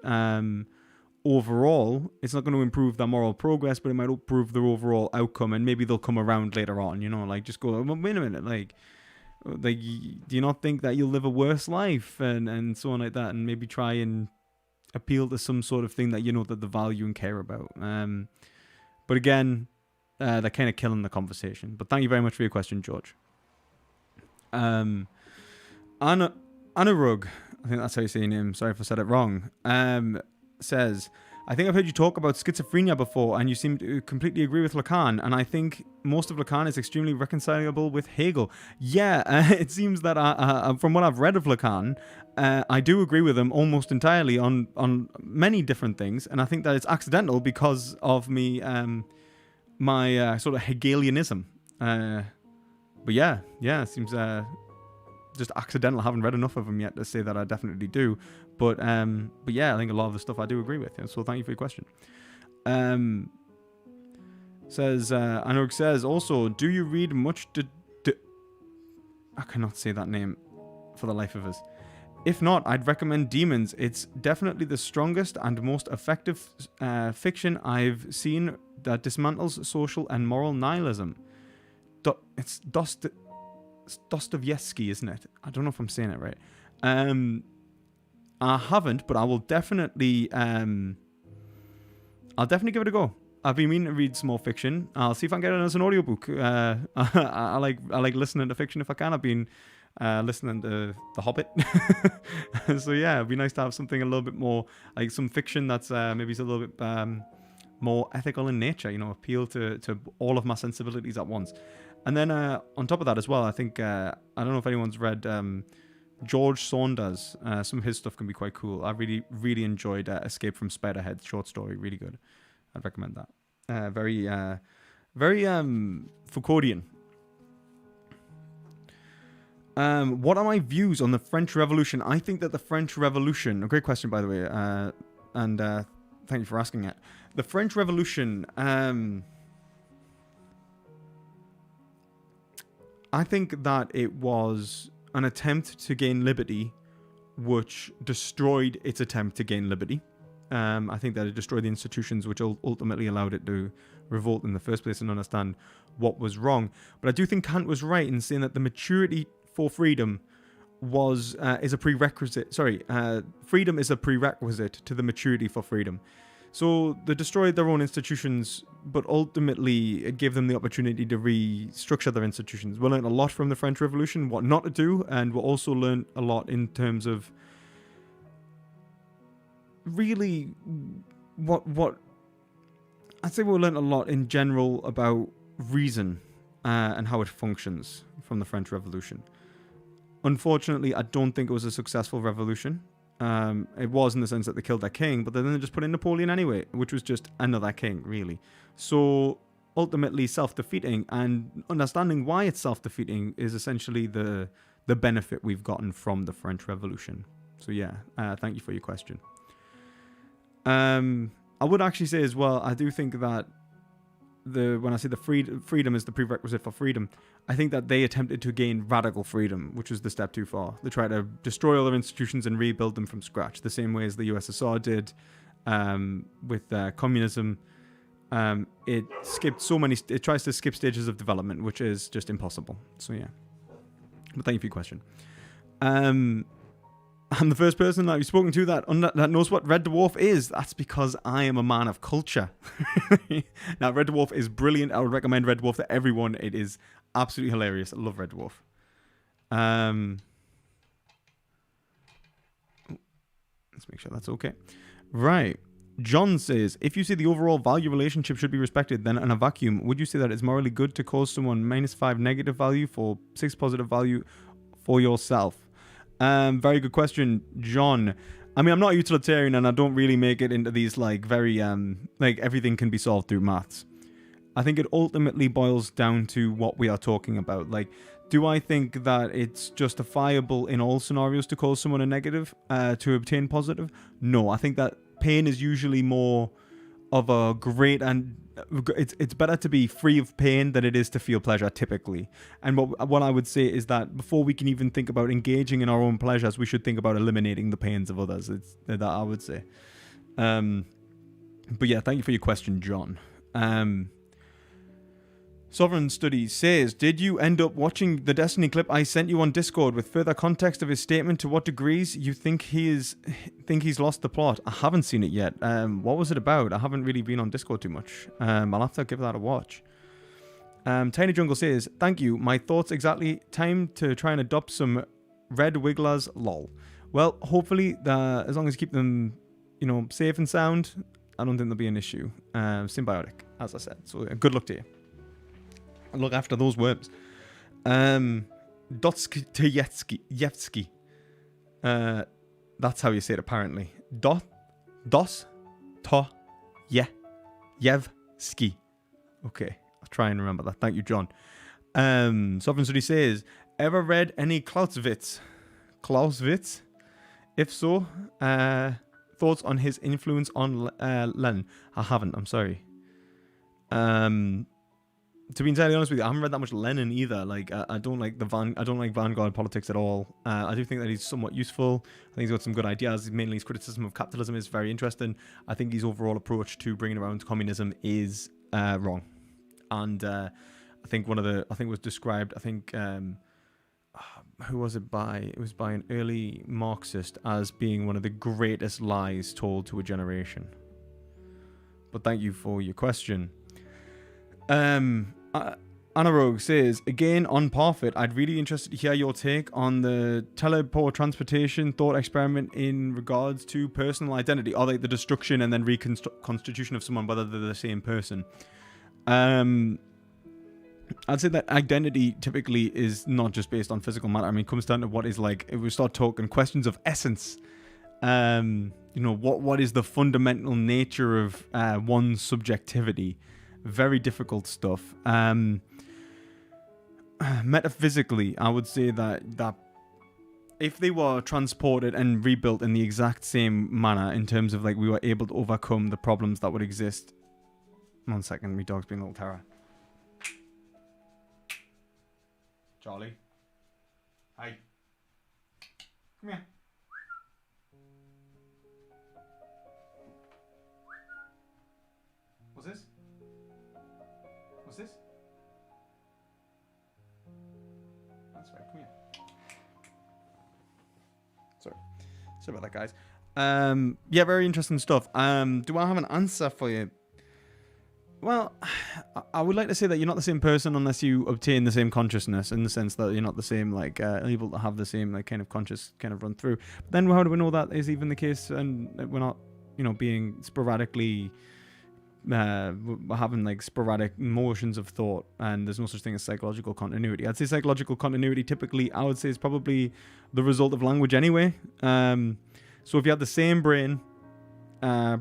Overall, it's not going to improve their moral progress, but it might improve their overall outcome, and maybe they'll come around later on, like just go, well, wait a minute, like, do you not think that you'll live a worse life, and so on like that, and maybe try and appeal to some sort of thing that that they value and care about. But again, they're kind of killing the conversation. But thank you very much for your question, George. Anurug, I think that's how you say your name. Sorry if I said it wrong. Says, I think I've heard you talk about schizophrenia before, and you seem to completely agree with Lacan, and I think most of Lacan is extremely reconcilable with Hegel. Yeah, it seems that from what I've read of Lacan, I do agree with him almost entirely on many different things, and I think that it's accidental because of me, my sort of Hegelianism. But yeah, it seems just accidental. I haven't read enough of him yet to say that I definitely do. But yeah, I think a lot of the stuff I do agree with. So thank you for your question. Anurg says, also, do you read much I cannot say that name for the life of us. If not, I'd recommend Demons. It's definitely the strongest and most effective fiction I've seen that dismantles social and moral nihilism. It's Dostoevsky, isn't it? I don't know if I'm saying it right. I haven't, but I will definitely I'll definitely give it a go. I've been meaning to read some more fiction. I'll see if I can get it as an audiobook. I like listening to fiction if I can. I've been listening to The Hobbit. So yeah, it'd be nice to have something a little bit more, like some fiction that's maybe a little bit more ethical in nature, appeal to all of my sensibilities at once. And then on top of that as well, I think, I don't know if anyone's read George Saunders. Some of his stuff can be quite cool. I really enjoyed Escape from Spiderhead short story. Really good. I'd recommend that. Very Foucauldian. What are my views on the French Revolution? I think that the French Revolution, a great question by the way, and thank you for asking it. The French Revolution, I think that it was an attempt to gain liberty, which destroyed its attempt to gain liberty. I think that it destroyed the institutions which ultimately allowed it to revolt in the first place and understand what was wrong. But I do think Kant was right in saying that the maturity for freedom is a prerequisite. Freedom is a prerequisite to the maturity for freedom. So they destroyed their own institutions, but ultimately it gave them the opportunity to restructure their institutions. We learned a lot from the French Revolution, what not to do, and we also learned a lot in terms of really what I'd say we learned a lot in general about reason and how it functions from the French Revolution. Unfortunately, I don't think it was a successful revolution. It was in the sense that they killed their king, but then they just put in Napoleon anyway, which was just another king, really. So ultimately self-defeating, and understanding why it's self-defeating is essentially the benefit we've gotten from the French Revolution. So yeah, thank you for your question. I would actually say as well, I do think that when I say the freedom is the prerequisite for freedom, I think that they attempted to gain radical freedom, which was the step too far. They tried to destroy all their institutions and rebuild them from scratch, the same way as the USSR did with communism. It tries to skip stages of development, which is just impossible. So yeah, but thank you for your question. I'm the first person that I've spoken to that knows what Red Dwarf is. That's because I am a man of culture. Now, Red Dwarf is brilliant. I would recommend Red Dwarf to everyone. It is absolutely hilarious. I love Red Dwarf. Let's make sure that's okay. Right. John says, if you say the overall value relationship should be respected, then in a vacuum, would you say that it's morally good to cause someone -5 negative value for 6 positive value for yourself? Very good question, John. I mean, I'm not a utilitarian and I don't really make it into these very everything can be solved through maths. I think it ultimately boils down to what we are talking about. Do I think that it's justifiable in all scenarios to cause someone a negative to obtain positive? No, I think that pain is usually more of a great, and it's better to be free of pain than it is to feel pleasure typically. And what I would say is that before we can even think about engaging in our own pleasures, we should think about eliminating the pains of others. It's that I would say. But yeah, thank you for your question, John. Sovereign Studies says, did you end up watching the Destiny clip I sent you on Discord with further context of his statement? To what degrees you think he's lost the plot? I haven't seen it yet. What was it about? I haven't really been on Discord too much. I'll have to give that a watch. Tiny Jungle says, thank you. My thoughts exactly. Time to try and adopt some red wigglers, lol. Well, hopefully, as long as you keep them, safe and sound, I don't think there'll be an issue. Symbiotic, as I said. So good luck to you. Look after those worms. Dostoyevsky. That's how you say it, apparently. Dostoyevsky. Okay, I'll try and remember that. Thank you, John. Sovereign Study says, ever read any Clausewitz? If so, thoughts on his influence on Lenin? I haven't. I'm sorry. To be entirely honest with you, I haven't read that much Lenin either. I don't like vanguard politics at all. I do think that he's somewhat useful. I think he's got some good ideas. Mainly his criticism of capitalism is very interesting. I think his overall approach to bringing around communism is wrong. And I think it was described, who was it by? It was by an early Marxist as being one of the greatest lies told to a generation. But thank you for your question. Anarogue says, again on Parfit, I'd really interested to hear your take on the teleport transportation thought experiment in regards to personal identity, or the destruction and then reconstitution of someone, whether they're the same person. I'd say that identity typically is not just based on physical matter. I mean, it comes down to what is like, if we start talking questions of essence, what is the fundamental nature of one's subjectivity? Very difficult stuff. Metaphysically, I would say that if they were transported and rebuilt in the exact same manner, in terms of like we were able to overcome the problems that would exist. 1 second, my dog's being a little terror. Charlie. Hi. Come here. What's this? What's this? That's right, come here. Sorry about that, guys. Yeah, very interesting stuff. Do I have an answer for you? Well, I would like to say that you're not the same person unless you obtain the same consciousness, in the sense that you're not the same, like, able to have the same, like, kind of conscious kind of run through. But then how do we know that is even the case, and we're not, being sporadically, having, like, sporadic motions of thought, and there's no such thing as psychological continuity. I'd say psychological continuity typically, I would say, is probably the result of language anyway. So if you have the same brain,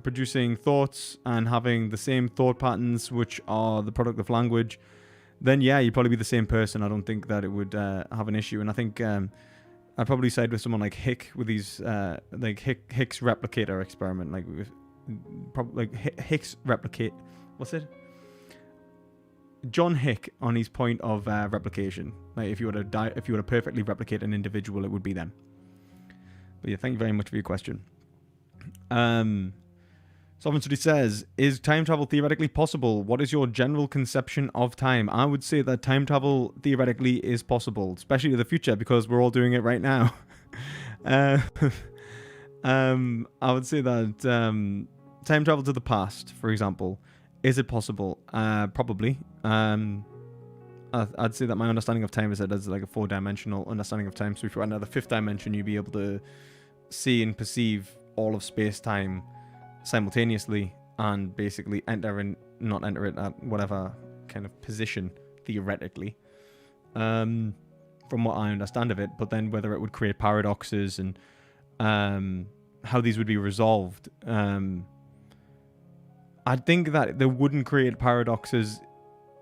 producing thoughts and having the same thought patterns, which are the product of language, then yeah, you'd probably be the same person. I don't think that it would have an issue. And I think I'd probably side with someone like Hick with these like Hick's replicator experiment, like probably like Hick's replicate. What's it? John Hick on his point of replication. Like if you were to perfectly replicate an individual, it would be them. But yeah, thank you very much for your question. Sovereign Study says, is time travel theoretically possible? What is your general conception of time? I would say that time travel theoretically is possible, especially to the future, because we're all doing it right now. I would say that time travel to the past, for example, is it possible? Probably. I'd say that my understanding of time is that it's like a 4-dimensional understanding of time. So if you went into the 5th dimension, you'd be able to see and perceive all of space-time simultaneously, and basically not enter it at whatever kind of position, theoretically, from what I understand of it. But then whether it would create paradoxes and how these would be resolved, I think that they wouldn't create paradoxes.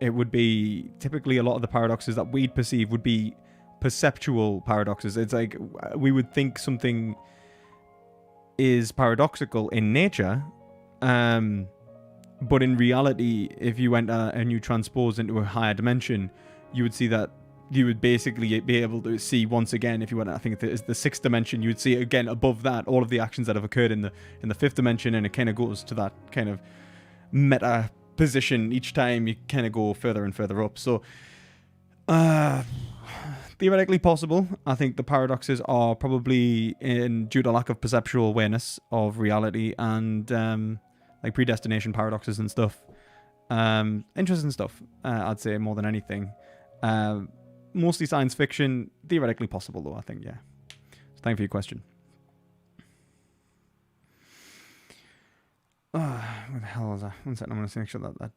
It would be typically a lot of the paradoxes that we'd perceive would be perceptual paradoxes. It's like we would think something is paradoxical in nature, but in reality, if you went and you transposed into a higher dimension, you would see that you would basically be able to see once again, if you went, I think it's the 6th dimension, you would see again above that all of the actions that have occurred in the 5th dimension, and it kind of goes to that kind of meta position each time you kind of go further and further up. So theoretically possible. I think the paradoxes are probably due to lack of perceptual awareness of reality, and like predestination paradoxes and stuff. Interesting stuff, I'd say, more than anything. Mostly science fiction. Theoretically possible, though, I think, yeah. So thank you for your question. Where the hell was that? 1 second, I'm going to make sure that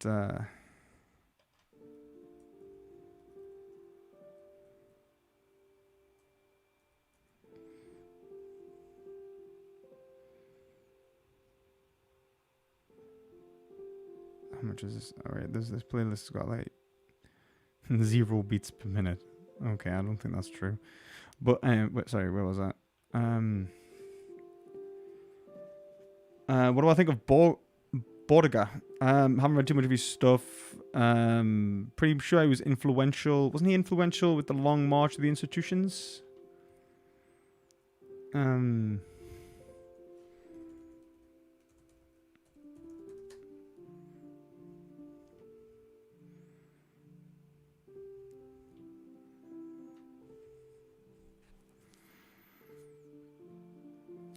how much is this? Alright, this playlist has got like 0 beats per minute. Okay, I don't think that's true. But sorry, where was that? What do I think of Bordiga? Haven't read too much of his stuff. Pretty sure he was influential. Wasn't he influential with the Long March of the Institutions?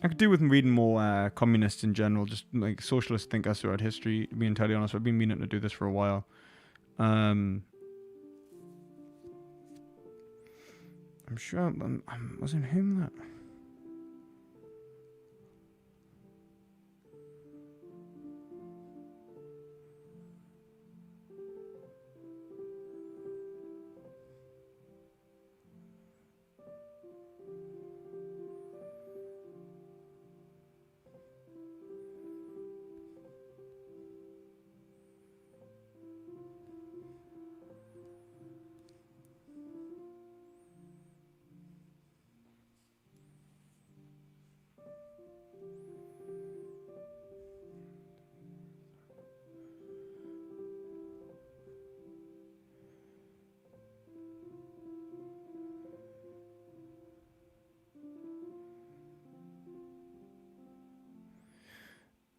I could do with reading more communists in general, just like socialist thinkers throughout history, to be entirely honest. I've been meaning to do this for a while. I'm sure was it him that...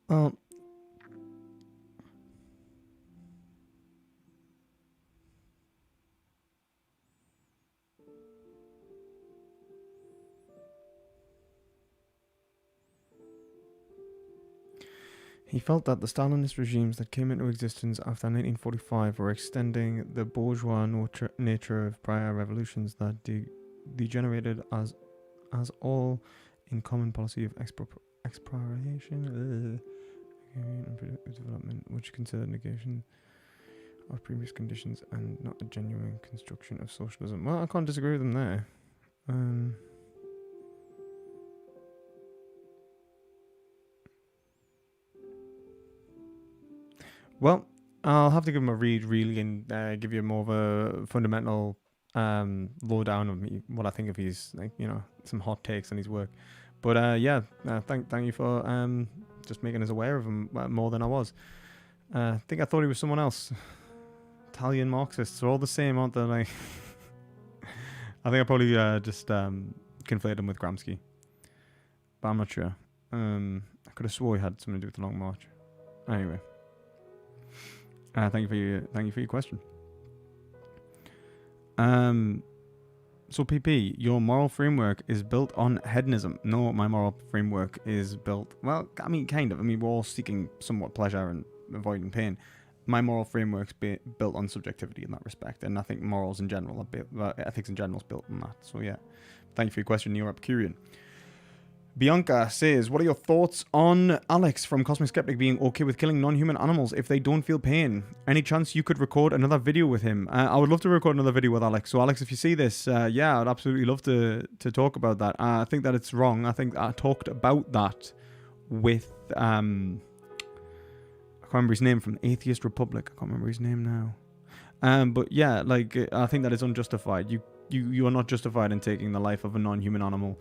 Well, he felt that the Stalinist regimes that came into existence after 1945 were extending the bourgeois nature of prior revolutions that degenerated as all in common policy of expropriation and development, which considered negation of previous conditions and not a genuine construction of socialism. Well, I can't disagree with them there. Well, I'll have to give him a read, really, and give you more of a fundamental lowdown of me, what I think of his, like, you know, some hot takes on his work. But yeah, thank you for just making us aware of him more than I was. I think I thought he was someone else. Italian Marxists are all the same, aren't they? Like, I think I probably just conflated him with Gramsci, but I'm not sure. I could have swore he had something to do with the Long March. Anyway. Thank you for your question. So PP, your moral framework is built on hedonism. No, my moral framework is built, well, I mean, kind of. I mean, we're all seeking somewhat pleasure and avoiding pain. My moral framework's built on subjectivity in that respect, and I think morals in general, ethics in general is built on that. So yeah, thank you for your question, Neo Epicurean. Bianca says, what are your thoughts on Alex from Cosmic Skeptic being okay with killing non-human animals if they don't feel pain? Any chance you could record another video with him? I would love to record another video with Alex. So Alex, if you see this, yeah, I'd absolutely love to talk about that. I think that it's wrong. I think I talked about that with, I can't remember his name, from Atheist Republic. I can't remember his name now. But yeah, like, I think that is unjustified. You are not justified in taking the life of a non-human animal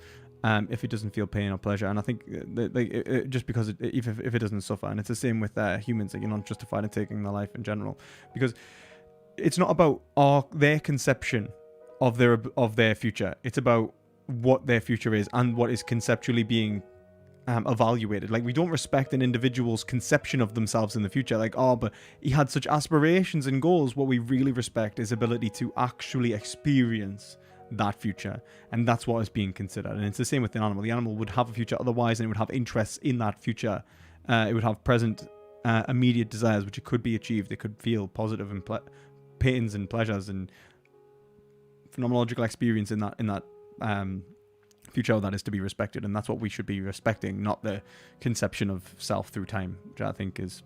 if it doesn't feel pain or pleasure. And I think just because if it doesn't suffer, and it's the same with humans, that you're not justified in taking their life in general, because it's not about their conception of their future. It's about what their future is and what is conceptually being evaluated. Like, we don't respect an individual's conception of themselves in the future. Like, oh, but he had such aspirations and goals. What we really respect is ability to actually experience that future, and that's what is being considered. And it's the same with the animal. The animal would have a future otherwise, and it would have interests in that future. It would have present immediate desires which it could be achieved. It could feel positive and pains and pleasures and phenomenological experience in that future that is to be respected, and that's what we should be respecting, not the conception of self through time, which I think is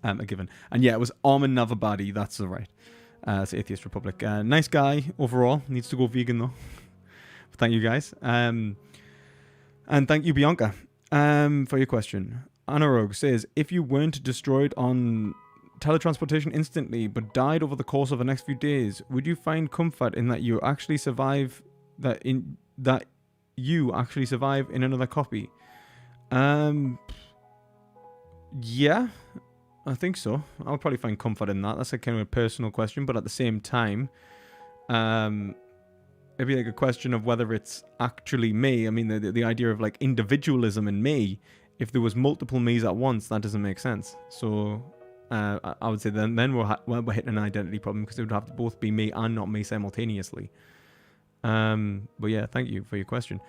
a given. And yeah, it was Armin Navabadi, that's right. It's Atheist Republic. Nice guy overall. Needs to go vegan though. Thank you guys. And thank you, Bianca, for your question. Anarog says, if you weren't destroyed on teletransportation instantly but died over the course of the next few days, would you find comfort in that you actually survive you actually survive in another copy? Yeah, I think so. I'll probably find comfort in that. That's a kind of a personal question, but at the same time, it'd be like a question of whether it's actually me. I mean, the idea of like individualism in me, if there was multiple me's at once, that doesn't make sense. So I would say then we're hitting an identity problem, because it would have to both be me and not me simultaneously. But yeah, thank you for your question.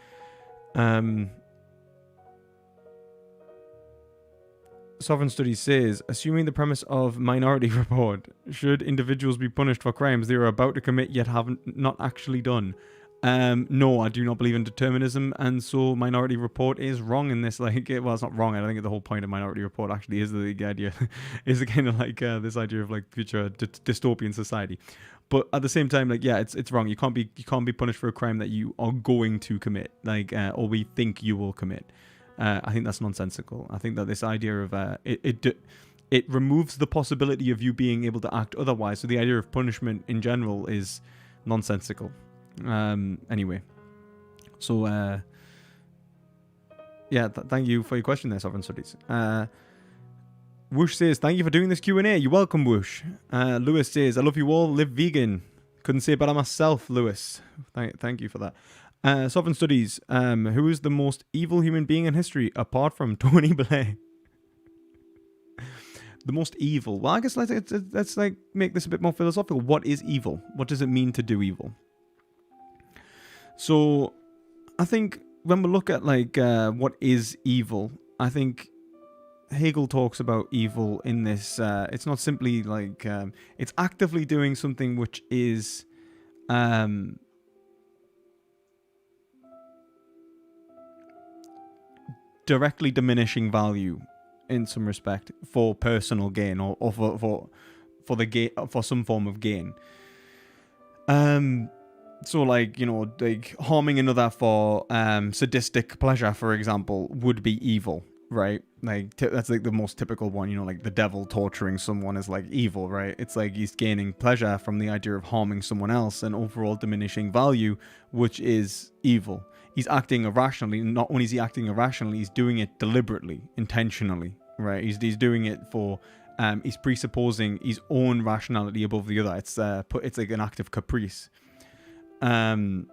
Sovereign Studies says, assuming the premise of Minority Report, should individuals be punished for crimes they are about to commit yet have not actually done? No, I do not believe in determinism, and so Minority Report is wrong in this. Like, well, it's not wrong. I think the whole point of Minority Report actually is the idea, is kind of like this idea of like future dystopian society. But at the same time, like, yeah, it's wrong. You can't be punished for a crime that you are going to commit, like, or we think you will commit. I think that's nonsensical. I think that this idea of it removes the possibility of you being able to act otherwise. So the idea of punishment in general is nonsensical. Anyway, so yeah, thank you for your question there, Sovereign Studies. Whoosh says, thank you for doing this Q&A. You're welcome, Whoosh. Lewis says, I love you all. Live vegan. Couldn't say better myself, Lewis. Thank you for that. Sovereign Studies, who is the most evil human being in history apart from Tony Blair? the most evil. Well, I guess let's like make this a bit more philosophical. What is evil? What does it mean to do evil? So, I think when we look at like what is evil, I think Hegel talks about evil in this. It's not simply like it's actively doing something which is directly diminishing value in some respect for personal gain or for the gain, for some form of gain. So like, you know, like harming another for sadistic pleasure, for example, would be evil, right? Like that's like the most typical one, you know, like the devil torturing someone is like evil, right? It's like he's gaining pleasure from the idea of harming someone else and overall diminishing value, which is evil. He's acting irrationally. Not only is he acting irrationally, he's doing it deliberately, intentionally, right? He's doing it for he's presupposing his own rationality above the other. It's like an act of caprice. And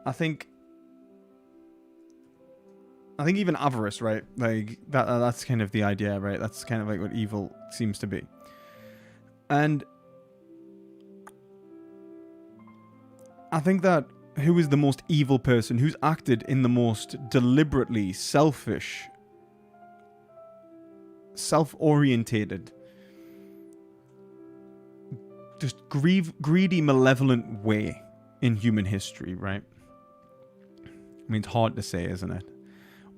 I think even avarice, right? Like that's kind of the idea, right? That's kind of like what evil seems to be. And I think that who is the most evil person, who's acted in the most deliberately selfish, self-orientated, just greedy, malevolent way in human history, right? I mean, it's hard to say, isn't it?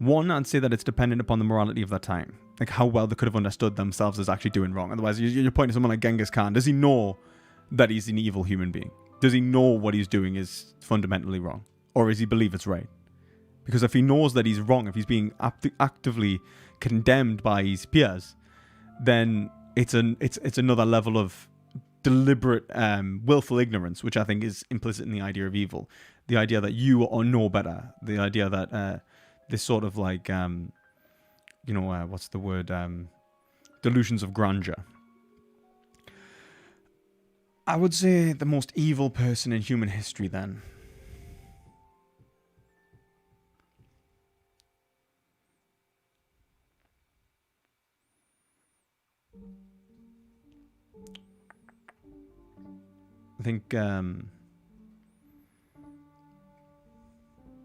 One, I'd say that it's dependent upon the morality of that time. Like how well they could have understood themselves as actually doing wrong. Otherwise, you're pointing to someone like Genghis Khan. Does he know that he's an evil human being? Does he know what he's doing is fundamentally wrong? Or does he believe it's right? Because if he knows that he's wrong, if he's being actively condemned by his peers, then it's another level of deliberate, willful ignorance, which I think is implicit in the idea of evil. The idea that you are no better. The idea that this sort of like, what's the word? Delusions of grandeur. I would say the most evil person in human history then. I think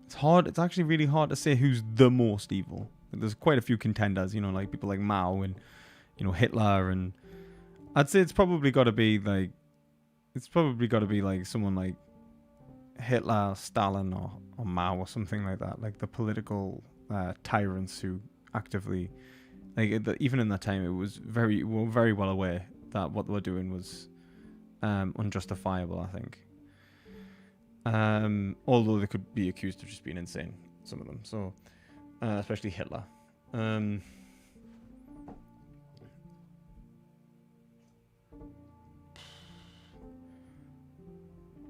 it's hard. It's actually really hard to say who's the most evil. There's quite a few contenders, you know, like people like Mao and, you know, Hitler, and I'd say it's probably got to be like someone like Hitler, Stalin, or Mao, or something like that. Like the political tyrants who actively, like even in that time, we were very well aware that what they were doing was unjustifiable, I think. Although they could be accused of just being insane, some of them. So, especially Hitler.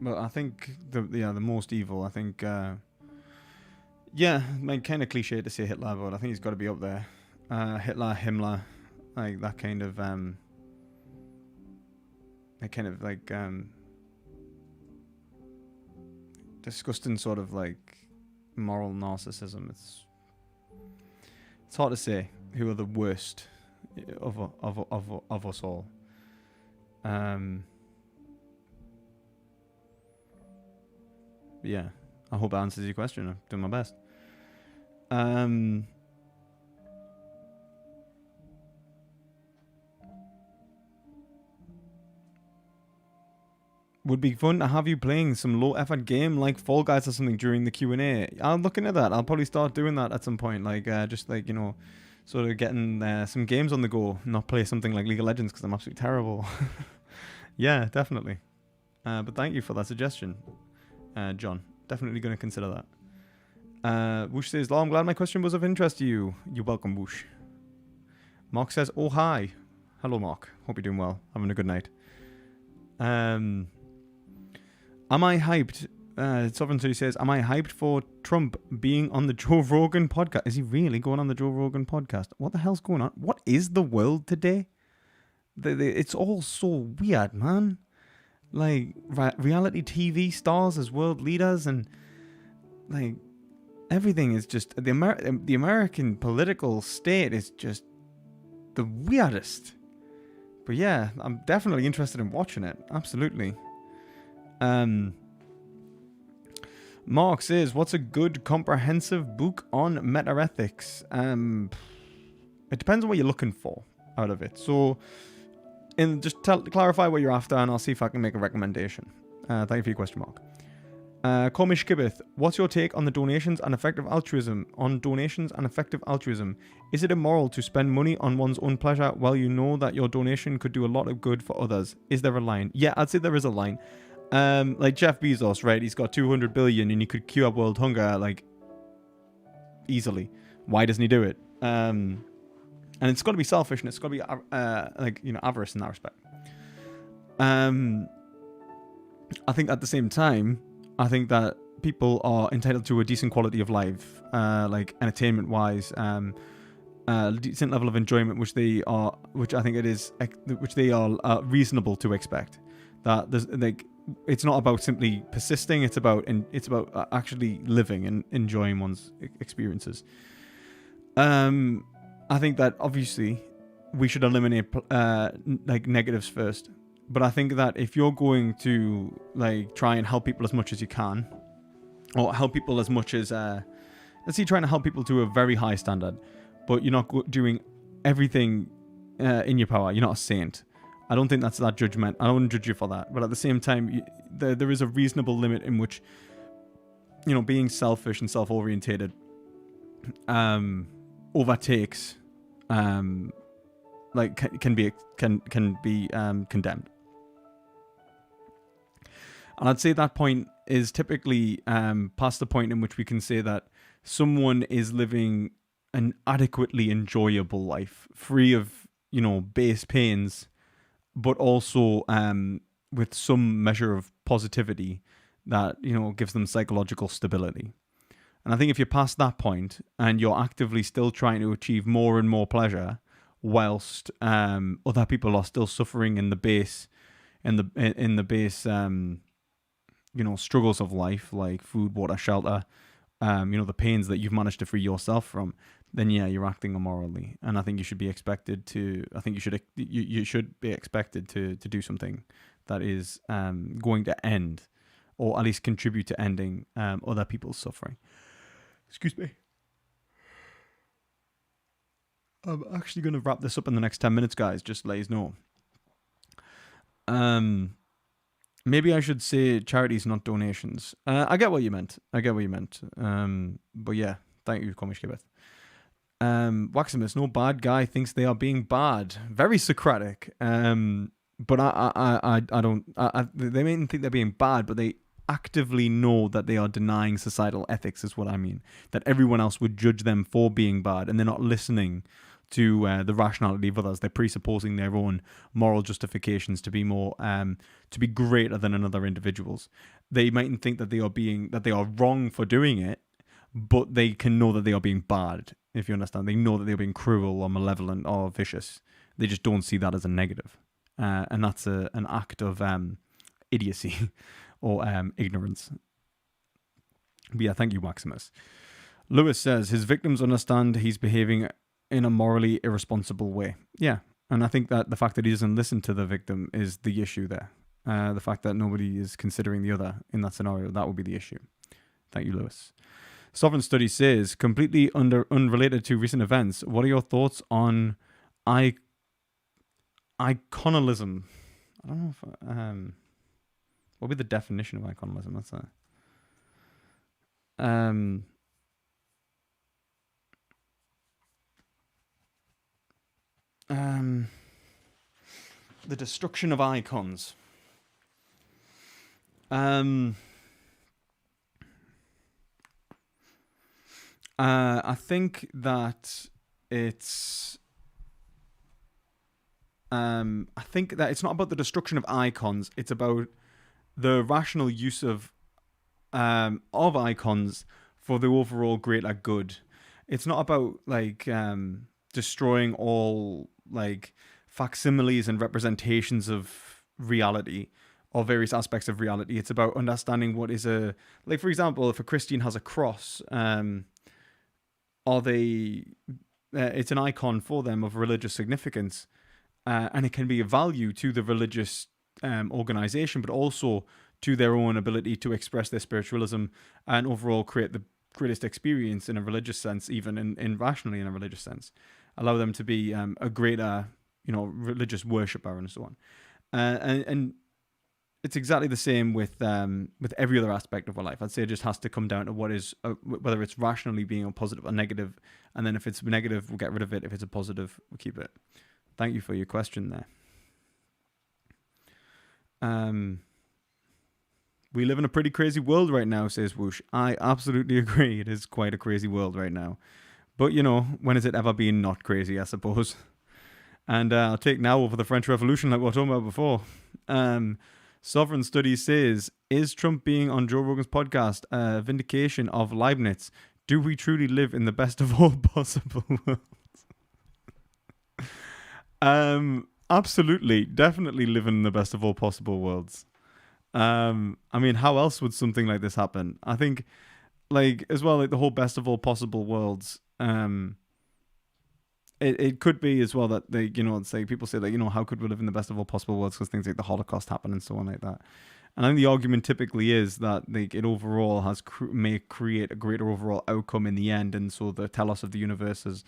But I think the most evil. I think, like kind of cliche to say Hitler, but I think he's got to be up there. Hitler, Himmler, like that kind of disgusting sort of like moral narcissism. It's hard to say who are the worst of us all. Yeah, I hope that answers your question. I'm doing my best. Would be fun to have you playing some low effort game like Fall Guys or something during the Q&A. I'm looking at that. I'll probably start doing that at some point. Like, just like, you know, sort of getting some games on the go. Not play something like League of Legends because I'm absolutely terrible. Yeah, definitely. But thank you for that suggestion, John. Definitely going to consider that. Whoosh says, "Law, I'm glad my question was of interest to you." You're welcome, Whoosh. Mark says, "Oh, hi." Hello, Mark. Hope you're doing well. Having a good night. Am I hyped? Sovereignty says, "Am I hyped for Trump being on the Joe Rogan podcast?" Is he really going on the Joe Rogan podcast? What the hell's going on? What is the world today? It's all so weird, man. Like reality TV stars as world leaders, and like everything is just the American political state is just the weirdest. But yeah, I'm definitely interested in watching it. Absolutely. Mark says, "What's a good comprehensive book on metaethics?" It depends on what you're looking for out of it. So, clarify what you're after, and I'll see if I can make a recommendation. Thank you for your question, Mark. Cormish Gibbeth, what's your take on the donations and effective altruism? Is it immoral to spend money on one's own pleasure while you know that your donation could do a lot of good for others? Is there a line? Yeah, I'd say there is a line. Like Jeff Bezos, right? He's got 200 billion and he could cure world hunger like easily. Why doesn't he do it? And it's got to be selfish, and it's got to be avarice in that respect. I think at the same time, I think that people are entitled to a decent quality of life, like entertainment-wise, decent level of enjoyment, which they are reasonable to expect. That there's it's not about simply persisting; it's about actually living and enjoying one's experiences. I think that obviously we should eliminate negatives first. But I think that if you're going to try and help people as much as you can, or help people as much as let's say trying to help people to a very high standard, but you're not doing everything in your power, you're not a saint. I don't think that's that judgment. I don't want to judge you for that. But at the same time, there is a reasonable limit in which being selfish and self-orientated overtakes can be condemned. And I'd say that point is typically past the point in which we can say that someone is living an adequately enjoyable life, free of, base pains, but also with some measure of positivity that, gives them psychological stability. And I think if you're past that point and you're actively still trying to achieve more and more pleasure, whilst other people are still suffering in the base, struggles of life, like food, water, shelter, the pains that you've managed to free yourself from, then yeah, you're acting immorally. And I think you should be expected to. I think you should be expected to do something that is going to end, or at least contribute to ending other people's suffering. Excuse me. I'm actually going to wrap this up in the next 10 minutes, guys. Just let you know. Maybe I should say charities, not donations. I get what you meant. But yeah, thank you, Comish Gibbeth. Waximus, no bad guy thinks they are being bad. Very Socratic. But I don't. They may think they're being bad, but they actively know that they are denying societal ethics, is what I mean. That everyone else would judge them for being bad, and they're not listening to the rationality of others. They're presupposing their own moral justifications to be more, to be greater than another individual's. They mightn't think that they are wrong for doing it, but they can know that they are being bad. If you understand, they know that they're being cruel or malevolent or vicious. They just don't see that as a negative, and that's an act of idiocy or ignorance. But yeah, thank you, Maximus. Lewis says his victims understand he's behaving in a morally irresponsible way. Yeah, and I think that the fact that he doesn't listen to the victim is the issue there. The fact that nobody is considering the other in that scenario, that would be the issue. Thank you, Lewis. Sovereign Study says, completely unrelated to recent events, what are your thoughts on iconalism? I don't know if... what would be the definition of iconalism? That's the destruction of icons. I think that it's not about the destruction of icons. It's about the rational use of icons for the overall greater good. It's not about destroying all facsimiles and representations of reality, or various aspects of reality. It's about understanding what is like, for example, if a Christian has a cross, it's an icon for them of religious significance, and it can be a value to the religious organization, but also to their own ability to express their spiritualism and overall create the greatest experience in a religious sense, even in rationally in a religious sense, allow them to be a greater, religious worshipper and so on. And it's exactly the same with every other aspect of our life. I'd say it just has to come down to what is whether it's rationally being a positive or negative, and then if it's negative, we'll get rid of it. If it's a positive, we'll keep it. Thank you for your question there. We live in a pretty crazy world right now, says Whoosh. I absolutely agree. It is quite a crazy world right now. But, when has it ever been not crazy, I suppose? And I'll take now over the French Revolution like we were talking about before. Sovereign Studies says, is Trump being on Joe Rogan's podcast a vindication of Leibniz? Do we truly live in the best of all possible worlds? Absolutely. Definitely live in the best of all possible worlds. How else would something like this happen? I think, as well, the whole best of all possible worlds, it could be as well that it's like people say that, how could we live in the best of all possible worlds because things like the Holocaust happen and so on like that. And I think the argument typically is that it overall may create a greater overall outcome in the end, and so the telos of the universe is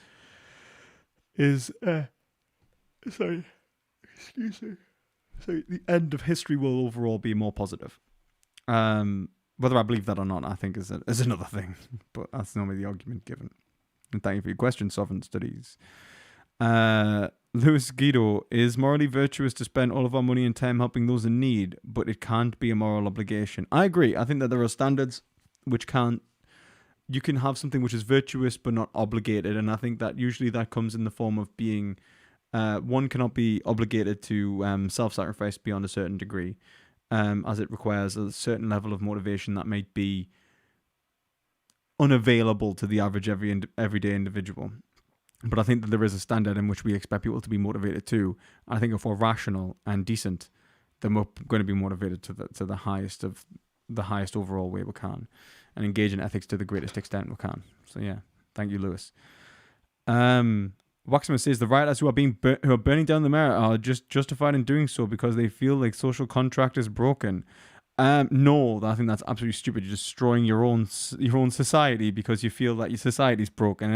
sorry, excuse me. So the end of history will overall be more positive. Whether I believe that or not, I think is another thing. But that's normally the argument given. And thank you for your question, Sovereign Studies. Louis Guido, is morally virtuous to spend all of our money and time helping those in need, but it can't be a moral obligation. I agree. I think that there are standards which you can have something which is virtuous but not obligated. And I think that usually that comes in the form of being... one cannot be obligated to self-sacrifice beyond a certain degree, as it requires a certain level of motivation that might be unavailable to the average everyday individual. But I think that there is a standard in which we expect people to be motivated to. I think if we're rational and decent, then we're going to be motivated to the highest overall way we can, and engage in ethics to the greatest extent we can. So yeah, thank you, Lewis. Waxman says the rioters who are burning down the mayor are just justified in doing so because they feel like social contract is broken. No, I think that's absolutely stupid. You're destroying your own society because you feel that your society is broken.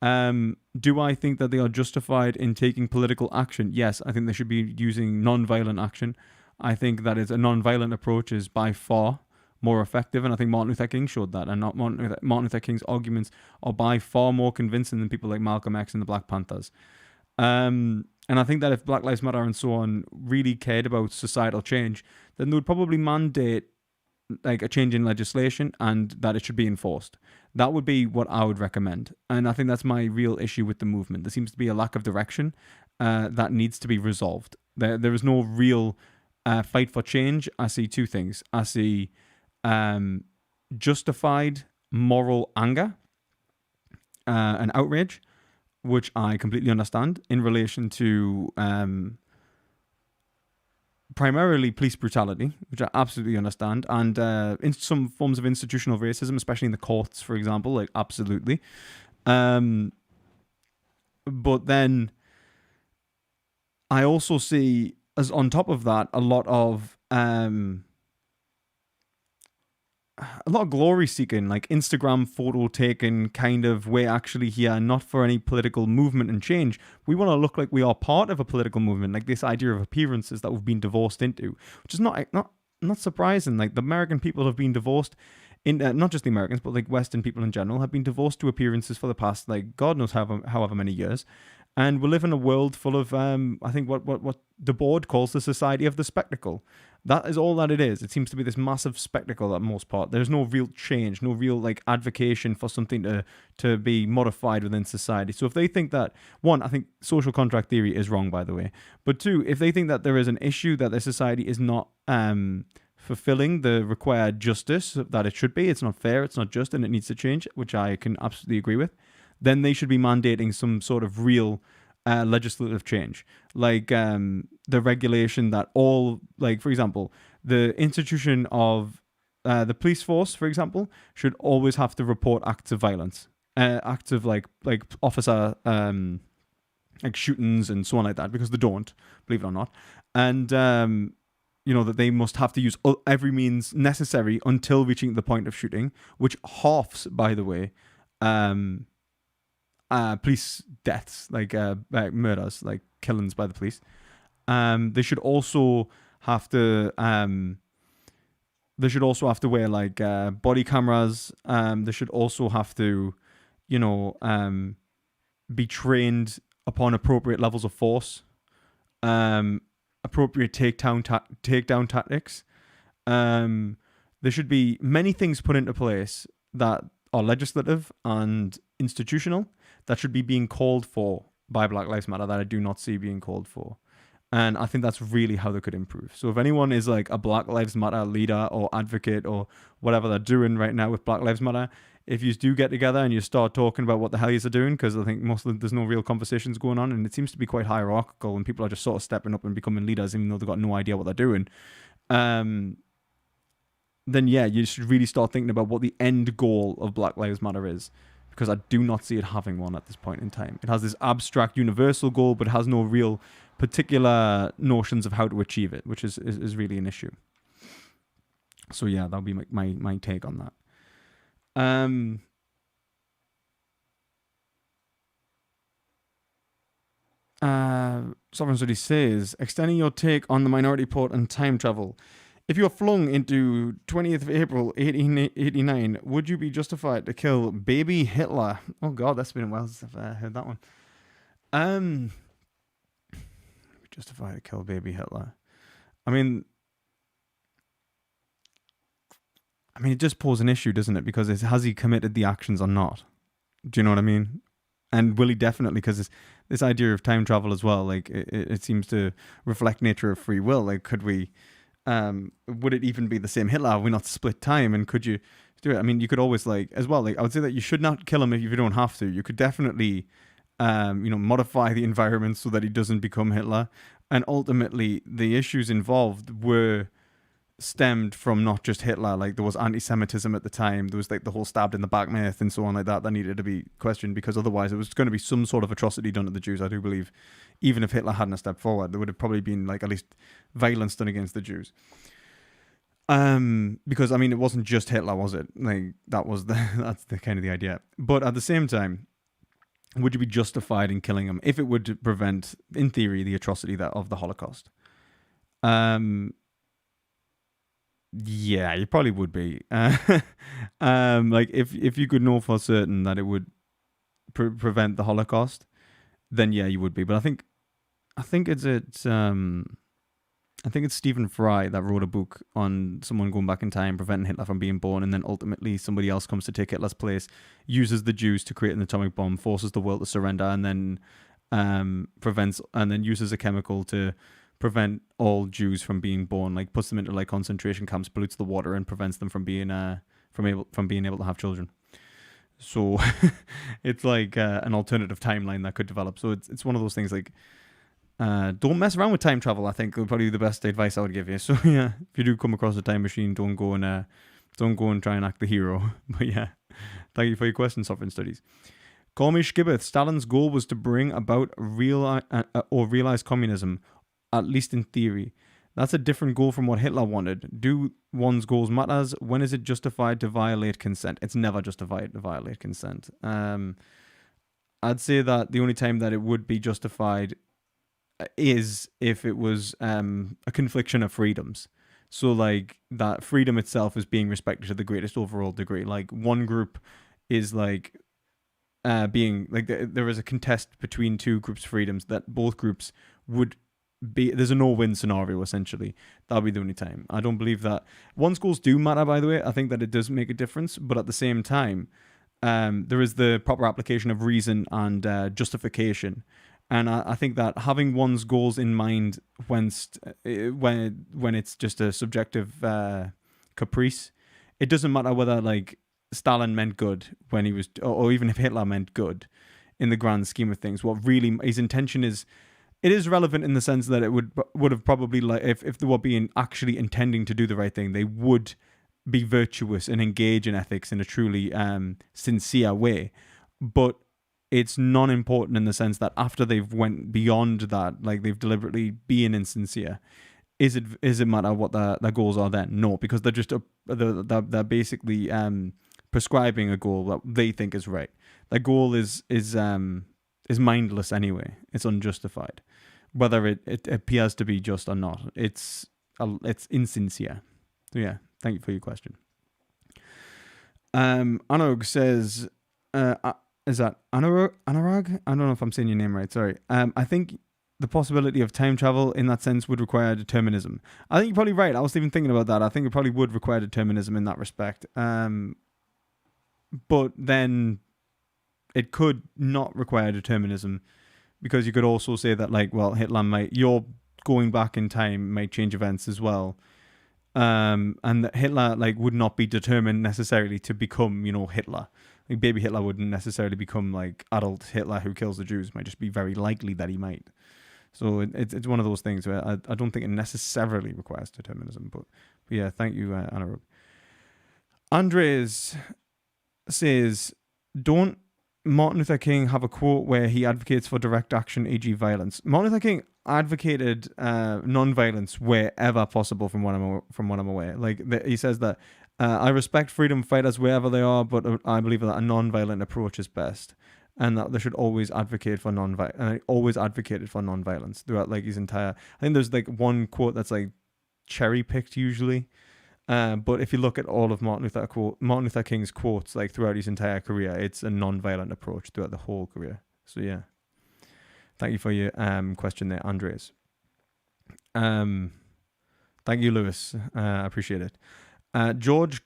Do I think that they are justified in taking political action? Yes, I think they should be using non-violent action. I think that a non-violent approach is by far more effective, and I think Martin Luther King showed that, and Martin Luther King's arguments are by far more convincing than people like Malcolm X and the Black Panthers. And I think that if Black Lives Matter and so on really cared about societal change, then they would probably mandate a change in legislation and that it should be enforced. That would be what I would recommend. And I think that's my real issue with the movement. There seems to be a lack of direction that needs to be resolved. There is no real fight for change. I see two things. I see justified moral anger and outrage, which I completely understand in relation to primarily police brutality, which I absolutely understand, and in some forms of institutional racism, especially in the courts, for example, absolutely. But then I also see, as on top of that, a lot of glory seeking, like Instagram photo taking kind of way actually here, not for any political movement and change. We want to look like we are part of a political movement, like this idea of appearances that we've been divorced into, which is not surprising. Like the American people have been divorced in, not just the Americans, but like Western people in general have been divorced to appearances for the past, like God knows however many years. And we live in a world full of, I think what the board calls the society of the spectacle. That is all that it is. It seems to be this massive spectacle at most part. There's no real change, no real advocation for something to be modified within society. So if they think that, one, I think social contract theory is wrong, by the way. But two, if they think that there is an issue that their society is not fulfilling the required justice that it should be, it's not fair, it's not just, and it needs to change, which I can absolutely agree with, then they should be mandating some sort of real legislative change, like the regulation that all, like for example, the institution of the police force, for example, should always have to report acts of violence, acts of like officer like shootings and so on like that, because they don't, believe it or not, and that they must have to use every means necessary until reaching the point of shooting, which halves, by the way, police deaths, like murders, like killings by the police. They should also have to wear like body cameras. They should also have to, be trained upon appropriate levels of force, appropriate takedown tactics. There should be many things put into place that are legislative and institutional that should be being called for by Black Lives Matter that I do not see being called for. And I think that's really how they could improve. So if anyone is like a Black Lives Matter leader or advocate or whatever they're doing right now with Black Lives Matter, if you do get together and you start talking about what the hell you're doing, because I think there's no real conversations going on, and it seems to be quite hierarchical, and people are just sort of stepping up and becoming leaders even though they've got no idea what they're doing. Then yeah, you should really start thinking about what the end goal of Black Lives Matter is, because I do not see it having one at this point in time. It has this abstract universal goal, but has no real particular notions of how to achieve it, which is really an issue. So yeah, that'll be my take on that. Sovereign Study says, extending your take on the Minority Report and time travel. If you are flung into 20th of April 1889, would you be justified to kill baby Hitler? Oh God, that's been a while since I've heard that one. Justified to kill baby Hitler. I mean, it just poses an issue, doesn't it? Because has he committed the actions or not? Do you know what I mean? And will he definitely? Because this idea of time travel as well, like it seems to reflect nature of free will. Like, could we? Would it even be the same Hitler? Have we not split time? And could you do it? I mean, you could always I would say that you should not kill him if you don't have to. You could definitely, modify the environment so that he doesn't become Hitler. And ultimately, the issues involved were stemmed from not just Hitler. Like, there was anti-Semitism at the time. There was like the whole stabbed in the back myth and so on like that needed to be questioned, because otherwise it was going to be some sort of atrocity done to the Jews, I do believe. Even if Hitler hadn't stepped forward, there would have probably been like at least violence done against the Jews. Because I mean, it wasn't just Hitler, was it? Like, that's the kind of the idea. But at the same time, would you be justified in killing him if it would prevent, in theory, the atrocity of the Holocaust? Yeah, you probably would be. Like if you could know for certain that it would prevent the Holocaust, then yeah, you would be. But I think it's Stephen Fry that wrote a book on someone going back in time, preventing Hitler from being born, and then ultimately somebody else comes to take Hitler's place, uses the Jews to create an atomic bomb, forces the world to surrender, and then uses a chemical to prevent all Jews from being born, like puts them into like concentration camps, pollutes the water, and prevents them from being able to have children. So it's like an alternative timeline that could develop. So it's one of those things like, don't mess around with time travel, I think would probably be the best advice I would give you. So yeah, if you do come across a time machine, don't go and try and act the hero. But yeah, thank you for your question, Sovereign Studies. Call me Shgibbeth. Stalin's goal was to bring about realize communism, at least in theory. That's a different goal from what Hitler wanted. Do one's goals matters? When is it justified to violate consent? It's never justified to violate consent. I'd say that the only time that it would be justified is if it was a confliction of freedoms. So like that freedom itself is being respected to the greatest overall degree. Like one group is like being like there is a contest between two groups' freedoms that both groups would be. There's a no-win scenario essentially. That'll be the only time. I don't believe that one's goals do matter. By the way, I think that it does make a difference, but at the same time, there is the proper application of reason and justification. And I think that having one's goals in mind when it's just a subjective caprice, it doesn't matter whether like Stalin meant good when he was, or even if Hitler meant good. in the grand scheme of things. What really his intention is, it is relevant in the sense that it would have probably, like, if they were being actually intending to do the right thing, they would be virtuous and engage in ethics in a truly sincere way. But it's non-important in the sense that after they've went beyond that, like they've deliberately been insincere, is it matter what their goals are then? No, because they're just they're basically prescribing a goal that they think is right. Their goal is mindless anyway. It's unjustified, whether it appears to be just or not. It's insincere. So yeah, thank you for your question. Anog says, is that Anurag? I don't know if I'm saying your name right. Sorry. I think the possibility of time travel in that sense would require determinism. I think you're probably right. I was even thinking about that. I think it probably would require determinism in that respect. But then it could not require determinism, because you could also say that, like, well, you're going back in time might change events as well. And that Hitler, like, would not be determined necessarily to become, Hitler. Like, baby Hitler wouldn't necessarily become, like, adult Hitler who kills the Jews. It might just be very likely that he might. So it's one of those things where I don't think it necessarily requires determinism. But yeah, thank you, Anurag. Andres says, don't Martin Luther King have a quote where he advocates for direct action, e.g. violence? Martin Luther King advocated non-violence wherever possible, from what I'm aware. Like, he says that I respect freedom fighters wherever they are, but I believe that a non-violent approach is best, and that they should always advocate for non-violence. And I always advocated for non-violence throughout, like, his entire. I think there's like one quote that's like cherry picked usually, but if you look at all of Martin Luther King's quotes, like, throughout his entire career, it's a non-violent approach throughout the whole career. So yeah, thank you for your question there, Andres. Thank you, Lewis. I appreciate it. George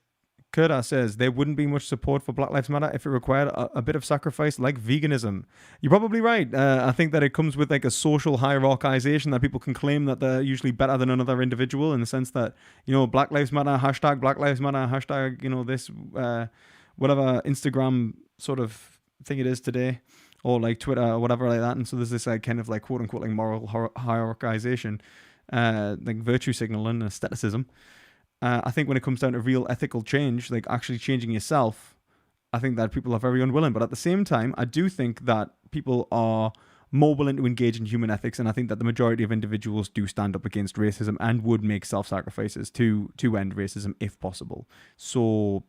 Kurda says, there wouldn't be much support for Black Lives Matter if it required a bit of sacrifice like veganism. You're probably right. I think that it comes with, like, a social hierarchization that people can claim that they're usually better than another individual, in the sense that, Black Lives Matter, hashtag Black Lives Matter, hashtag, this, whatever Instagram sort of thing it is today, or like Twitter or whatever like that. And so there's this, like, kind of, like, quote unquote, like, moral hierarchization, like virtue signaling and aestheticism. I think when it comes down to real ethical change, like actually changing yourself, I think that people are very unwilling. But at the same time, I do think that people are more willing to engage in human ethics, and I think that the majority of individuals do stand up against racism and would make self-sacrifices to end racism if possible. So,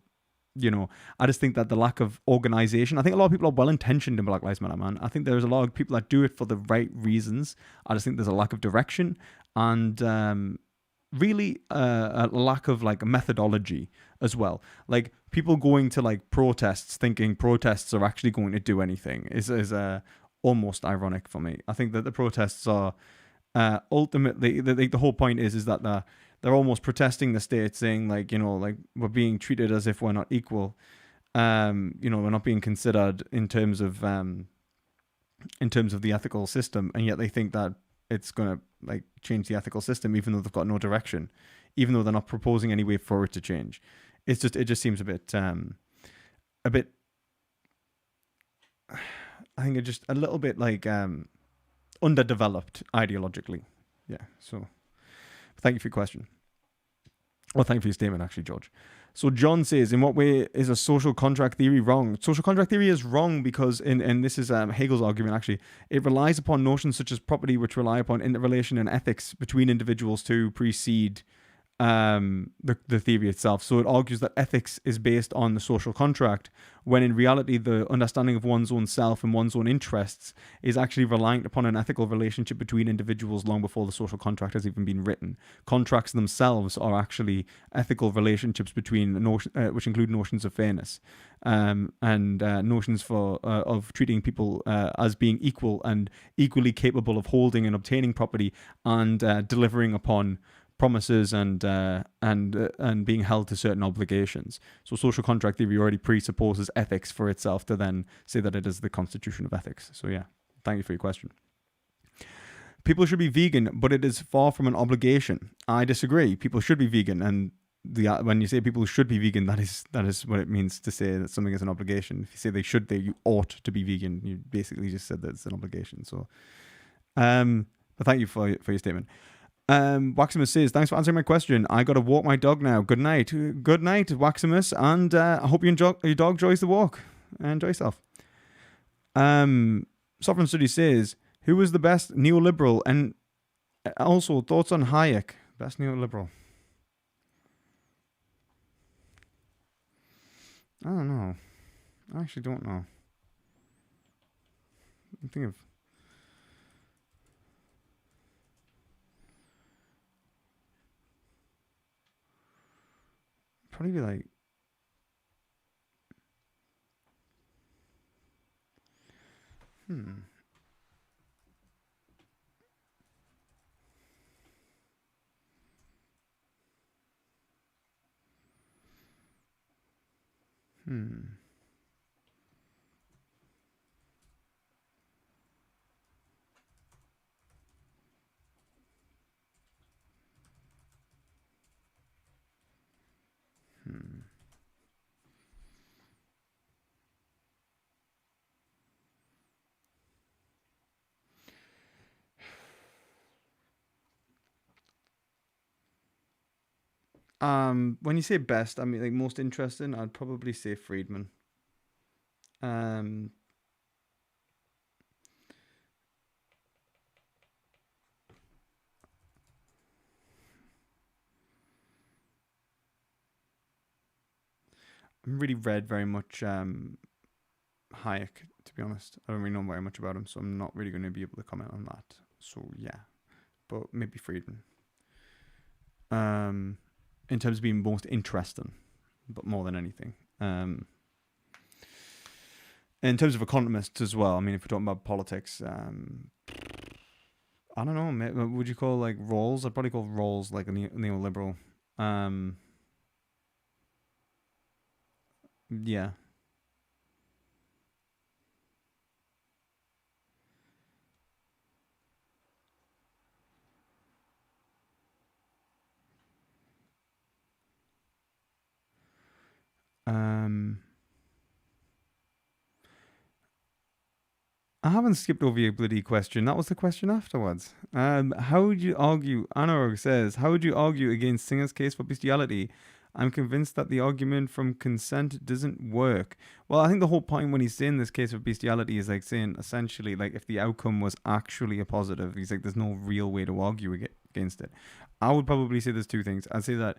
I just think that the lack of organization, I think a lot of people are well-intentioned in Black Lives Matter, man. I think there's a lot of people that do it for the right reasons. I just think there's a lack of direction and really a lack of, like, methodology as well. Like, people going to, like, protests thinking protests are actually going to do anything is almost ironic for me. I think that the protests are ultimately, the whole point is that they're almost protesting the state, saying, like, like, we're being treated as if we're not equal. We're not being considered in terms of the ethical system, and yet they think that it's going to, like, change the ethical system, even though they've got no direction, even though they're not proposing any way for it to change. It just seems a bit, I think it's just a little bit, like, underdeveloped ideologically. Yeah. So thank you for your question. Well, thank you for your statement, actually, George. So John says, in what way is a social contract theory wrong? Social contract theory is wrong because, and this is Hegel's argument, actually, it relies upon notions such as property, which rely upon interrelation and ethics between individuals to precede the theory itself. So it argues that ethics is based on the social contract, when in reality the understanding of one's own self and one's own interests is actually reliant upon an ethical relationship between individuals long before the social contract has even been written. Contracts themselves are actually ethical relationships between which include notions of fairness and notions of treating people as being equal and equally capable of holding and obtaining property and delivering upon promises and being held to certain obligations. So social contract theory already presupposes ethics for itself to then say that it is the constitution of ethics. So yeah, thank you for your question. People should be vegan, but it is far from an obligation. I disagree. People should be vegan, and when you say people should be vegan, that is what it means to say that something is an obligation. If you say they should, you ought to be vegan. You basically just said that it's an obligation. So, but thank you for your statement. Waximus says, thanks for answering my question. I got to walk my dog now. Good night, Waximus, and I hope your dog enjoys the walk. Enjoy yourself. Sovereign Study says, who was the best neoliberal, and also thoughts on Hayek? Best neoliberal. I don't know. I actually don't know. I'm thinking of. Probably be like. When you say best, I mean like most interesting, I'd probably say Friedman. I'm really read very much Hayek, to be honest. I don't really know very much about him, so I'm not really going to be able to comment on that. So yeah, but maybe Friedman. In terms of being most interesting, but more than anything. In terms of economists as well, I mean, if we're talking about politics, I don't know, would you call like Rawls? I'd probably call Rawls like a neoliberal. Yeah. I haven't skipped over your bloody question. That was the question afterwards. How would you argue? Anurag says, how would you argue against Singer's case for bestiality? I'm convinced that the argument from consent doesn't work. Well, I think the whole point when he's saying this case of bestiality is like saying essentially like if the outcome was actually a positive, he's like there's no real way to argue against it. I would probably say there's two things. I'd say that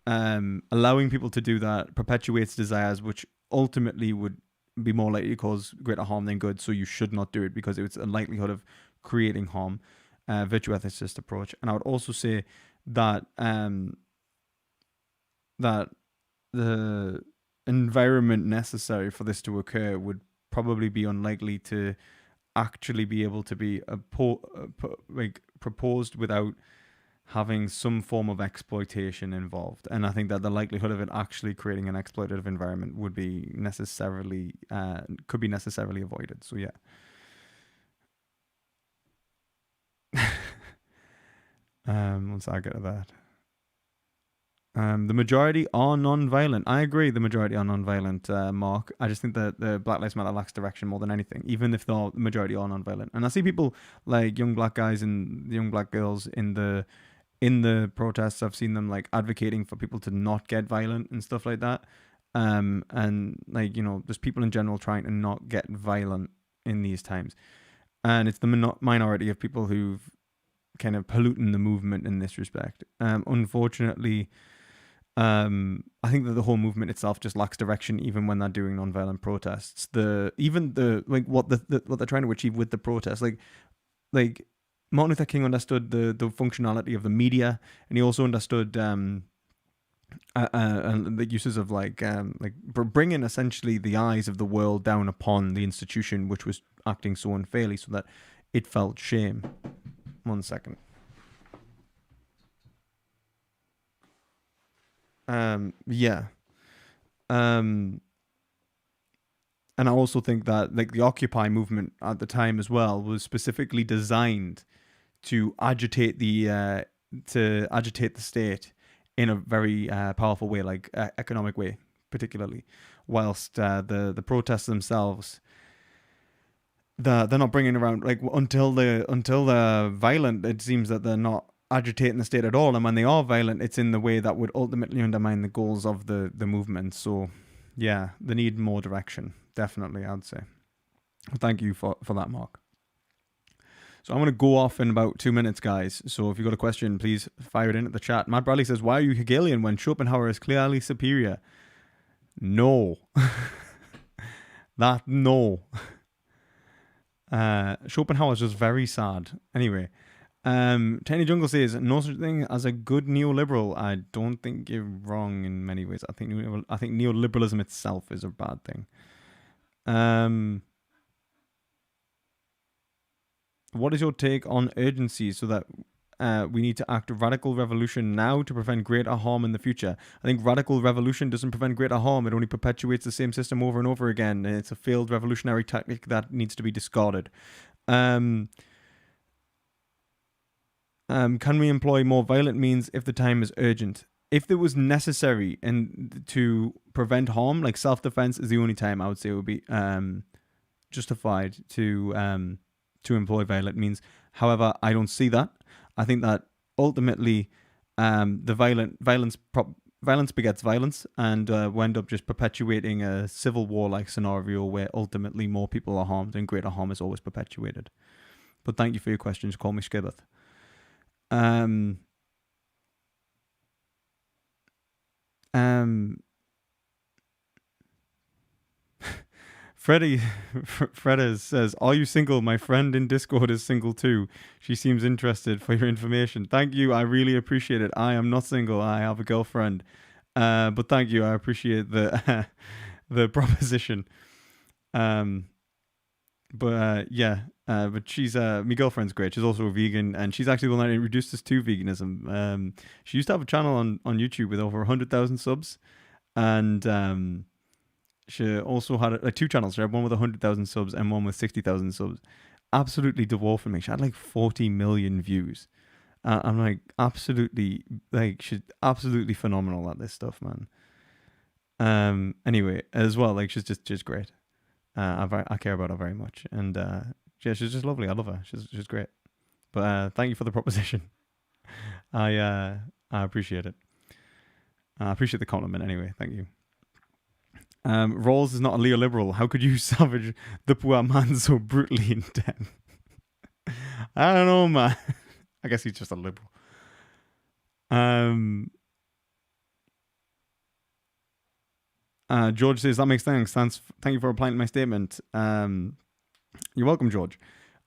allowing people to do that perpetuates desires which ultimately would be more likely to cause greater harm than good, so you should not do it because it's a likelihood of creating harm. Virtue ethicist approach. And I would also say that that the environment necessary for this to occur would probably be unlikely to actually be able to be proposed without having some form of exploitation involved. And I think that the likelihood of it actually creating an exploitative environment would be could be necessarily avoided. So yeah. Once I get to that. The majority are non-violent. I agree the majority are non-violent, Mark. I just think that the Black Lives Matter lacks direction more than anything, even if the majority are non-violent. And I see people like young black guys and young black girls in the protests. I've seen them like advocating for people to not get violent and stuff like that. And like, you know, there's people in general trying to not get violent in these times. And it's the minority of people who've kind of polluting the movement in this respect. Unfortunately, I think that the whole movement itself just lacks direction, even when they're doing non-violent protests. What they're trying to achieve with the protests, like Martin Luther King understood the functionality of the media, and he also understood and the uses of bringing essentially the eyes of the world down upon the institution which was acting so unfairly, so that it felt shame. 1 second. Yeah. And I also think that like the Occupy movement at the time as well was specifically designed to agitate the state in a very powerful way, like economic way, particularly. Whilst the protests themselves, they're not bringing around, like, until they're violent, it seems that they're not agitating the state at all. And when they are violent, it's in the way that would ultimately undermine the goals of the movement. So yeah, they need more direction, definitely, I'd say. Thank you for that, Mark. So I'm going to go off in about 2 minutes, guys. So if you've got a question, please fire it in at the chat. Matt Bradley says, why are you Hegelian when Schopenhauer is clearly superior? No. No. Schopenhauer's just very sad. Anyway, Tiny Jungle says, no such thing as a good neoliberal. I don't think you're wrong in many ways. I think neoliberalism itself is a bad thing. What is your take on urgency so that we need to act radical revolution now to prevent greater harm in the future? I think radical revolution doesn't prevent greater harm. It only perpetuates the same system over and over again. And it's a failed revolutionary tactic that needs to be discarded. Can we employ more violent means if the time is urgent? If it was necessary and to prevent harm, like self-defense is the only time I would say it would be justified to employ violent means. However, I don't see that. I think that ultimately the violence begets violence, and we end up just perpetuating a civil war-like scenario where ultimately more people are harmed and greater harm is always perpetuated. But thank you for your questions. Call me Skibbeth. Freda says, are you single? My friend in Discord is single too. She seems interested. For your information. Thank you. I really appreciate it. I am not single. I have a girlfriend. But thank you. I appreciate the the proposition. But she's my girlfriend's great. She's also a vegan, and she's actually the one that introduced us to veganism. She used to have a channel on YouTube with over 100,000 subs, and she also had 2 channels. She had one with 100,000 subs and one with 60,000 subs. Absolutely dwarfing me. She had like 40 million views. I'm like, absolutely, like, she's absolutely phenomenal at this stuff, man. Anyway, as well, like, she's just great. I care about her very much, and yeah, she's just lovely. I love her. She's great. But thank you for the proposition. I appreciate it. I appreciate the compliment anyway. Thank you. Rawls is not a neoliberal. How could you savage the poor man so brutally in death? I don't know, man. I guess he's just a liberal. George says, that makes sense. Thank you for replying to my statement. You're welcome, George.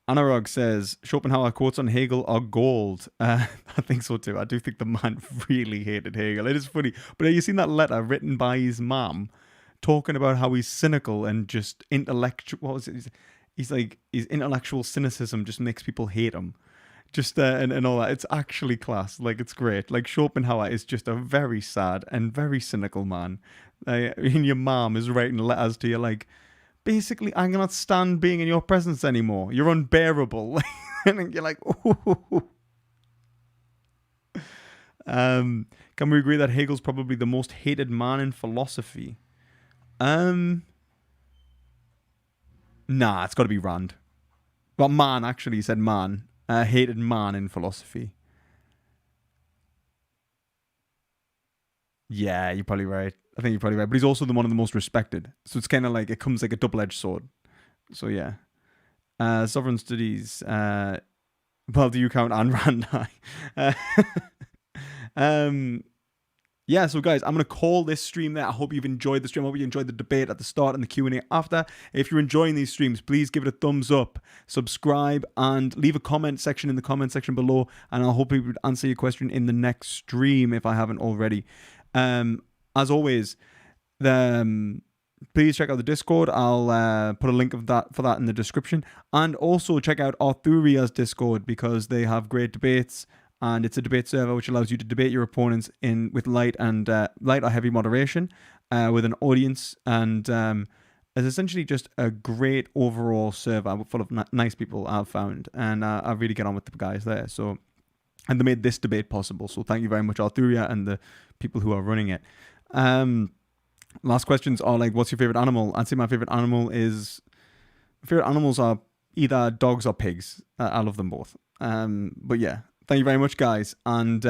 Anurag says, Schopenhauer quotes on Hegel are gold. I think so too. I do think the man really hated Hegel. It is funny. But have you seen that letter written by his mom talking about how he's cynical and just intellectual? What was it? He's like, his intellectual cynicism just makes people hate him. Just and all that. It's actually class. Like, it's great. Like, Schopenhauer is just a very sad and very cynical man. And your mom is writing letters to you like, basically, I cannot stand being in your presence anymore. You're unbearable. And you're like, ooh. Can we agree that Hegel's probably the most hated man in philosophy? Nah, it's got to be Rand. Well, man, actually, he said man. Hated man in philosophy. Yeah, you're probably right. I think you're probably right. But he's also one of the most respected. So it's kind of like, it comes like a double-edged sword. So yeah. Sovereign Studies. Well, do you count Ayn Rand? Yeah, so guys, I'm going to call this stream there. I hope you've enjoyed the stream. I hope you enjoyed the debate at the start and the Q&A after. If you're enjoying these streams, please give it a thumbs up, subscribe, and leave a comment section in the comment section below. And I'll hopefully answer your question in the next stream if I haven't already. As always, please check out the Discord. I'll put a link for that in the description. And also check out Arthuria's Discord because they have great debates. And it's a debate server which allows you to debate your opponents with light or heavy moderation with an audience. And it's essentially just a great overall server full of nice people I've found. And I really get on with the guys there. So and they made this debate possible. So thank you very much, Arthuria, and the people who are running it. Last questions are like, what's your favorite animal? I'd say my favorite animals are either dogs or pigs. I love them both. But yeah, thank you very much, guys, and